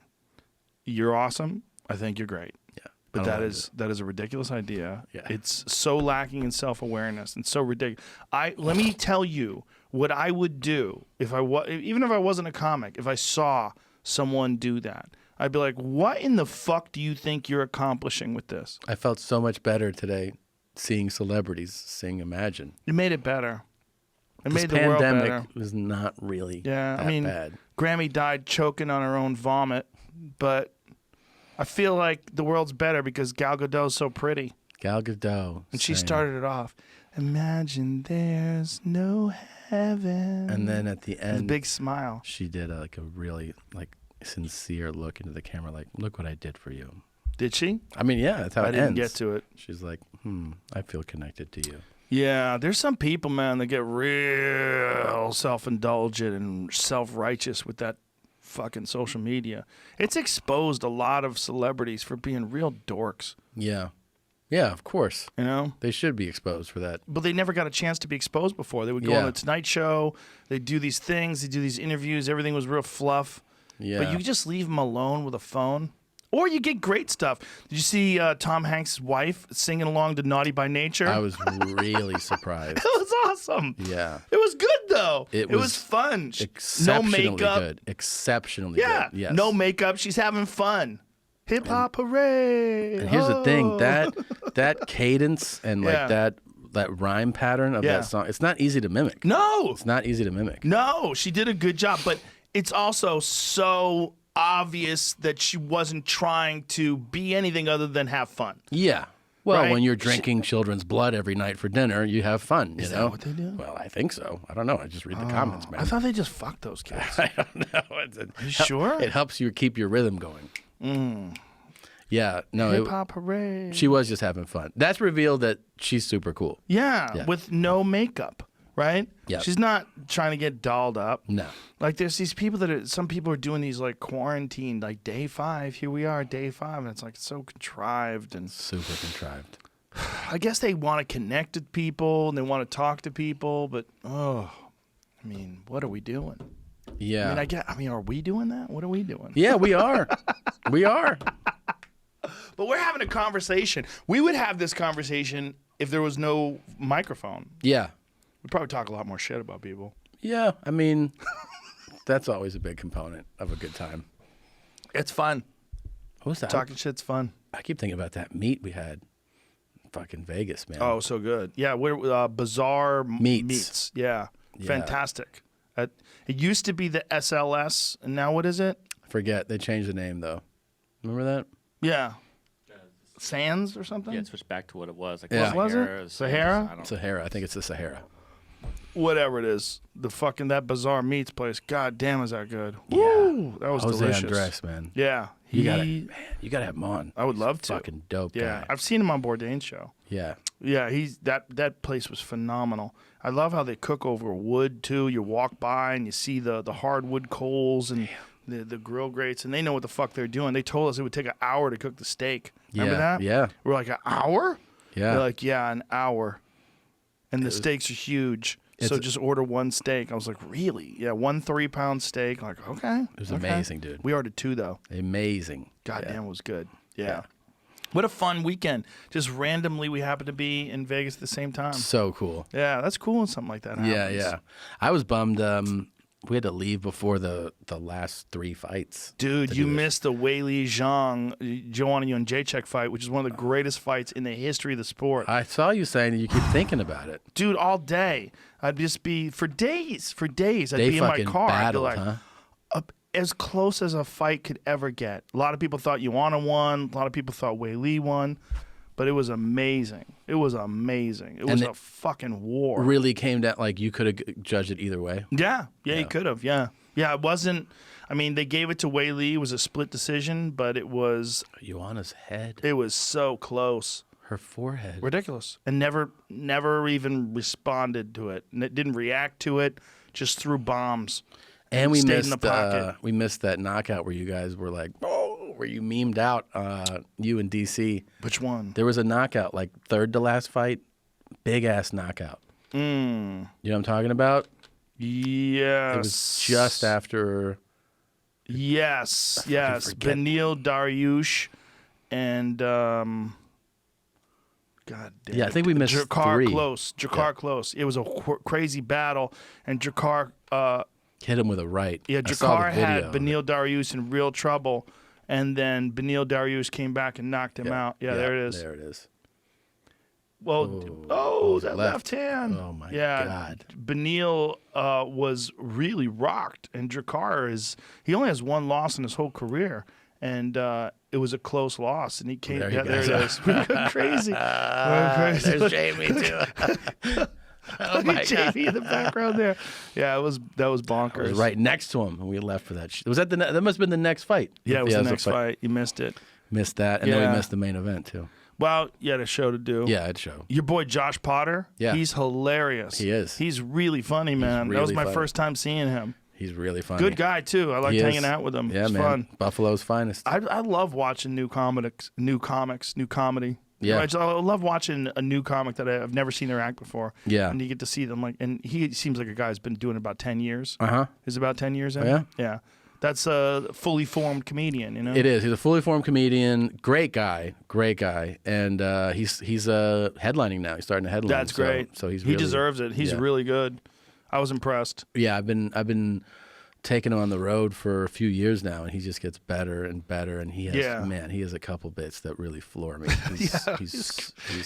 you're awesome. I think you're great. Yeah. But I don't that is a ridiculous idea. Yeah. It's so lacking in self-awareness and so ridiculous. Let me tell you what I would do even if I wasn't a comic, if I saw someone do that. I'd be like, "What in the fuck do you think you're accomplishing with this?" I felt so much better today seeing celebrities sing Imagine. It made it better. It This made the world better. pandemic was not really Yeah, that I mean, bad. Grammy died choking on her own vomit, but I feel like the world's better because Gal Gadot's so pretty. Gal Gadot. And she sang. started it off. Imagine there's no heaven. And then at the With a end, big smile. she did a really like sincere look into the camera, like, "Look what I did for you." Did she? I mean, yeah, that's how I it didn't ends. get to it. She's like, "I feel connected to you." Yeah, there's some people, man, that get real self-indulgent and self-righteous with that fucking social media. It's exposed a lot of celebrities for being real dorks. Yeah. Yeah, of course. They should be exposed for that. But they never got a chance to be exposed before. They would go on the Tonight Show. They do these things. They do these interviews. Everything was real fluff. Yeah. But you just leave them alone with a phone. Or you get great stuff. Did you see Tom Hanks' wife singing along to Naughty by Nature? I was really surprised. It was awesome. Yeah. It was good, though. It was fun. No Exceptionally makeup. good. Exceptionally Yeah. good. Yes. No makeup. She's having fun. Hip hop hooray. And here's the thing, that cadence and like Yeah. that rhyme pattern of Yeah. that song, it's not easy to mimic. No. It's not easy to mimic. No, she did a good job, but it's also so obvious that she wasn't trying to be anything other than have fun. Yeah. Well, Right? when you're drinking children's blood every night for dinner, you have fun, you Is know? that what they do? Well, I think so. I don't know. I just read the comments, man. I thought they just fucked those kids. I don't know. Are you sure? It helps you keep your rhythm going. Yeah, no, Hip hop hooray. she was just having fun. That's revealed that she's super cool. Yeah, with no makeup, right? Yep. She's not trying to get dolled up. No. Like there's these people some people are doing these like quarantine, like day 5, here we are, day 5, and it's like so contrived and Super contrived. I guess they want to connect with people and they want to talk to people, but what are we doing? Yeah. I mean, are we doing that? What are we doing? Yeah, we are. We are. But we're having a conversation. We would have this conversation if there was no microphone. Yeah. We'd probably talk a lot more shit about people. Yeah, I mean, that's always a big component of a good time. It's fun. What was that? Talking shit's fun. I keep thinking about that meat we had in fucking Vegas, man. Oh, so good. Yeah, we're Bizarre Meats. Yeah, fantastic. It used to be the SLS, and now what is it? I forget. They changed the name, though. Remember that? Yeah. Sands or something? Yeah, it switched back to what it was. Like Yeah. the Was it? Sahara, Sahara? I don't Sahara. I think it's the Sahara. Whatever it is. That Bizarre Meats place. God damn, is that good. Woo! That was Jose delicious. Andres, man. Yeah. You gotta have him on. I would love to. Fucking dope Yeah. guy. I've seen him on Bourdain's show. Yeah. Yeah, that place was phenomenal. I love how they cook over wood too. You walk by and you see the hardwood coals and the grill grates, and they know what the fuck they're doing. They told us it would take an hour to cook the steak. Remember that? Yeah. We're like, an hour? Yeah. They're like, yeah, an hour. And the steaks are huge. So just order one steak. I was like, really? Yeah, 1 3-pound steak. I'm like, okay. It was amazing, dude. We ordered 2 though. Amazing. Goddamn, it was good. Yeah. What a fun weekend. Just randomly, we happened to be in Vegas at the same time. So cool. Yeah, that's cool when something like that happens. Yeah. I was bummed. We had to leave before the last 3 fights. Dude, you missed the Weili Zhang, Joanna Jędrzejczyk fight, which is one of the greatest fights in the history of the sport. I saw you saying that you keep thinking about it. Dude, all day. I'd just be, for days. I'd They be in my fucking car. I'd be battled, like, huh? as close as a fight could ever get. A lot of people thought Joanna won. A lot of people thought Weili won. But it was amazing. It was amazing. It was a fucking war. Really came down, like you could have judged it either way. Yeah, you could have. Yeah, it wasn't. I mean, they gave it to Weili. It was a split decision, but it was Joanna's head. It was so close. Her forehead. Ridiculous, and never even responded to it. And it didn't react to it. Just threw bombs. And we stayed missed in the pocket. We missed that knockout where you guys were like, where you memed out you and DC. Which one? There was a knockout, like third to last fight, big ass knockout. You know what I'm talking about? Yes. It was just after. Yes. forget. Beneil Dariush and God damn. Yeah, I think we missed Jakar 3. Close. Jakar Close. It was a crazy battle, and Jakar. Hit him with a right. Yeah, I saw the Jakar had video. Beneil Dariush in real trouble, and then Beneil Dariush came back and knocked him out. Yeah, there it is. There it is. Well, that left hand. Oh my yeah, God. Beneil was really rocked, and Jakar he only has 1 loss in his whole career, and it was a close loss, and he came. There There you it go. is. We're going crazy. We're crazy. There's Jamie too. Oh my God. Jamie in the background there. Yeah, that was bonkers. It was right next to him, and we left for that. Was that that must have been the next fight? Yeah, it was the Fiasco next fight. You missed it. Missed that, and then Yeah. we missed the main event too. Well, you had a show to do. Yeah, I'd show. Your boy Josh Potter. Yeah. He's hilarious. He is. He's really funny, man. that was really my funny. first time seeing him. He's really funny. Good guy too. I liked He is. hanging out with him. Yeah, it's man. fun. Buffalo's finest. I love watching new comics, new comedy. Yeah. I love watching a new comic that I've never seen their act before. Yeah. And you get to see them and he seems like a guy who's been doing it about 10 years. Is it about 10 years in? yeah? Yeah. That's a fully formed comedian, you know? It is. He's a fully formed comedian. Great guy. And he's headlining now. He's starting to headline. That's great. So he deserves it. He's really good. I was impressed. Yeah, I've been taking him on the road for a few years now, and he just gets better and better. And he has a couple bits that really floor me.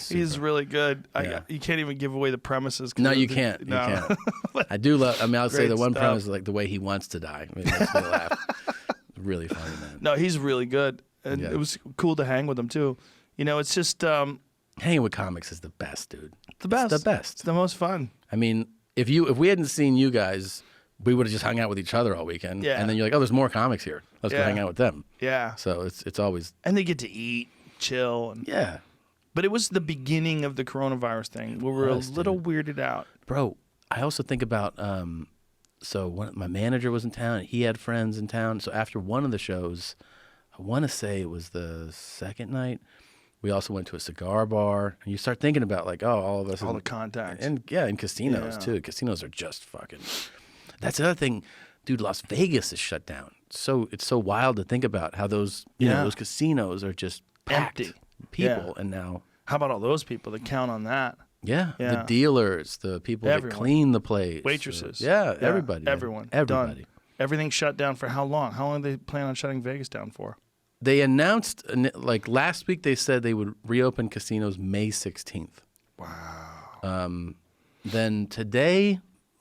He's really good. Yeah. You can't even give away the premises. 'cause No, of you the- can't. No. You can't. I do love. I mean, I'll say Great the one stuff. premise is like the way he wants to die. I mean, it makes me laugh. Really funny, man. No, he's really good, and Yeah. it was cool to hang with him too. You know, it's just Hanging with comics is the best, dude. the best. It's the best. It's the most fun. I mean, if we hadn't seen you guys, we would have just hung out with each other all weekend. Yeah. And then you're like, oh, there's more comics here. Let's go Yeah. hang out with them. Yeah, So it's always and they get to eat, chill, and yeah, But it was the beginning of the coronavirus thing where we're a little weirded out. bro. I also think about so my manager was in town. And he had friends in town. So after one of the shows, I want to say it was the second night. We also went to a cigar bar, and you start thinking about like, oh, all of us, All the contacts. and in casinos Yeah. too. Casinos are just fucking. That's another thing, dude. Las Vegas is shut down. So it's so wild to think about how those those casinos are just packed Empty. people, Yeah. and now How about all those people that count on that? the Yeah. dealers, the people Everyone. that clean the place, Waitresses. everybody, man. Everyone. everybody. Done. Everything's shut down for how long? How long do they plan on shutting Vegas down for? They announced like last week. They said they would reopen casinos May 16th. Wow. Then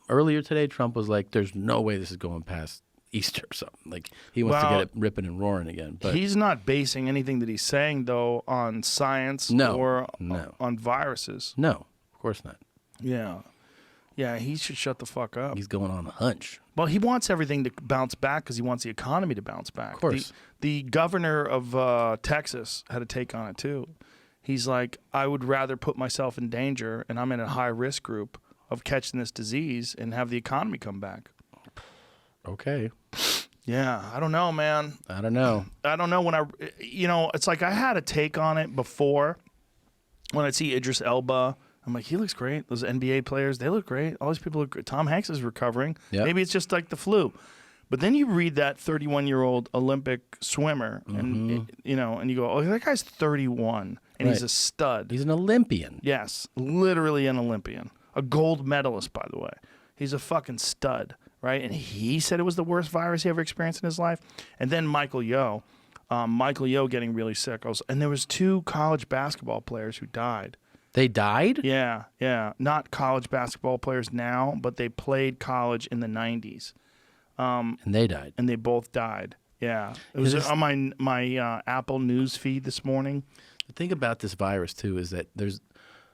earlier today, Trump was like, "There's no way this is going past Easter or something." Like he wants to Well, get it ripping and roaring again. But He's not basing anything that he's saying, though, on science or on viruses. no, of course not. Yeah. Yeah, he should shut the fuck up. He's going on a hunch. Well, he wants everything to bounce back because he wants the economy to bounce back. Of course. The governor of Texas had a take on it, too. He's like, I would rather put myself in danger, and I'm in a high-risk group, of catching this disease and have the economy come back. Okay. Yeah, I don't know, man. I don't know. I don't know when it's like I had a take on it before when I see Idris Elba. I'm like, he looks great. Those NBA players, they look great. All these people look great. Tom Hanks is recovering. Yep. Maybe it's just like the flu. But then you read that 31-year-old Olympic swimmer, and and you go, oh, that guy's 31, and he's Right. a stud. He's an Olympian. Yes, literally an Olympian, a gold medalist, by the way. He's a fucking stud, right? And he said it was the worst virus he ever experienced in his life. And then Michael Yo getting really sick. And there was 2 college basketball players who died. They died? Yeah. Not college basketball players now, but they played college in the 90s. And they died. And they both died. Yeah. It was on my Apple News feed this morning. The thing about this virus, too, is that there's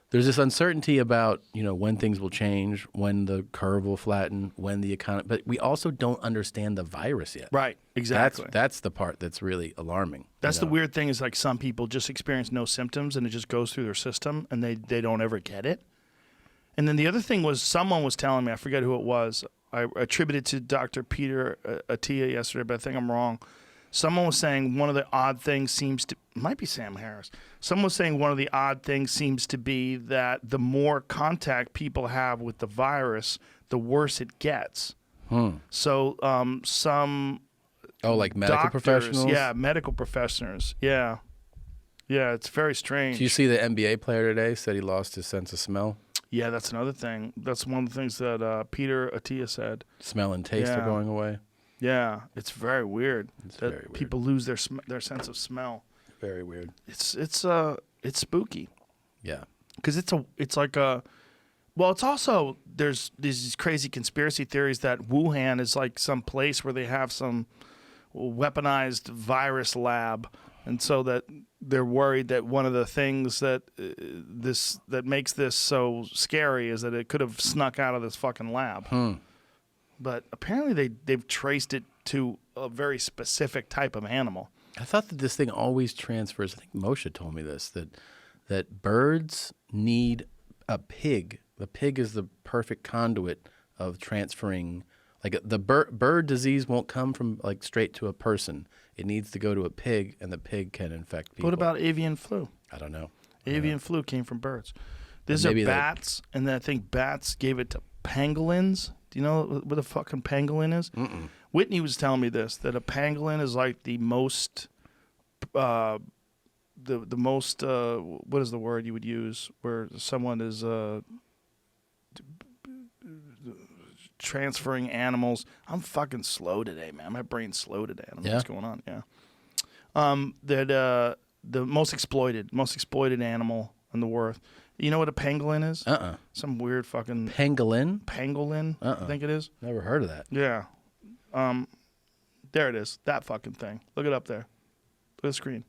this uncertainty about, when things will change, when the curve will flatten, when the economy. But we also don't understand the virus yet. Right. Exactly. That's the part that's really alarming. That's the weird thing is like some people just experience no symptoms and it just goes through their system and they don't ever get it. And then the other thing was someone was telling me, I forget who it was. I attributed to Dr. Peter Attia yesterday, but I think I'm wrong. Someone was saying one of the odd things might be Sam Harris. Someone was saying one of the odd things seems to be that the more contact people have with the virus, the worse it gets. So some like medical doctors, professionals? yeah, medical professionals, yeah, it's very strange. Do you see the NBA player today said he lost his sense of smell? Yeah, that's another thing. That's one of the things that Peter Attia said. Smell and taste are going away. Yeah, it's very weird very weird. People lose their sense of smell. Very weird. It's spooky. Yeah, because it's also there's these crazy conspiracy theories that Wuhan is like some place where they have some weaponized virus lab, and so that they're worried that one of the things that that makes this so scary is that it could have snuck out of this fucking lab. But apparently they've traced it to a very specific type of animal. I thought that this thing always transfers. I think Moshe told me this, that birds need a pig. The pig is the perfect conduit of transferring. Like the bird disease won't come from like straight to a person. It needs to go to a pig, and the pig can infect people. What about avian flu? I don't know. Avian flu came from birds. These are bats, and then I think bats gave it to pangolins. Do you know what a fucking pangolin is? Mm-mm. Whitney was telling me this, that a pangolin is like the most, the most, what is the word you would use where someone is transferring animals. I'm fucking slow today, man. My brain's slow today. I don't know what's going on. Yeah. That the most exploited animal in the world. You know what a pangolin is? Some weird fucking pangolin. Pangolin. I think it is. Never heard of that. Yeah. There it is. That fucking thing. Look it up there. Look at the screen.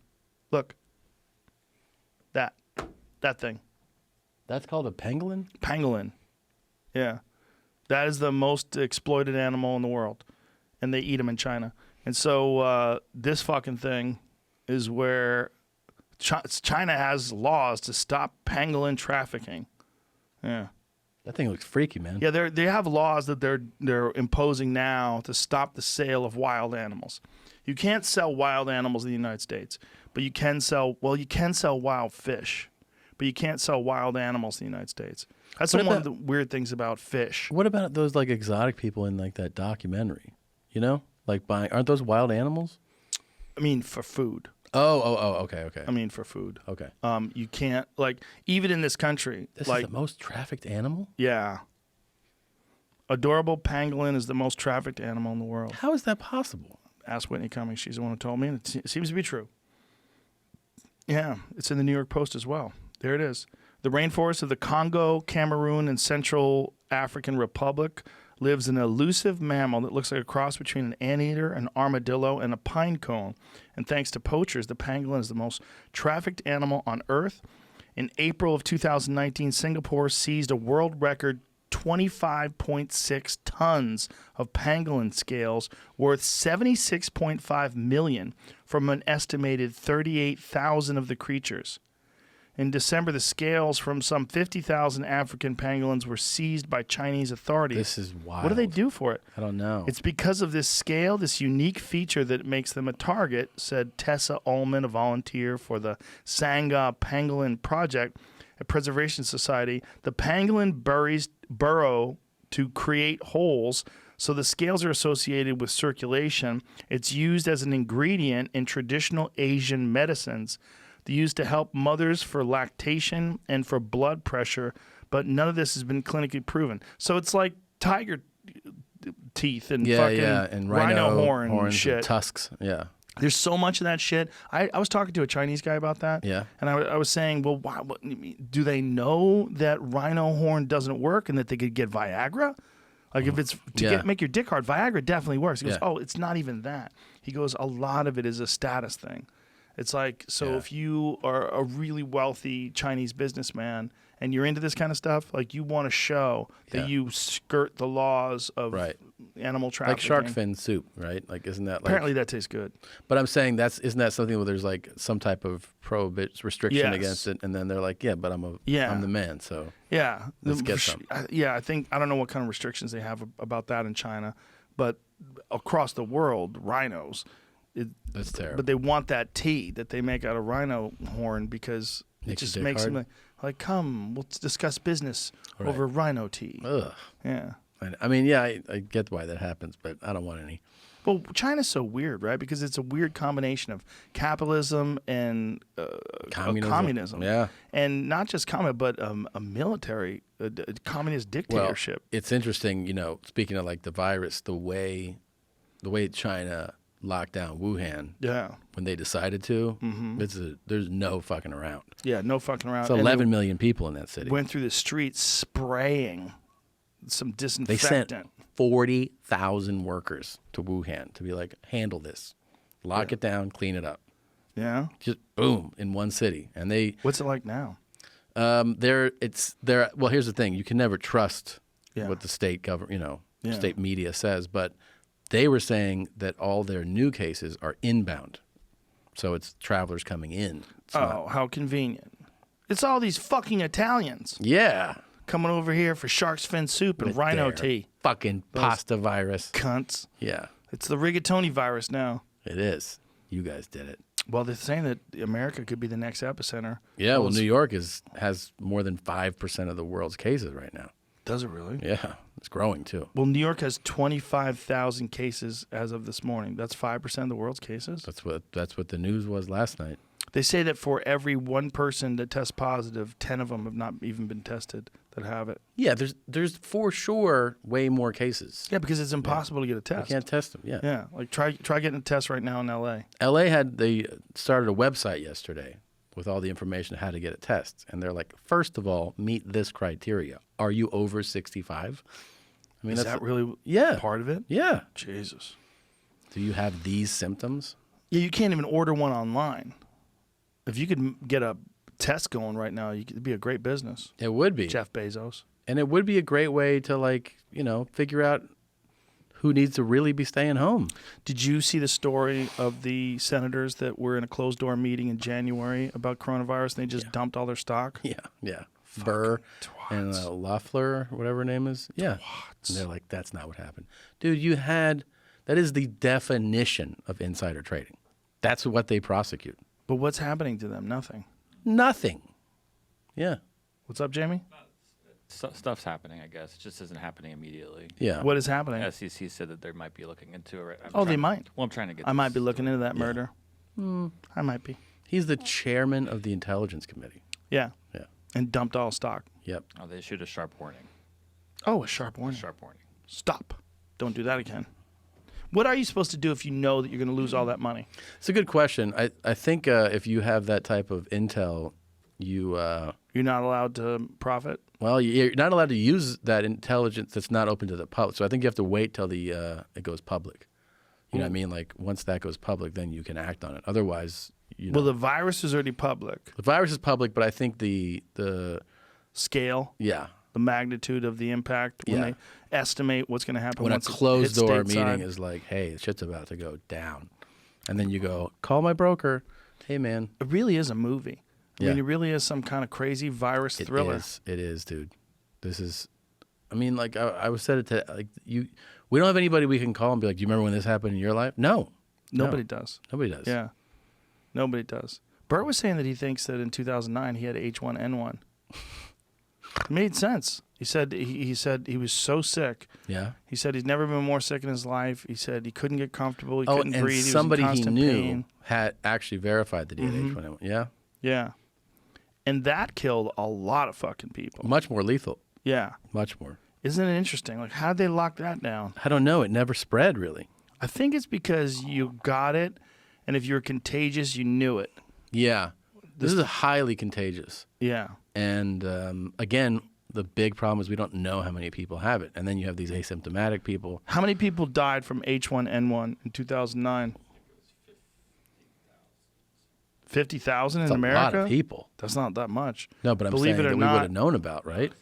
Look. That thing. That's called a pangolin? Pangolin. Yeah. That is the most exploited animal in the world. And they eat them in China. And so this fucking thing is where China has laws to stop pangolin trafficking. Yeah. That thing looks freaky, man. Yeah, they have laws that they're imposing now to stop the sale of wild animals. You can't sell wild animals in the United States, but you can sell wild fish, but you can't sell wild animals in the United States. That's one of the weird things about fish. What about those like exotic people in like that documentary? You know, like aren't those wild animals? I mean, for food. Oh, okay. I mean, for food. Okay. You can't, like, even in this country. This like, is the most trafficked animal? Yeah. Adorable pangolin is the most trafficked animal in the world. How is that possible? Ask Whitney Cummings. She's the one who told me, and it seems to be true. Yeah, it's in the New York Post as well. There it is. The rainforest of the Congo, Cameroon, and Central African Republic lives an elusive mammal that looks like a cross between an anteater, an armadillo, and a pine cone. And thanks to poachers, the pangolin is the most trafficked animal on Earth. In April of 2019, Singapore seized a world record 25.6 tons of pangolin scales worth $76.5 million from an estimated 38,000 of the creatures. In December, the scales from some 50,000 African pangolins were seized by Chinese authorities. This is wild. What do they do for it? I don't know. It's because of this scale, this unique feature that makes them a target, said Tessa Ullman, a volunteer for the Sangha Pangolin Project, a preservation society. The pangolin burrow to create holes, so the scales are associated with circulation. It's used as an ingredient in traditional Asian medicines. They're used to help mothers for lactation and for blood pressure, but none of this has been clinically proven. So it's like tiger teeth and fucking and rhino horn horns shit. and tusks. Yeah. There's so much of that shit. I was talking to a Chinese guy about that. Yeah. And I was saying, well, do they know that rhino horn doesn't work and that they could get Viagra? Like if it's to make your dick hard, Viagra definitely works. He goes, oh, it's not even that. He goes, a lot of it is a status thing. It's like, so if you are a really wealthy Chinese businessman and you're into this kind of stuff, like you want to show that you skirt the laws of animal trafficking. Like shark fin soup, right? Like, isn't that like... Apparently that tastes good. But I'm saying isn't that something where there's like some type of restriction against it, and then they're like, but I'm the man, so let's get some. I think, I don't know what kind of restrictions they have about that in China, but across the world, rhinos... That's terrible. But they want that tea that they make out of rhino horn because it just makes them like, come, let's discuss business over rhino tea. Ugh. Yeah. I mean, I get why that happens, but I don't want any. Well, China's so weird, right? Because it's a weird combination of capitalism and communism. Yeah. And not just but a military, a communist dictatorship. Well, it's interesting, speaking of like the virus, the way China locked down Wuhan. Yeah. When they decided to, there's no fucking around. Yeah, no fucking around. It's 11 million people in that city. Went through the streets spraying some disinfectant. They sent 40,000 workers to Wuhan to be like, handle this, lock it down, clean it up. Yeah. Just boom in one city, and they. What's it like now? Well, here's the thing: you can never trust what the state government, state media says, but. They were saying that all their new cases are inbound. So it's travelers coming in. How convenient. It's all these fucking Italians. Yeah. Coming over here for shark's fin soup and rhino tea. Fucking pasta virus. Cunts. Yeah. It's the rigatoni virus now. It is. You guys did it. Well, they're saying that America could be the next epicenter. Yeah, well, New York has more than 5% of the world's cases right now. Does it really? Yeah, it's growing too. Well, New York has 25,000 cases as of this morning. That's 5% of the world's cases? That's what the news was last night. They say that for every one person that tests positive, 10 of them have not even been tested that have it. Yeah, there's for sure way more cases. Yeah, because it's impossible to get a test. You can't test them, yeah. Yeah, like try getting a test right now in L.A. They started a website yesterday with all the information on how to get a test. And they're like, first of all, meet this criteria. Are you over 65? I mean, is that really part of it? Yeah. Jesus. Do you have these symptoms? Yeah, you can't even order one online. If you could get a test going right now, it'd be a great business. It would be. Jeff Bezos. And it would be a great way to figure out who needs to really be staying home. Did you see the story of the senators that were in a closed-door meeting in January about coronavirus, and they just dumped all their stock? Yeah. Burr and Loeffler, whatever her name is. Yeah. Twats. And they're like, that's not what happened. Dude, that is the definition of insider trading. That's what they prosecute. But what's happening to them? Nothing. Yeah. What's up, Jamie? Stuff's happening, I guess. It just isn't happening immediately. Yeah. What is happening? SEC said that they might be looking into it. They might. Well, I'm trying to get. I might be looking into that murder. I might be. He's the chairman of the Intelligence Committee. Yeah. Yeah. And dumped all stock. Yep. Oh, they issued a sharp warning. Oh, a sharp warning. Sharp warning. Stop. Don't do that again. What are you supposed to do if you know that you're going to lose all that money? It's a good question. I think if you have that type of intel, you're not allowed to profit? Well, you're not allowed to use that intelligence that's not open to the public. So I think you have to wait till it goes public. You know what I mean? Like once that goes public, then you can act on it. Otherwise, Well, the virus is already public. The virus is public, but I think the scale, the magnitude of the impact when they estimate what's going to happen. When once a closed door meeting stateside. is like, hey, shit's about to go down, and then you go call my broker. Hey, man, it really is a movie. I mean, it really is some kind of crazy virus thriller. It is, dude. This is, I mean, like I was said it to like you. We don't have anybody we can call and be like, "Do you remember when this happened in your life?" No, Nobody does. Nobody does. Yeah, nobody does. Bert was saying that he thinks that in 2009 he had H1N1. It made sense. He said he was so sick. Yeah. He said he's never been more sick in his life. He said he couldn't get comfortable. He Oh, couldn't and breathe. somebody he was in he constant knew pain. had actually verified that he had H1N1. Yeah. Yeah, and that killed a lot of fucking people. Much more lethal. Yeah, Much more. isn't it interesting? Like, how'd they lock that down? I don't know. It never spread really. I think it's because you got it, and if you're contagious, you knew it. Yeah. This is highly contagious. Yeah. And again, the big problem is we don't know how many people have it. And then you have these asymptomatic people. How many people died from H1N1 in 2009? 50,000 in It's a America? lot of people. That's not that much. No, but I'm Believe saying it or that we not- would have known about, right?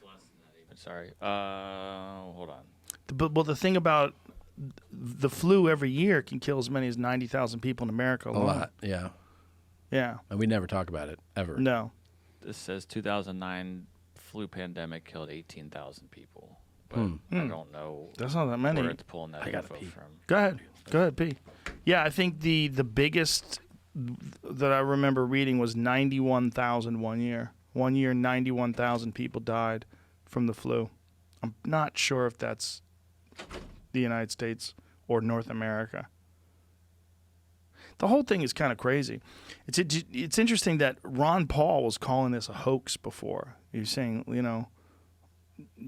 Sorry. Hold on. But well, the thing about the flu every year can kill as many as 90,000 people in America A alone. lot, yeah. Yeah. And we never talk about it, ever. No. This says 2009 flu pandemic killed 18,000 people. But I don't know That's not that many. where it's pulling that gotta info pee. from. Go ahead. Go ahead, P. Yeah, I think the biggest that I remember reading was 91,000 one year. 1 year, 91,000 people died from the flu. I'm not sure if that's the United States or North America. The whole thing is kind of crazy. It's interesting that Ron Paul was calling this a hoax before. He was saying, you know,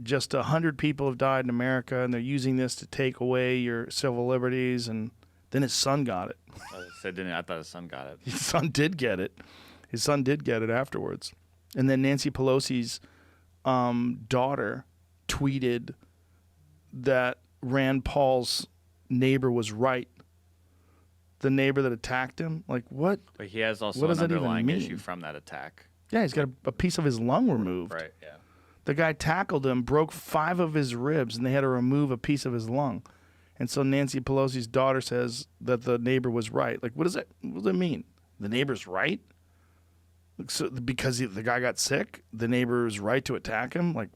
just 100 people have died in America, and they're using this to take away your civil liberties. And then his son got it. I thought his son got it. His son did get it. His son did get it afterwards. And then Nancy Pelosi's daughter tweeted that Rand Paul's neighbor was right. The neighbor that attacked him. Like, what? But he has also What does an that even underlying mean? issue from that attack. Yeah, he's got a piece of his lung removed. Right, yeah. The guy tackled him, broke 5 of his ribs, and they had to remove a piece of his lung. And so Nancy Pelosi's daughter says that the neighbor was right. Like, what does that mean? The neighbor's right? So because the guy got sick, the neighbor's right to attack him? Like,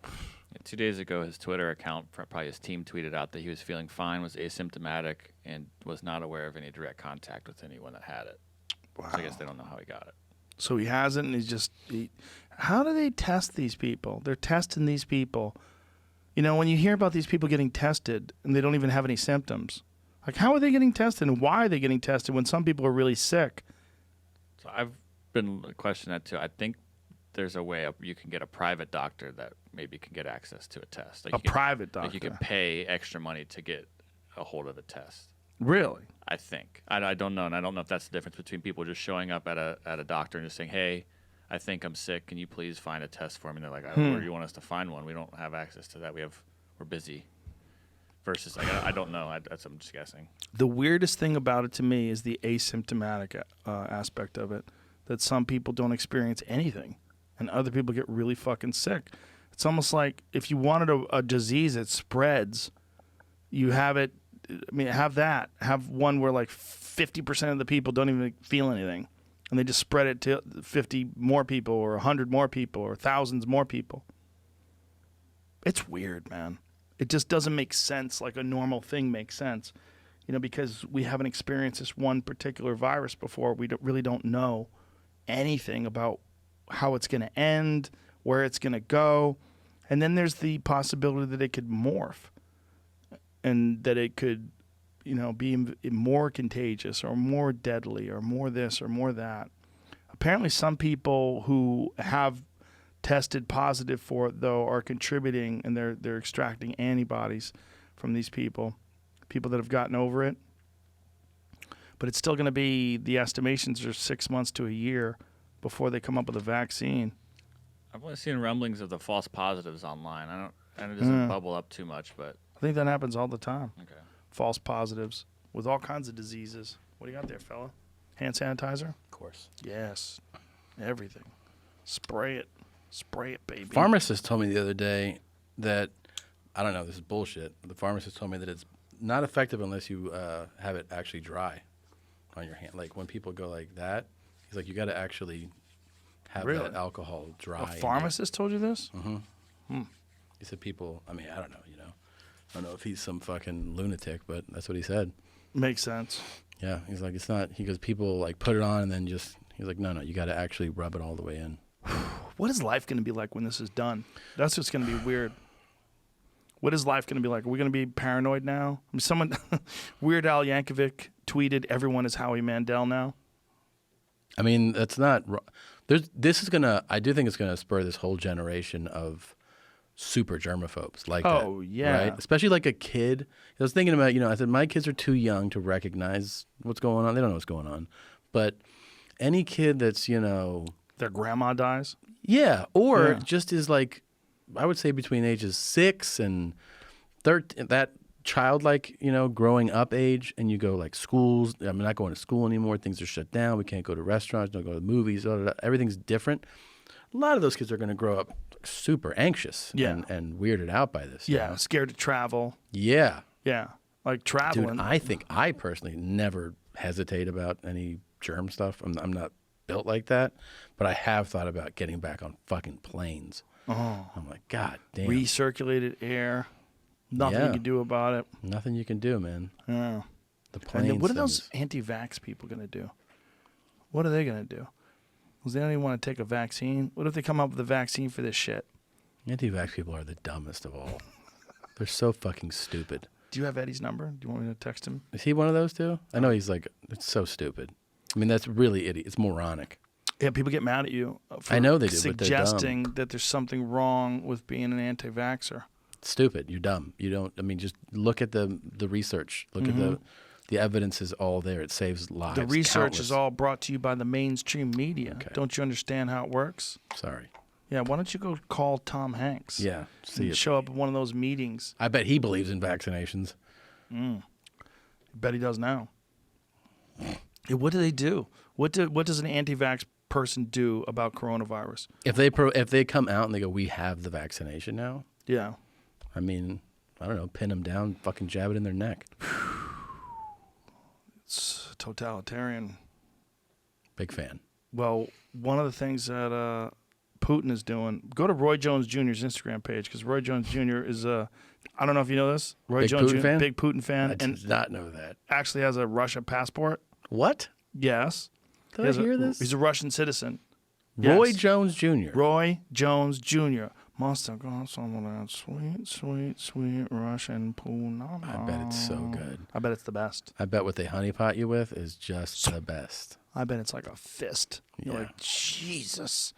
2 days ago, his Twitter account, probably his team, tweeted out that he was feeling fine, was asymptomatic, and was not aware of any direct contact with anyone that had it. wow. So I guess they don't know how he got it. So he hasn't, and he's just... how do they test these people? They're testing these people. You know, when you hear about these people getting tested, and they don't even have any symptoms, like, how are they getting tested, and why are they getting tested when some people are really sick? So I've been questioning that too. I think there's a way you can get a private doctor that maybe can get access to a test. Like A private doctor? Like you can pay extra money to get a hold of a test. Really? I think. I don't know, and I don't know if that's the difference between people just showing up at a doctor and just saying, "Hey, I think I'm sick. Can you please find a test for me?" And they're like, "Where do you want us to find one? We don't have access to that. We're busy." Versus, like, I don't know. I'm just guessing. The weirdest thing about it to me is the asymptomatic aspect of it, that some people don't experience anything, and other people get really fucking sick. It's almost like if you wanted a disease that spreads, you have it. I mean, have that. Have one where like 50% of the people don't even feel anything, and they just spread it to 50 more people or 100 more people or thousands more people. It's weird, man. It just doesn't make sense like a normal thing makes sense. You know, because we haven't experienced this one particular virus before. We really don't know anything about how it's going to end, where it's going to go. And then there's the possibility that it could morph and that it could, you know, be more contagious or more deadly or more this or more that. Apparently some people who have tested positive for it, though, are contributing, and they're extracting antibodies from these people that have gotten over it. But it's still going to be, the estimations are 6 months to a year before they come up with a vaccine. I've only seen rumblings of the false positives online. And it doesn't bubble up too much, but I think that happens all the time. okay. False positives with all kinds of diseases. What do you got there, fella? Hand sanitizer? Of course. Yes. Everything. Spray it. Spray it, baby. Pharmacist told me the other day that, I don't know, this is bullshit. The pharmacist told me that it's not effective unless you have it actually dry on your hand. Like when people go like that, he's like, you got to actually have Really? that alcohol dry. A pharmacist told you this? He said people. I mean, I don't know. I don't know if he's some fucking lunatic, but that's what he said. Makes sense. Yeah, he's like, it's not. He goes, people like put it on and then just. He's like, no, you got to actually rub it all the way in. What is life going to be like when this is done? That's what's going to be weird. What is life going to be like? Are we going to be paranoid now? I mean, someone, Weird Al Yankovic tweeted, "Everyone is Howie Mandel now." I mean, that's not. This is gonna. I do think it's gonna spur this whole generation of super germaphobes like that. Oh, yeah. Right. Especially like a kid. I was thinking about. I said my kids are too young to recognize what's going on. They don't know what's going on. But any kid that's their grandma dies. Yeah, or just is like, I would say between ages 6 and 13, that childlike, growing up age, and you go like schools. I'm not going to school anymore. Things are shut down. We can't go to restaurants. Don't go to the movies. Blah, blah, blah. Everything's different. A lot of those kids are going to grow up super anxious and weirded out by this. Yeah, scared to travel. Yeah. Yeah, like traveling. Dude, I think I personally never hesitate about any germ stuff. I'm not built like that, but I have thought about getting back on fucking planes. Oh. I'm like, God damn. Recirculated air. Nothing you can do about it. Nothing you can do, man. Yeah. The planes. And what are those anti-vax people going to do? What are they going to do? Because they don't even want to take a vaccine. What if they come up with a vaccine for this shit? Anti-vax people are the dumbest of all. They're so fucking stupid. Do you have Eddie's number? Do you want me to text him? Is he one of those two? I know he's like, it's so stupid. I mean, that's really idiot. It's moronic. Yeah, people get mad at you for I know they do, suggesting but that there's something wrong with being an anti-vaxxer. Stupid. You're dumb. You don't. I mean, just look at the research. Look at the evidence is all there. It saves lives. The research countless. is all brought to you by the mainstream media. Okay. Don't you understand how it works? Sorry. Yeah, why don't you go call Tom Hanks? Yeah. See and it. show up at one of those meetings. I bet he believes in vaccinations. Bet he does now. Yeah, what do they do? What does an anti-vax person do about coronavirus? If they come out and they go, we have the vaccination now. Yeah. I mean, I don't know, pin them down, fucking jab it in their neck. It's totalitarian. Big fan. Well, one of the things that Putin is doing, go to Roy Jones Jr.'s Instagram page, because Roy Jones Jr. is I don't know if you know this. Roy Big Jones Putin Jr., fan? big Putin fan. I did not know that. Actually has a Russia passport. What? Yes. Did I hear this? He's a Russian citizen. Roy Yes. Jones Jr. Roy Jones Jr. Must have got some of that sweet, sweet, sweet Russian punana. I bet it's so good. I bet it's the best. I bet what they honeypot you with is just the best. I bet it's like a fist. You're Yeah. like, Jesus.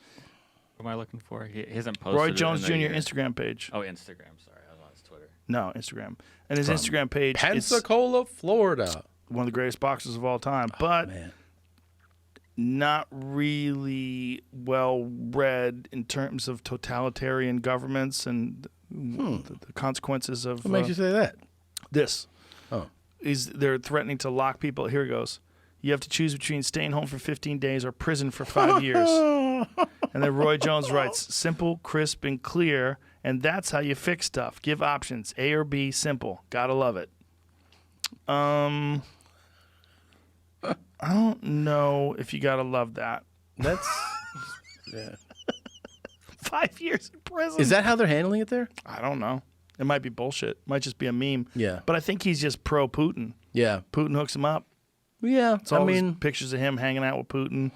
What am I looking for? He hasn't posted Roy it Jones in Jr. a year. Instagram page. Oh, Instagram. Sorry, I was on his Twitter. No, Instagram. And his From Instagram page is Pensacola, Florida. one of the greatest boxers of all time, but Man. not really well read in terms of totalitarian governments and the consequences of What makes you say that? this. Oh. They're threatening to lock people. Here it goes. You have to choose between staying home for 15 days or prison for 5 years. And then Roy Jones writes, simple, crisp, and clear, and that's how you fix stuff. Give options, A or B, simple. Gotta love it. I don't know if you gotta love that. That's yeah. 5 years in prison. Is that how they're handling it there? I don't know. It might be bullshit. Might just be a meme. Yeah. But I think he's just pro Putin. Yeah. Putin hooks him up. Yeah. It's all I mean, pictures of him hanging out with Putin.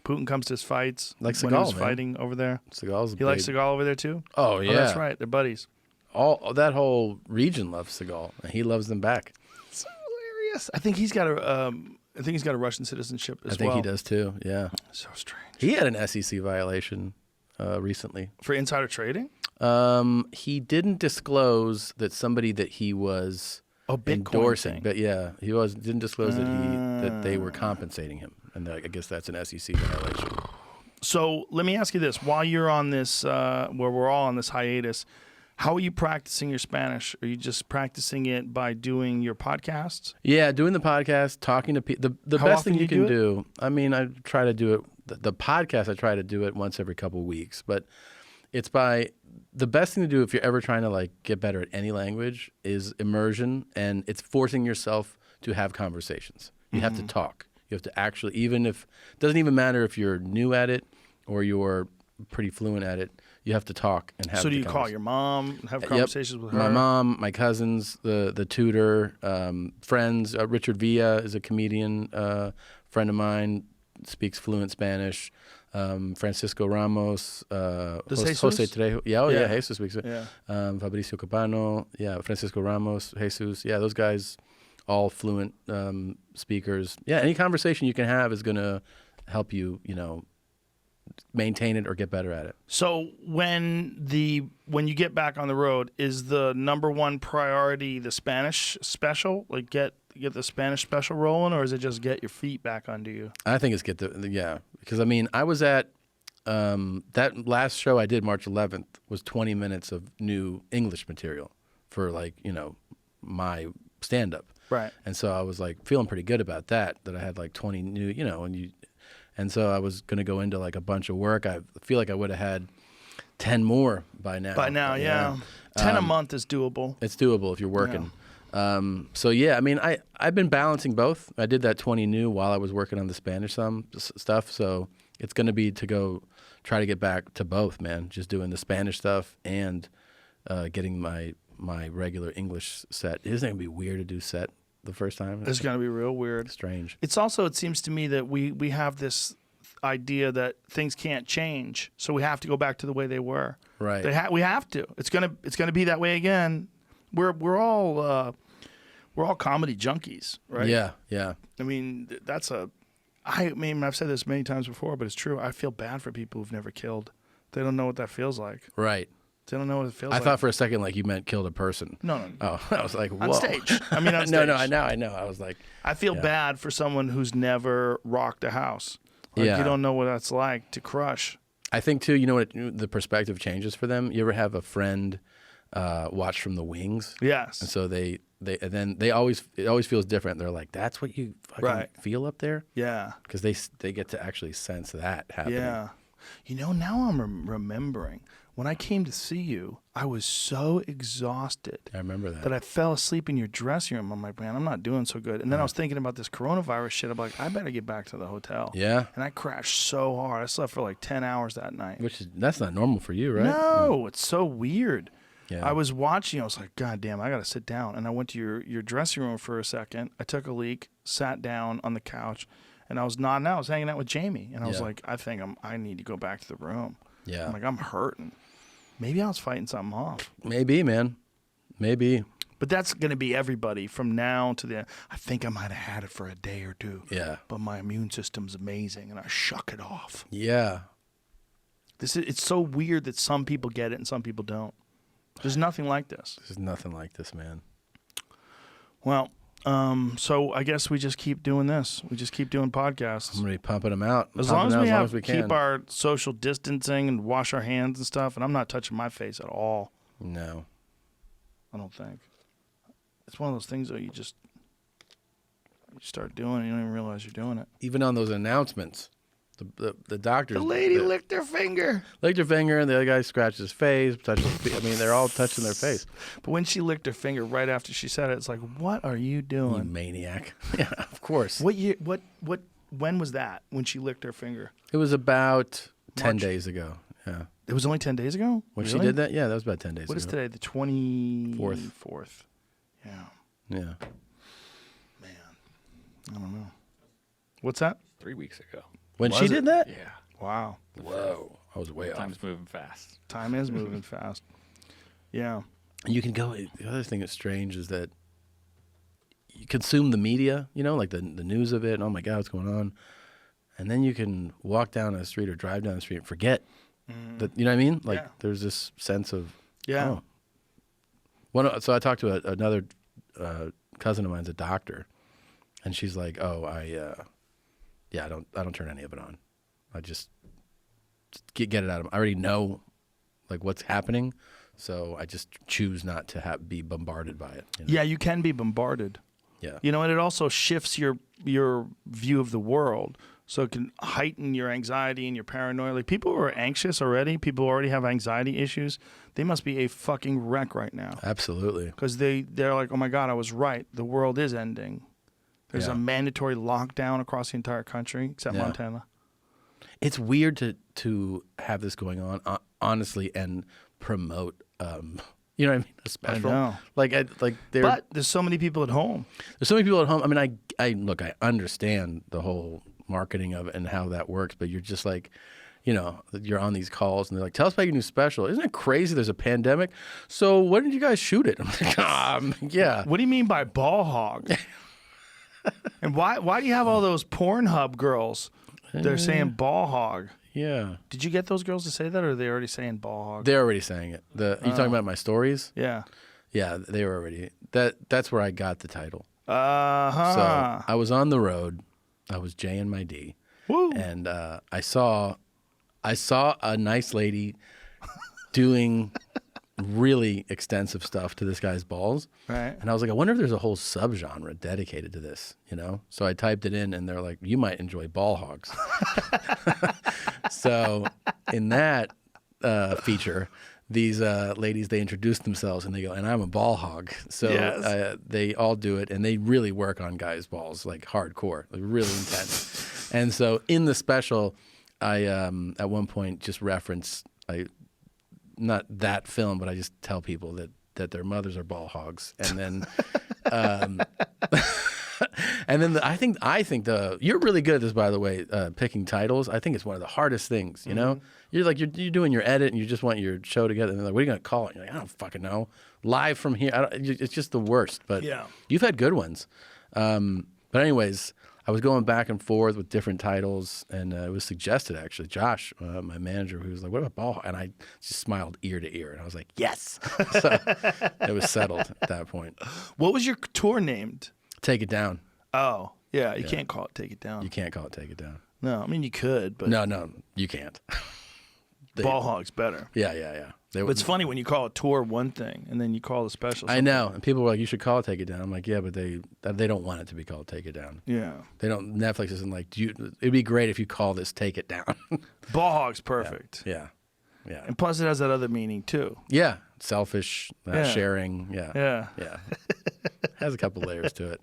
Putin comes to his fights. Like when he was Seagal, man. fighting over there. Seagal's He likes Seagal over there too? Oh yeah. Oh, that's right. They're buddies. All that whole region loves Seagal, and he loves them back. So hilarious. I think he's got a Russian citizenship as well. I think he does too. Yeah. So strange. He had an SEC violation recently. For insider trading? He didn't disclose that somebody that he was Bitcoin endorsing, thing. but yeah, didn't disclose that they were compensating him, and I guess that's an SEC violation. So let me ask you this: while you're on this, where we're all on this hiatus, how are you practicing your Spanish? Are you just practicing it by doing your podcasts? Yeah, doing the podcast, talking to people. The How best often thing you do can you do. I mean, I try to do it. The podcast, I try to do it once every couple of weeks, but it's the best thing to do if you're ever trying to like get better at any language is immersion, and it's forcing yourself to have conversations. You have to talk. You have to actually, even if it doesn't even matter if you're new at it, or you're pretty fluent at it, you have to talk and have. So do the you call your mom, have Yep. conversations with her? My mom, my cousins, the tutor, friends. Richard Villa is a comedian, friend of mine, speaks fluent Spanish. Francisco Ramos, Jesus? Jose Trejo. Yeah, Yeah. Jesus speaks it. Yeah. Fabricio Capano. Yeah, Francisco Ramos, Jesus. Yeah, those guys, all fluent speakers. Yeah, any conversation you can have is going to help you, maintain it or get better at it. So when you get back on the road, is the number one priority the Spanish special? Like get the Spanish special rolling, or is it just get your feet back under you? I think it's because I was at that last show I did March 11th was 20 minutes of new English material for my stand up. Right. And so I was like feeling pretty good about that I had like 20 new, and so I was going to go into like a bunch of work. I feel like I would have had 10 more by now. By now, yeah. 10 a month is doable. It's doable if you're working. Yeah. I've been balancing both. I did that 20 new while I was working on the Spanish stuff. So it's going to be to go try to get back to both, man. Just doing the Spanish stuff and getting my regular English set. Isn't it going to be weird to do set the first time? It's going to be real weird. Strange. It's also, it seems to me that we have this idea that things can't change, so we have to go back to the way they were. Right. We have to. It's gonna be that way again. We're all comedy junkies, right? Yeah, yeah. I mean, I've said this many times before, but it's true. I feel bad for people who've never killed. They don't know what that feels like. Right. They don't know what it feels I like. thought for a second like you meant killed a person. No. Oh, I was like, whoa. On stage. I mean, on stage. No, I know. I was like, I feel bad for someone who's never rocked a house. Like, you don't know what that's like to crush. I think too, the perspective changes for them. You ever have a friend watch from the wings? Yes. And so it always feels different. They're like, that's what you fucking feel up there? Yeah. Because they get to actually sense that happening. Yeah. Now I'm remembering. When I came to see you, I was so exhausted. I remember that I fell asleep in your dressing room. I'm like, man, I'm not doing so good. And then I was thinking about this coronavirus shit. I'm like, I better get back to the hotel. Yeah. And I crashed so hard. I slept for like 10 hours that night. That's not normal for you, right? No, it's so weird. Yeah. I was watching. I was like, God damn, I got to sit down. And I went to your dressing room for a second. I took a leak, sat down on the couch, and I was nodding out. I was hanging out with Jamie. And I was like, I need to go back to the room. Yeah. I'm like, I'm hurting. Maybe I was fighting something off. Maybe, man. Maybe. But that's going to be everybody from now to the end. I think I might have had it for a day or two. Yeah. But my immune system's amazing, and I shuck it off. Yeah. It's so weird that some people get it and some people don't. There's nothing like this. There's nothing like this, man. Well, so I guess we just keep doing this. We just keep doing podcasts. I'm going to be pumping them out. As long as we keep our social distancing and wash our hands and stuff, and I'm not touching my face at all. No. I don't think. It's one of those things, though, you start doing it, you don't even realize you're doing it. Even on those announcements, the doctors. The lady licked her finger. Licked her finger, and the other guy scratched his face, touched his feet. I mean, they're all touching their face. But when she licked her finger right after she said it, it's like, what are you doing? You maniac. Yeah, of course. What year, when was that, when she licked her finger? It was about 10 March. days ago. Yeah. It was only 10 days ago? When Really? she did that? Yeah, that was about 10 days What ago. is today? The 24th. Yeah. Yeah. Man. I don't know. What's that? 3 weeks ago. When Was she it? did that? Yeah. Wow. Whoa. I was way off. Time's moving fast. Time is moving fast. Yeah. And you can go, the other thing that's strange is that you consume the media, like the news of it, and oh my God, what's going on? And then you can walk down the street or drive down the street and forget that, you know what I mean? Like there's this sense of, Yeah. So I talked to another cousin of mine's a doctor, and she's like, "Oh, I don't turn any of it on. I just get it out of. I already know, like what's happening, so I just choose not to be bombarded by it." Yeah, you can be bombarded. Yeah. And it also shifts your view of the world. So it can heighten your anxiety and your paranoia. Like people who are anxious already, people who already have anxiety issues, they must be a fucking wreck right now. Absolutely. Because they're like, oh my God, I was right. The world is ending. There's a mandatory lockdown across the entire country, except Montana. It's weird to have this going on, honestly, and promote. You know what I mean? A special. I know. Like But there's so many people at home. There's so many people at home. I mean, I understand the whole marketing of it and how that works, but you're just like, you know, you're on these calls and they're like, tell us about your new special. Isn't it crazy? There's a pandemic. So when did you guys shoot it? I'm like, yeah. What do you mean by ball hog? And why do you have all those Pornhub girls? They're saying ball hog. Yeah. Did you get those girls to say that, or are they already saying ball hog? They're already saying it. You talking about my stories? Yeah. Yeah, they were already. That's where I got the title. Uh-huh. So I was on the road. I was J and my D. Woo. And I saw a nice lady doing really extensive stuff to this guy's balls. Right. And I was like, I wonder if there's a whole subgenre dedicated to this, you know? So I typed it in and they're like, you might enjoy ball hogs. So in that feature, these ladies, they introduce themselves and they go, and I'm a ball hog. So Yes. they all do it and they really work on guys' balls, like hardcore, like really intense. And so in the special, I at one point just reference, not that film, but I just tell people that their mothers are ball hogs. And then and then I think you're really good at this, by the way, picking titles. I think it's one of the hardest things, you know? You're like, you're doing your edit and you just want your show together. And they're like, what are you going to call it? You're like, I don't fucking know. Live from here. It's just the worst. But Yeah. you've had good ones. But anyways, I was going back and forth with different titles, and it was suggested, actually. Josh, my manager, who was like, what about ball? And I just smiled ear to ear. And I was like, yes. So it was settled at that point. What was your tour named? Take It Down. Oh, yeah. You can't call it Take It Down. You can't call it Take It Down. No, I mean, you could, but No, you can't. ball hog's better. Yeah. But it's funny when you call a tour one thing and then you call the special I something. know. And people were like, you should call it Take It Down. I'm like, yeah, but they don't want it to be called Take It Down. Yeah. They don't. Netflix isn't like, it'd be great if you call this Take It Down. Ball hog's perfect. Yeah. And plus it has that other meaning too. Yeah. Selfish, Yeah. sharing. Yeah. Yeah. Has a couple layers to it.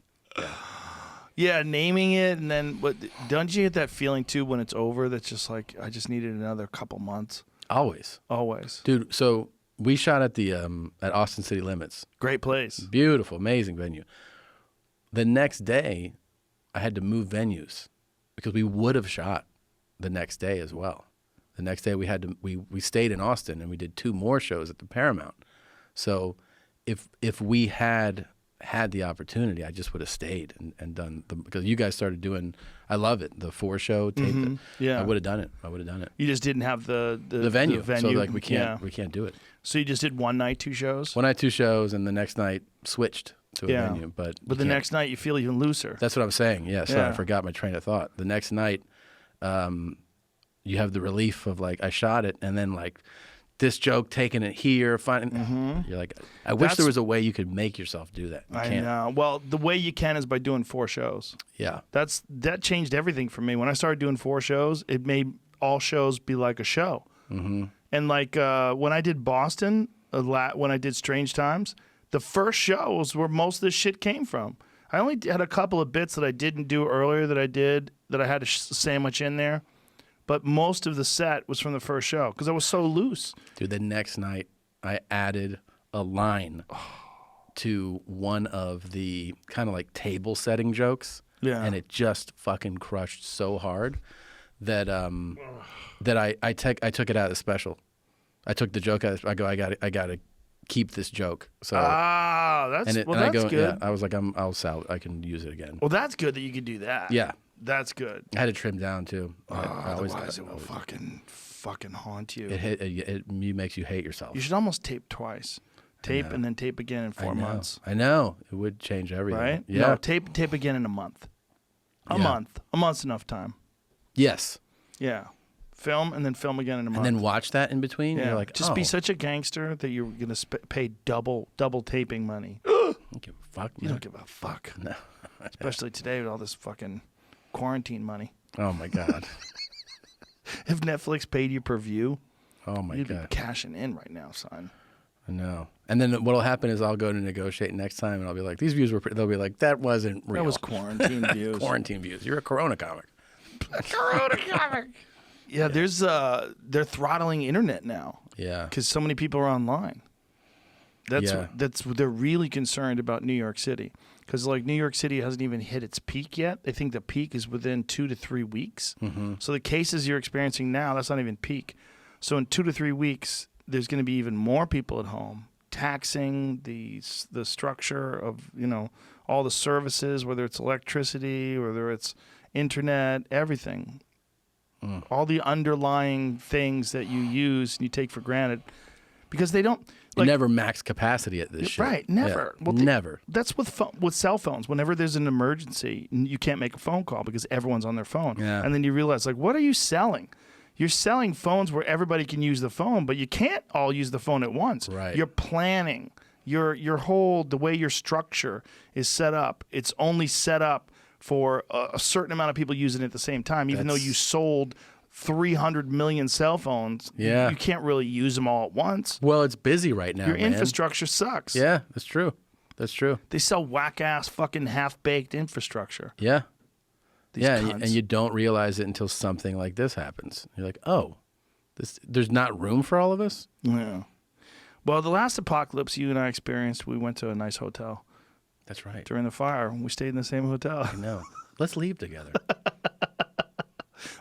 Yeah, naming it, and then don't you get that feeling too when it's over that's just like, I just needed another couple months? Always. Dude, so we shot at the at Austin City Limits. Great place. Beautiful, amazing venue. The next day, I had to move venues because we would have shot the next day as well. The next day we stayed in Austin and we did 2 more shows at the Paramount. So if we had the opportunity, I just would have stayed and done because you guys started doing, I love it, the 4-show tape. Yeah. I would have done it. You just didn't have the venue. The So like we can't do it. So you just did one night, 2 shows? One night, 2 shows, and the next night switched to a venue. But the next night you feel even looser. That's what I'm saying. Yeah, sorry, Yeah. I forgot my train of thought. The next night, you have the relief of like, I shot it, and then like this joke, taking it here, finding. You're like, I wish there was a way you could make yourself do that. You I can't. know. Well, the way you can is by doing 4 shows. Yeah. That changed everything for me. When I started doing 4 shows, it made all shows be like a show. Mm-hmm. And like when I did Boston, when I did Strange Times, the first show was where most of this shit came from. I only had a couple of bits that I didn't do earlier that I had to sandwich in there. But most of the set was from the first show because I was so loose. Dude, the next night, I added a line to one of the kind of like table setting jokes. Yeah. And it just fucking crushed so hard that I took it out of the special. I took the joke out. I go, I got to keep this joke. So that's that's good. Yeah, I was like, I can use it again. Well, that's good that you could do that. Yeah. That's good. I had to trim down too. Otherwise, it will fucking haunt you. It makes you hate yourself. You should almost tape twice. Tape and then tape again in 4 months. I know. It would change everything. Right? Yeah. No, tape again in a month. A month's enough time. Yes. Yeah. Film and then film again in a month. And then watch that in between. Yeah. You're like, just be such a gangster that you're going to pay double taping money. I don't give a fuck. You don't give a fuck. No. Especially today with all this fucking quarantine money. Oh my God. If Netflix paid you per view, oh my you'd God, be cashing in right now, son. I know. And then what'll happen is I'll go to negotiate next time, and I'll be like, "These views were." They'll be like, "That wasn't real. That was quarantine views." Quarantine views. You're a Corona comic. Corona comic. Yeah, there's they're throttling internet now. Yeah. Because so many people are online. That's they're really concerned about New York City. Because like New York City hasn't even hit its peak yet. They think the peak is within 2 to 3 weeks. Mm-hmm. So the cases you're experiencing now, that's not even peak. So in 2 to 3 weeks, there's going to be even more people at home, taxing the structure of, you know, all the services, whether it's electricity, whether it's internet, everything. All the underlying things that you use and you take for granted. Because they don't... You never max capacity at this shit. Right, never. Yeah, Well, never. That's with cell phones. Whenever there's an emergency, you can't make a phone call because everyone's on their phone. Yeah. And then you realize, like, what are you selling? You're selling phones where everybody can use the phone, but you can't all use the phone at once. Right. You're planning. Your whole, the way your structure is set up, it's only set up for a certain amount of people using it at the same time, even though you sold 300 million cell phones. Yeah. You can't really use them all at once. Well, it's busy right now, Your man. infrastructure sucks. Yeah, that's true. That's true. They sell whack-ass fucking half-baked infrastructure. Yeah. These yeah, cunts. and you don't realize it until something like this happens. You're like, oh, there's not room for all of us? Yeah. Well, the last apocalypse you and I experienced, we went to a nice hotel. That's right. During the fire. We stayed in the same hotel. I know. Let's leave together.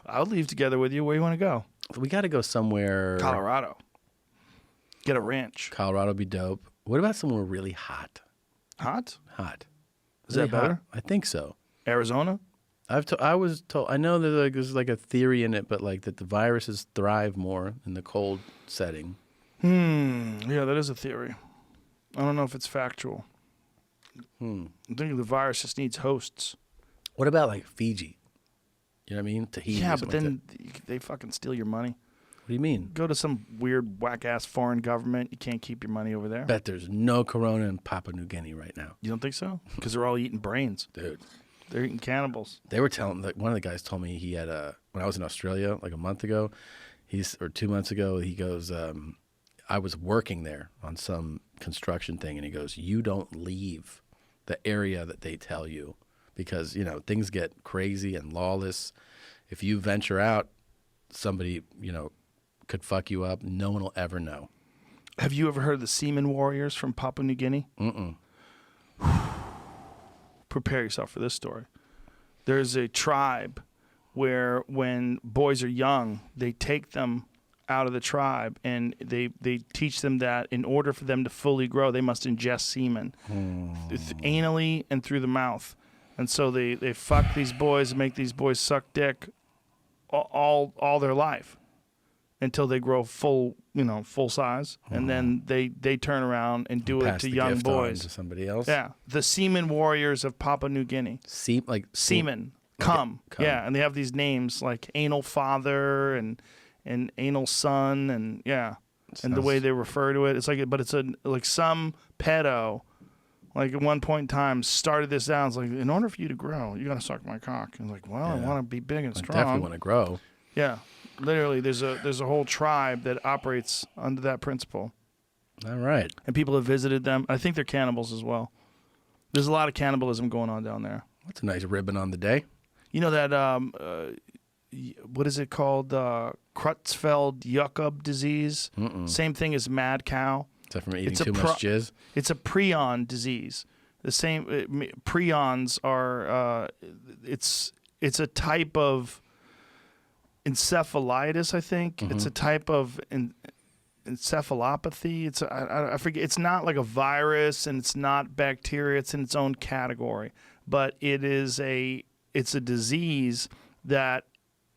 I'll leave together with you. Where you want to go? We got to go somewhere. Colorado. Get a ranch. Colorado would be dope. What about somewhere really hot? Hot? Hot. Is that Really hot? better? I think so. Arizona? I was told. I know that there's like a theory in it, but like that the viruses thrive more in the cold setting. Yeah, that is a theory. I don't know if it's factual. I think the virus just needs hosts. What about like Fiji? You know what I mean? Tahiti. Yeah, or but something then like that. they fucking steal your money. What do you mean? Go to some weird whack-ass foreign government. You can't keep your money over there. Bet there's no corona in Papua New Guinea right now. You don't think so? Because they're all eating brains. Dude. They're eating cannibals. They were telling, like, one of the guys told me he had when I was in Australia like a month ago, or 2 months ago, he goes, I was working there on some construction thing, and he goes, you don't leave the area that they tell you because, you know, things get crazy and lawless. If you venture out, somebody, you know, could fuck you up. No one will ever know. Have you ever heard of the seaman warriors from Papua New Guinea? Mm-mm. Prepare yourself for this story. There's a tribe where when boys are young, they take them out of the tribe and they teach them that in order for them to fully grow, they must ingest semen anally and through the mouth. And so they fuck these boys and make these boys suck dick all their life until they grow full size, and then they turn around and do it to young boys. To somebody else. Yeah, the seaman warriors of Papua New Guinea. Seaman, come. Yeah, and they have these names like anal father and anal son, and and the way they refer to it, it's like, but it's like some pedo. Like at one point in time, started this down. It's like, in order for you to grow, you got to suck my cock. And like, well, I want to be big and strong. I definitely want to grow. Yeah, literally, there's a whole tribe that operates under that principle. All right. And people have visited them. I think they're cannibals as well. There's a lot of cannibalism going on down there. That's a nice ribbon on the day. You know that what is it called? Creutzfeldt-Jakob disease. Same thing as mad cow. Is that from eating too much jizz? It's a prion disease. The same prions are. It's a type of encephalitis, I think. It's a type of encephalopathy. I forget. It's not like a virus and it's not bacteria. It's in its own category, but it's a disease that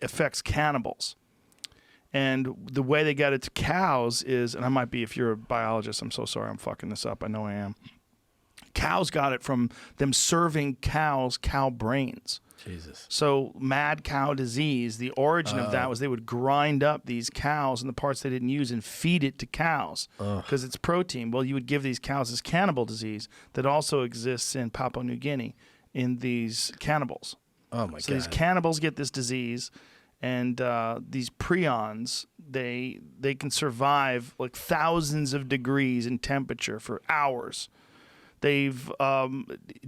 affects cannibals. And the way they got it to cows is, and I might be, if you're a biologist, I'm so sorry I'm fucking this up. I know I am. Cows got it from them serving cows cow brains. Jesus. So mad cow disease, the origin of that was they would grind up these cows and the parts they didn't use and feed it to cows because it's protein. Well, you would give these cows this cannibal disease that also exists in Papua New Guinea in these cannibals. Oh, my God. So these cannibals get this disease, and these prions, they can survive like thousands of degrees in temperature for hours. They've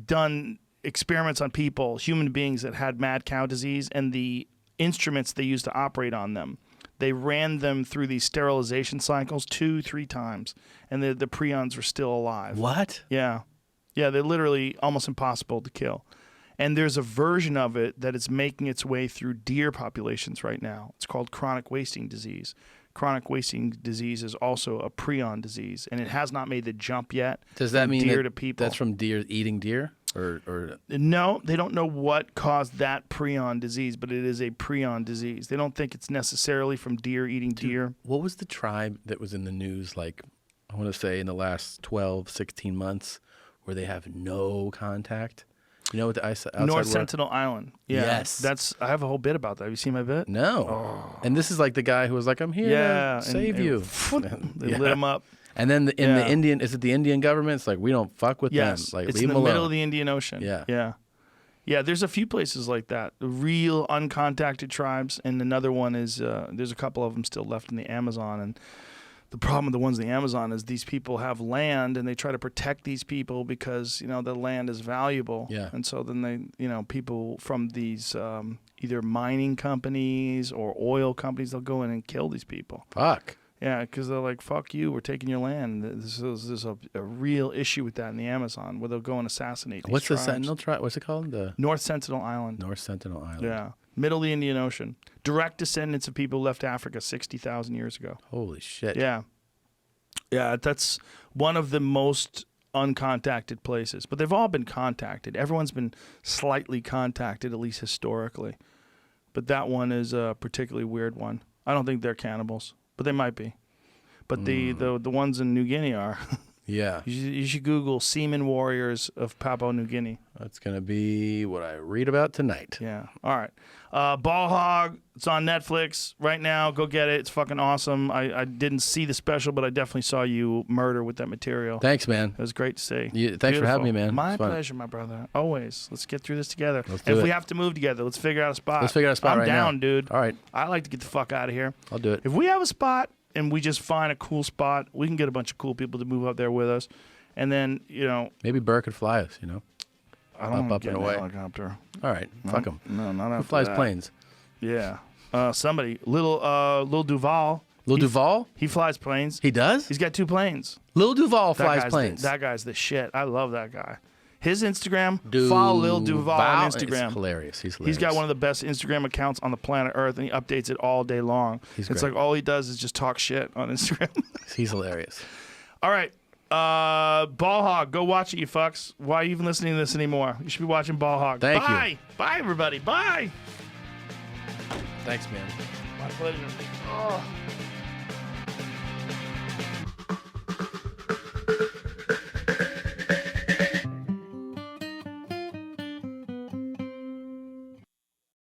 done experiments on people, human beings that had mad cow disease, and the instruments they use to operate on them. They ran them through these sterilization cycles 2-3 times, and the prions were still alive. What? Yeah. Yeah, they're literally almost impossible to kill. And there's a version of it that is making its way through deer populations right now. It's called chronic wasting disease. Chronic wasting disease is also a prion disease, and it has not made the jump yet. Does that from mean deer that to people? that's from deer eating deer? Or No, they don't know what caused that prion disease, but it is a prion disease. They don't think it's necessarily from deer eating deer. what was the tribe that was in the news, like, I want to say in the last 12, 16 months, where they have no contact? You know what the outside North world? Sentinel Island. Yeah, Yes. I have a whole bit about that. Have you seen my bit? No. And this is like the guy who was like, I'm here Yeah, to save and you. They lit him up. And then the Indian, is it the Indian government? It's like, we don't fuck with Yes, them. Like, it's leave in them the alone. middle of the Indian Ocean. Yeah. There's a few places like that, real uncontacted tribes, and another one is there's a couple of them still left in the Amazon. And the problem with the ones in the Amazon is these people have land, and they try to protect these people because the land is valuable. Yeah. And so then they people from these either mining companies or oil companies, they'll go in and kill these people. Fuck. Yeah, because they're like, fuck you, we're taking your land. There's a real issue with that in the Amazon where they'll go and assassinate these What's the tribes. Sentinel tribe? What's it called? The North Sentinel Island. North Sentinel Island. Yeah. Middle of the Indian Ocean. Direct descendants of people who left Africa 60,000 years ago. Holy shit. Yeah. Yeah, that's one of the most uncontacted places. But they've all been contacted. Everyone's been slightly contacted, at least historically. But that one is a particularly weird one. I don't think they're cannibals. But they might be. But the ones in New Guinea are. Yeah. You should Google Seaman Warriors of Papua New Guinea. That's going to be what I read about tonight. Yeah. All right. Ball Hog. It's on Netflix right now. Go get it. It's fucking awesome. I didn't see the special, but I definitely saw you murder with that material. Thanks, man. It was great to see. Thanks for having me, man. My It's fun. pleasure, my brother. Always. Let's get through this together. Let's And do if we it. have to move together, let's figure out a spot. Let's figure out a spot I'm right now. down, dude. All right. I like to get the fuck out of here. I'll do it. If we have a spot and we just find a cool spot, we can get a bunch of cool people to move up there with us. And then, Maybe Burr could fly us, I don't up get and in a away. helicopter. All right. Fuck him. No, not after Who flies that. planes? Yeah. Somebody. Lil Duval. Lil Duval? He flies planes. He does? He's got 2 planes. Lil Duval That flies guy's planes. That guy's the shit. I love that guy. His Instagram, Duval. follow Lil Duval on Instagram. It's hilarious. He's He's hilarious. got one of the best Instagram accounts on the planet Earth, and he updates it all day long. He's It's great. like all he does is just talk shit on Instagram. He's hilarious. All right. Ball Hog, go watch it, you fucks. Why are you even listening to this anymore? You should be watching Ball Hog. Thank you. Bye. Bye, everybody. Bye. Thanks, man. My pleasure. Oh.